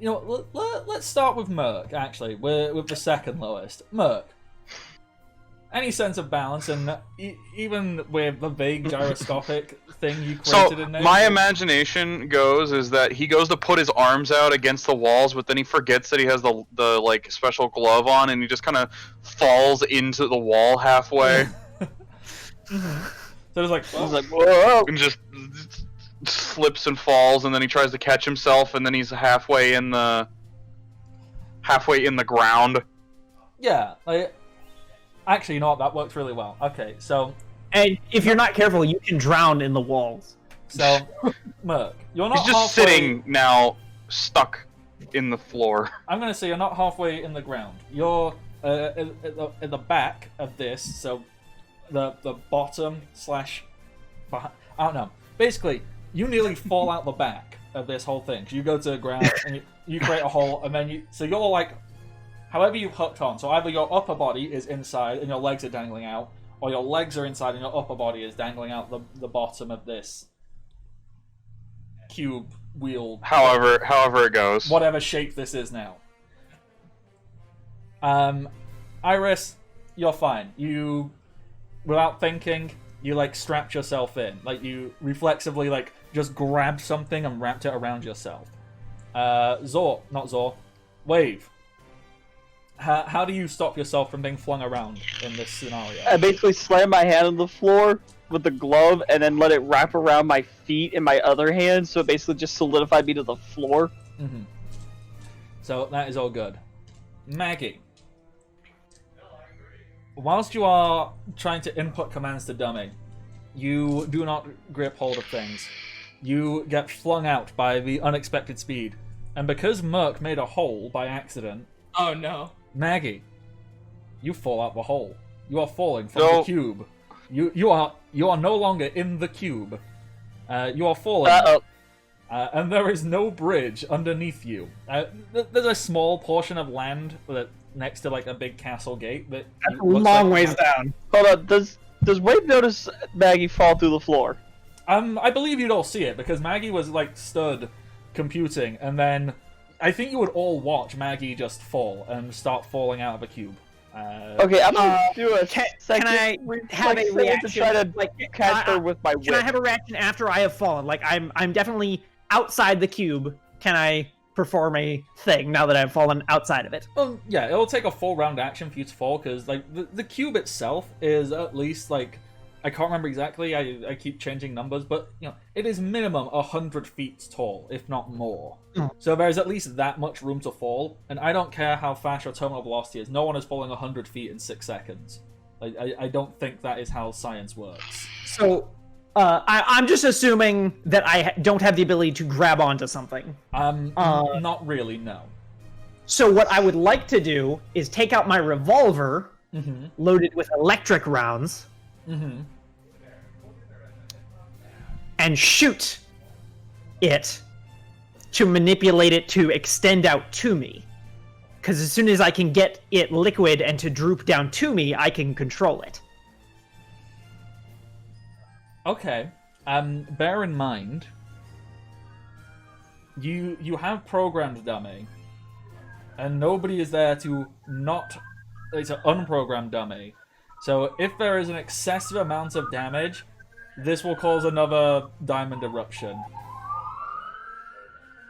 you know, let's start with Merc. Actually, we're with the second lowest. Merc. Any sense of balance, and even with the vague gyroscopic thing you created in there. My imagination goes is that he goes to put his arms out against the walls, but then he forgets that he has the like special glove on, and he just kind of falls into the wall halfway. So it's like, I was like, whoa! And just slips and falls, and then he tries to catch himself, and then he's halfway in the ground. yeah, like. Actually, you know what? That works really well. Okay, so... And if you're not careful, you can drown in the walls. So, Merc, you're not He's just halfway... sitting now, stuck in the floor. I'm going to say you're not halfway in the ground. You're at the back of this, so the bottom slash... I don't know. Basically, you nearly fall out the back of this whole thing. You go to the ground, and you create a hole, and then you... So you're like... However you've hooked on, so either your upper body is inside and your legs are dangling out, or your legs are inside and your upper body is dangling out the bottom of this cube wheel. However it goes. Whatever shape this is now. Iris, you're fine. You, without thinking, you like strapped yourself in. Like you reflexively like just grabbed something and wrapped it around yourself. Wave. How do you stop yourself from being flung around in this scenario? I basically slam my hand on the floor with the glove and then let it wrap around my feet in my other hand, so it basically just solidified me to the floor. Mm-hmm. So that is all good. Maggie, whilst you are trying to input commands to dummy, you do not grip hold of things. You get flung out by the unexpected speed. And because Merc made a hole by accident... Oh, no. Maggie, you fall out the hole. You are falling from the cube. You are no longer in the cube. You are falling. Uh-oh. And there is no bridge underneath you. There's a small portion of land next to like a big castle gate that That's a long ways down. Hold on, does Wade notice Maggie fall through the floor? I believe you'd all see it because Maggie was like stood computing, and then I think you would all watch Maggie just fall and start falling out of a cube. Okay, I'm gonna do a Can second I have a to reaction? try to Like, catch her with my whip. Can I have a reaction after I have fallen? Like I'm definitely outside the cube. Can I perform a thing now that I've fallen outside of it. Well, yeah, it'll take a full round action for you to fall, because like the cube itself is at least like, I can't remember exactly, I keep changing numbers, but you know, it is minimum 100 feet tall, if not more. So there's at least that much room to fall, and I don't care how fast your terminal velocity is, no one is falling 100 feet in 6 seconds. I don't think that is how science works. So I'm just assuming that I don't have the ability to grab onto something. Not really, no. So what I would like to do is take out my revolver, loaded with electric rounds, and shoot it to manipulate it to extend out to me. Because as soon as I can get it liquid and to droop down to me, I can control it. Okay. Bear in mind, you have programmed dummy, and nobody is there to not. It's an unprogrammed dummy. So if there is an excessive amount of damage, this will cause another diamond eruption.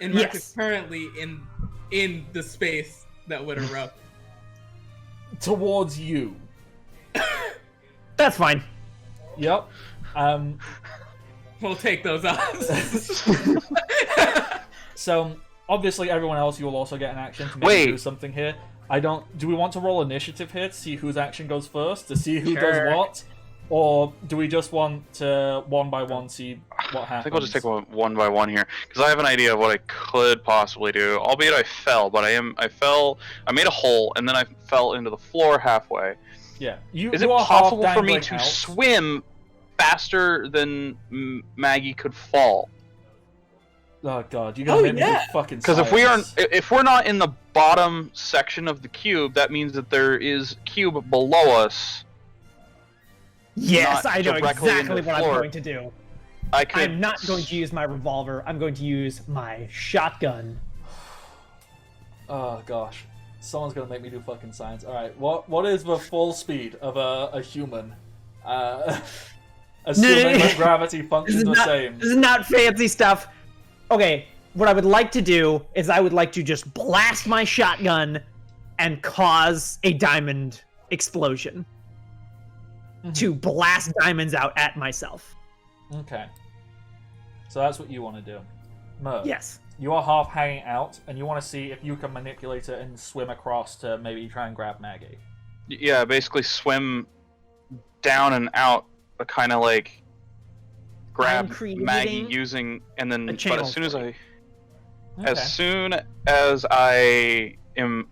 And Mark is currently in the space that would erupt. Towards you. That's fine. Yep. We'll take those odds. So, obviously everyone else, you will also get an action to maybe do something here. Do we want to roll initiative here to see whose action goes first? To see who does what? Or do we just want to one by one see what happens? I think we'll just take one by one here, because I have an idea of what I could possibly do. Albeit I fell, but I made a hole, and then I fell into the floor halfway. Yeah. Is it possible for me to swim faster than Maggie could fall? Oh god, you're gonna make me do fucking Because if we're not in the bottom section of the cube, that means that there is cube below us. Yes, I know exactly what I'm going to do. I'm not going to use my revolver. I'm going to use my shotgun. Oh gosh, someone's gonna make me do fucking science. All right, what is the full speed of a human? Assuming that gravity functions the same. This is not fancy stuff. Okay, what I would like to do is I would like to just blast my shotgun and cause a diamond explosion. To blast diamonds out at myself. Okay. So that's what you want to do. Merv, yes. You are half hanging out, and you want to see if you can manipulate it and swim across to maybe try and grab Maggie. Yeah, basically swim down and out, but kind of like grab Maggie using, and then. But as soon as I am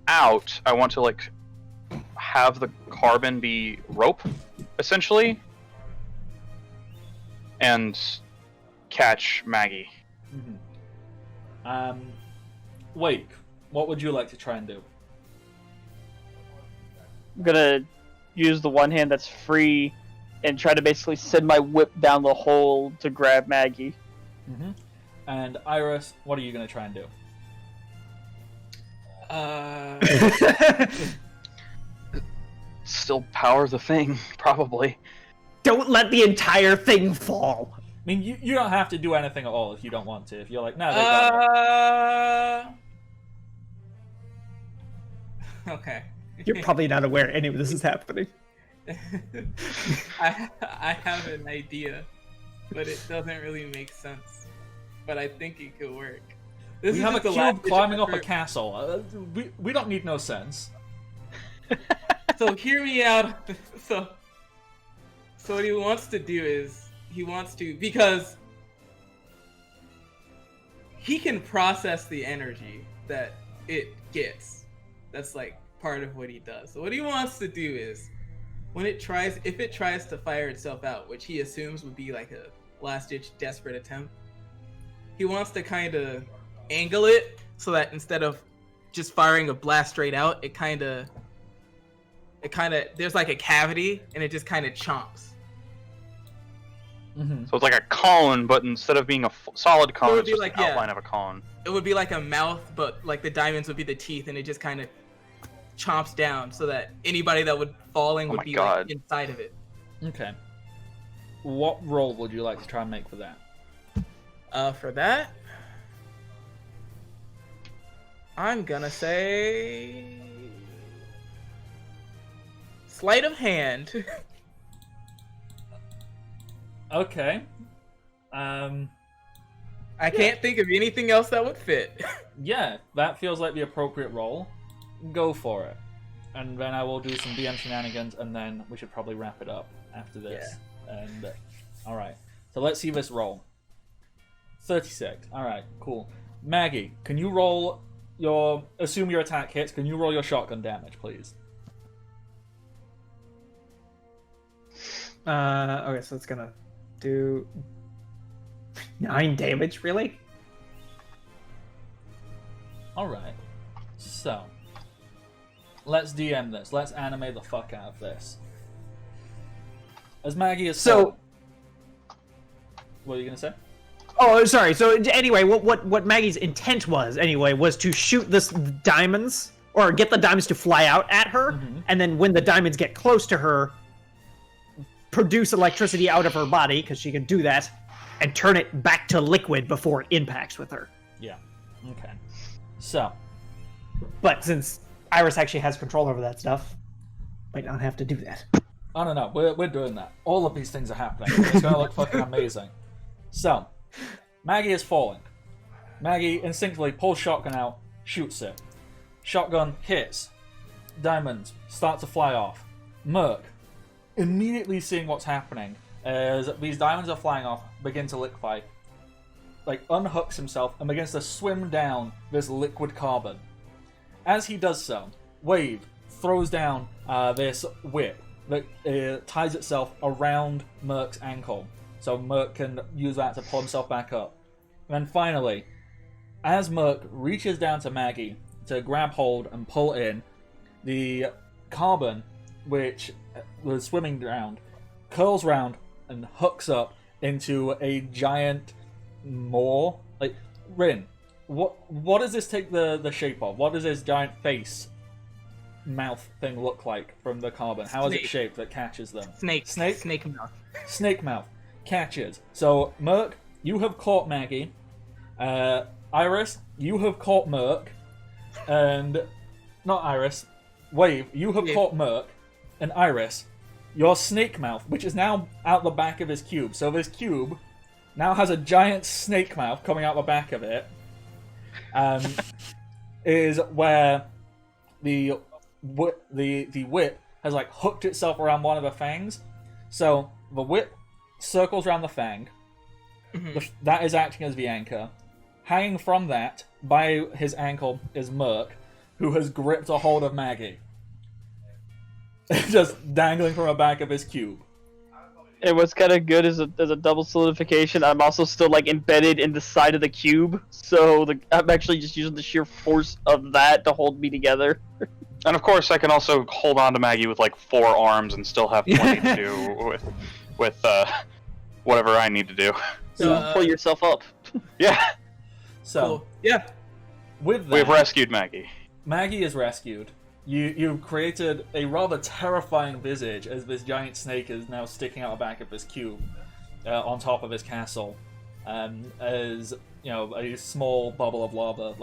out, I want to like have the carbon be rope, essentially, and catch Maggie. Wake, what would you like to try and do? I'm gonna use the one hand that's free and try to basically send my whip down the hole to grab Maggie. And Iris, what are you gonna try and do? Still power the thing, probably. Don't let the entire thing fall. I mean, you don't have to do anything at all if you don't want to. If you're like, no, they got it. Okay. You're probably not aware any of this is happening. I have an idea, but it doesn't really make sense. But I think it could work. We have a cube climbing up a castle. We don't need no sense. So hear me out. So what he wants to do is because he can process the energy that it gets. That's like part of what he does. So what he wants to do is if it tries to fire itself out, which he assumes would be like a last-ditch desperate attempt, he wants to kind of angle it so that instead of just firing a blast straight out, it kind of there's like a cavity and it just kind of chomps. So it's like a cone, but instead of being a solid cone, it's just like, an outline of a cone. It would be like a mouth, but like the diamonds would be the teeth, and it just kind of chomps down so that anybody that would falling would be like inside of it. Okay. What roll would you like to try and make for that? For that, I'm gonna say sleight of hand. Okay. I can't think of anything else that would fit. Yeah, that feels like the appropriate role. Go for it. And then I will do some DM shenanigans, and then we should probably wrap it up after this. And all right. So let's see this roll. 36. All right, cool. Maggie, can you roll your... Assume your attack hits. Can you roll your shotgun damage, please? Okay, so it's gonna do 9 damage, really? All right. So, let's DM this. Let's anime the fuck out of this. As Maggie is... So... What are you going to say? Oh, sorry. So anyway, what Maggie's intent was, anyway, was to shoot this diamonds, or get the diamonds to fly out at her, and then when the diamonds get close to her, produce electricity out of her body, because she can do that, and turn it back to liquid before it impacts with her. Yeah. Okay. So... But since Iris actually has control over that stuff, might not have to do that. I don't know. We're doing that. All of these things are happening. It's going to look fucking amazing. So, Maggie is falling. Maggie instinctively pulls shotgun out, shoots it. Shotgun hits. Diamonds start to fly off. Merc, immediately seeing what's happening, as these diamonds are flying off, begin to liquefy, unhooks himself and begins to swim down this liquid carbon. As he does so, Wave throws down this whip that ties itself around Merc's ankle, so Merc can use that to pull himself back up. And then finally, as Merc reaches down to Maggie to grab hold and pull in, the carbon, which was swimming around, curls round and hooks up into a giant maw. Rin, what does this take the shape of? What does this giant face mouth thing look like from the carbon? How is it shaped that catches them? Snake mouth. Snake mouth catches. So Merc, you have caught Maggie. Iris, you have caught Merc, and not Iris. Wave, you have caught Merc, and Iris, your snake mouth, which is now out the back of his cube. So this cube now has a giant snake mouth coming out the back of it. Is where the whip has hooked itself around one of the fangs. So the whip circles around the fang. That is acting as the anchor. Hanging from that by his ankle is Merc, who has gripped a hold of Maggie. Just dangling from the back of his cube. And what's kind of good is a double solidification. I'm also still embedded in the side of the cube, so I'm actually just using the sheer force of that to hold me together. And of course, I can also hold on to Maggie with 4 arms and still have plenty to do with whatever I need to do. So pull yourself up. Yeah. So cool. Yeah. With that, We've rescued Maggie. Maggie is rescued. You created a rather terrifying visage as this giant snake is now sticking out the back of this cube on top of his castle. As a small bubble of lava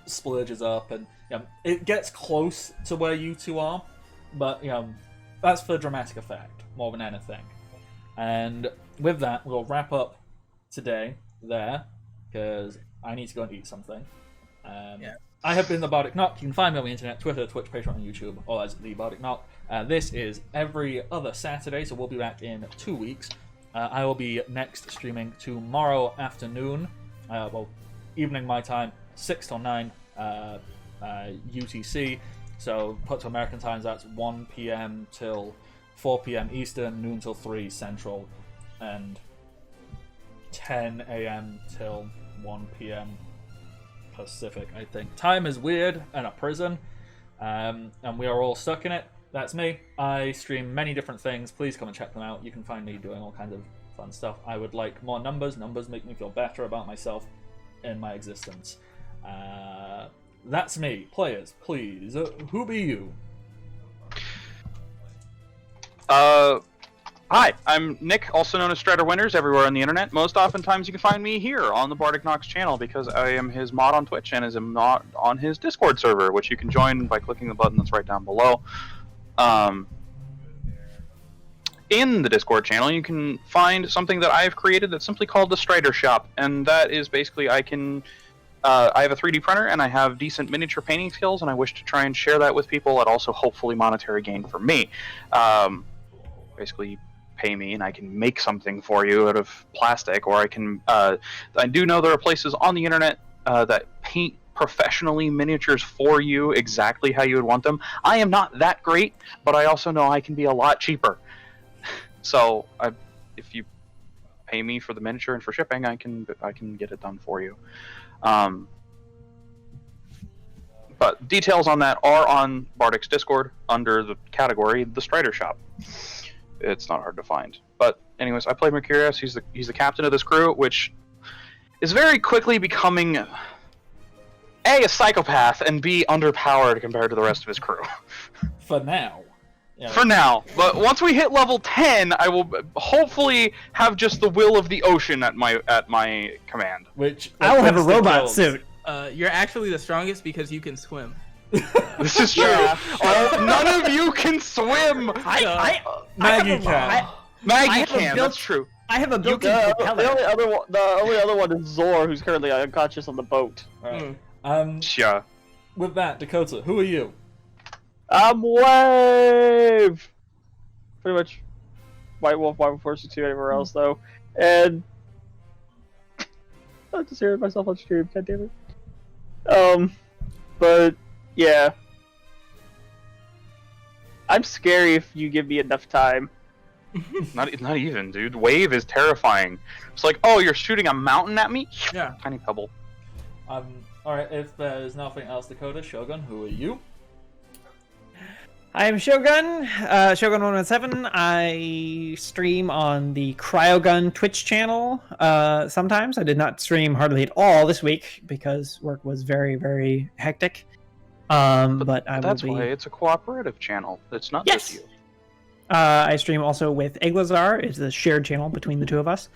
splurges up, and it gets close to where you two are, but that's for dramatic effect more than anything. And with that, we'll wrap up today there, because I need to go and eat something. I have been the Bardic Knock. You can find me on the internet, Twitter, Twitch, Patreon, and YouTube, all as the Bardic Knock. This is every other Saturday, so we'll be back in 2 weeks. I will be next streaming tomorrow afternoon, evening my time, 6 till 9 UTC. So put to American times, that's 1 p.m. till 4 p.m. Eastern, noon till 3 Central, and 10 a.m. till 1 p.m. Pacific, I think. Time is weird and a prison, and we are all stuck in it. That's me. I stream many different things. Please come and check them out. You can find me doing all kinds of fun stuff. I would like more numbers. Numbers make me feel better about myself and my existence. That's me. Players, please. Who be you? Hi, I'm Nick, also known as Strider Winters everywhere on the internet. Most oftentimes you can find me here on the Bardic Nox channel because I am his mod on Twitch and is a mod on his Discord server, which you can join by clicking the button that's right down below. In the Discord channel, you can find something that I've created that's simply called the Strider Shop, and that is basically I have a 3D printer and I have decent miniature painting skills, and I wish to try and share that with people at also hopefully monetary gain for me. Basically, pay me and I can make something for you out of plastic, or I can I do know there are places on the internet that paint professionally miniatures for you exactly how you would want them. I am not that great, but I also know I can be a lot cheaper. So if you pay me for the miniature and for shipping, I can get it done for you. But details on that are on Bardic's Discord under the category The Strider Shop. It's not hard to find. But anyways, I play Mercurius. He's the captain of this crew, which is very quickly becoming A, a psychopath, and B, underpowered compared to the rest of his crew. For now. Yeah. For now. But once we hit level 10, I will hopefully have just the will of the ocean at my command. Which I will have a brings the robot kills. suit. You're actually the strongest because you can swim. This is true. Yeah. Oh, none of you can swim. Maggie can. I Maggie have a can. built- That's true. I have a built-in The propeller. only other one is Zor, who's currently unconscious on the boat. Right. Yeah. With that, Dakota, who are you? I'm Wave! Pretty much White Wolf, White Wolf 462, anywhere else, though. And I just heard myself on stream, god damn it. But, yeah. I'm scary if you give me enough time. Not even, dude. Wave is terrifying. It's like, oh, you're shooting a mountain at me? Yeah. Tiny pebble. Alright, if there's nothing else, Dakota, Shogun, who are you? I am Shogun, Shogun117. I stream on the Cryogun Twitch channel sometimes. I did not stream hardly at all this week because work was very, very hectic. But I will That's be... why it's a cooperative channel. It's not Yes! just you. I stream also with Eglazar. It's a shared channel between the two of us.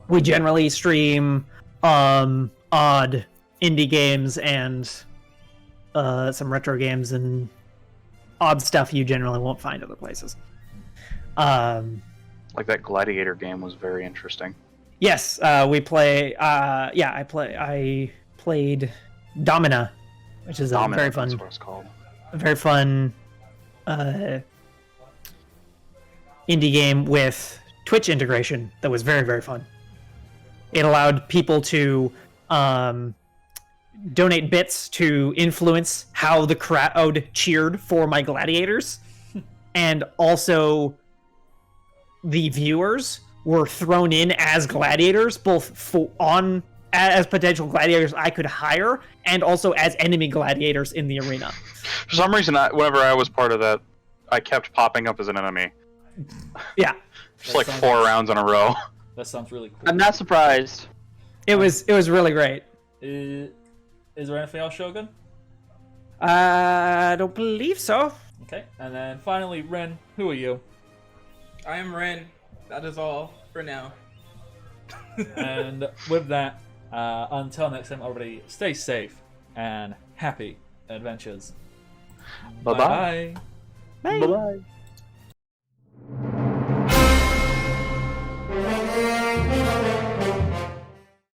We generally stream odd indie games and some retro games and odd stuff you generally won't find other places. Like that Gladiator game was very interesting. Yes, we play. I played Domina, which is Domino, a very that's fun, what it's called. indie game with Twitch integration that was very, very fun. It allowed people to donate bits to influence how the crowd cheered for my gladiators, and also the viewers were thrown in as gladiators, both as potential gladiators I could hire, and also as enemy gladiators in the arena. For some reason, whenever I was part of that, I kept popping up as an enemy. Yeah, Just like 4 rounds in a row. That sounds really cool. I'm not surprised. it was really great. Is there anything else, Shogun? I don't believe so. Okay, and then finally, Ren, who are you? I am Ren. That is all for now. And with that, until next time, everybody, stay safe and happy adventures. Bye-bye. Bye-bye. Bye-bye.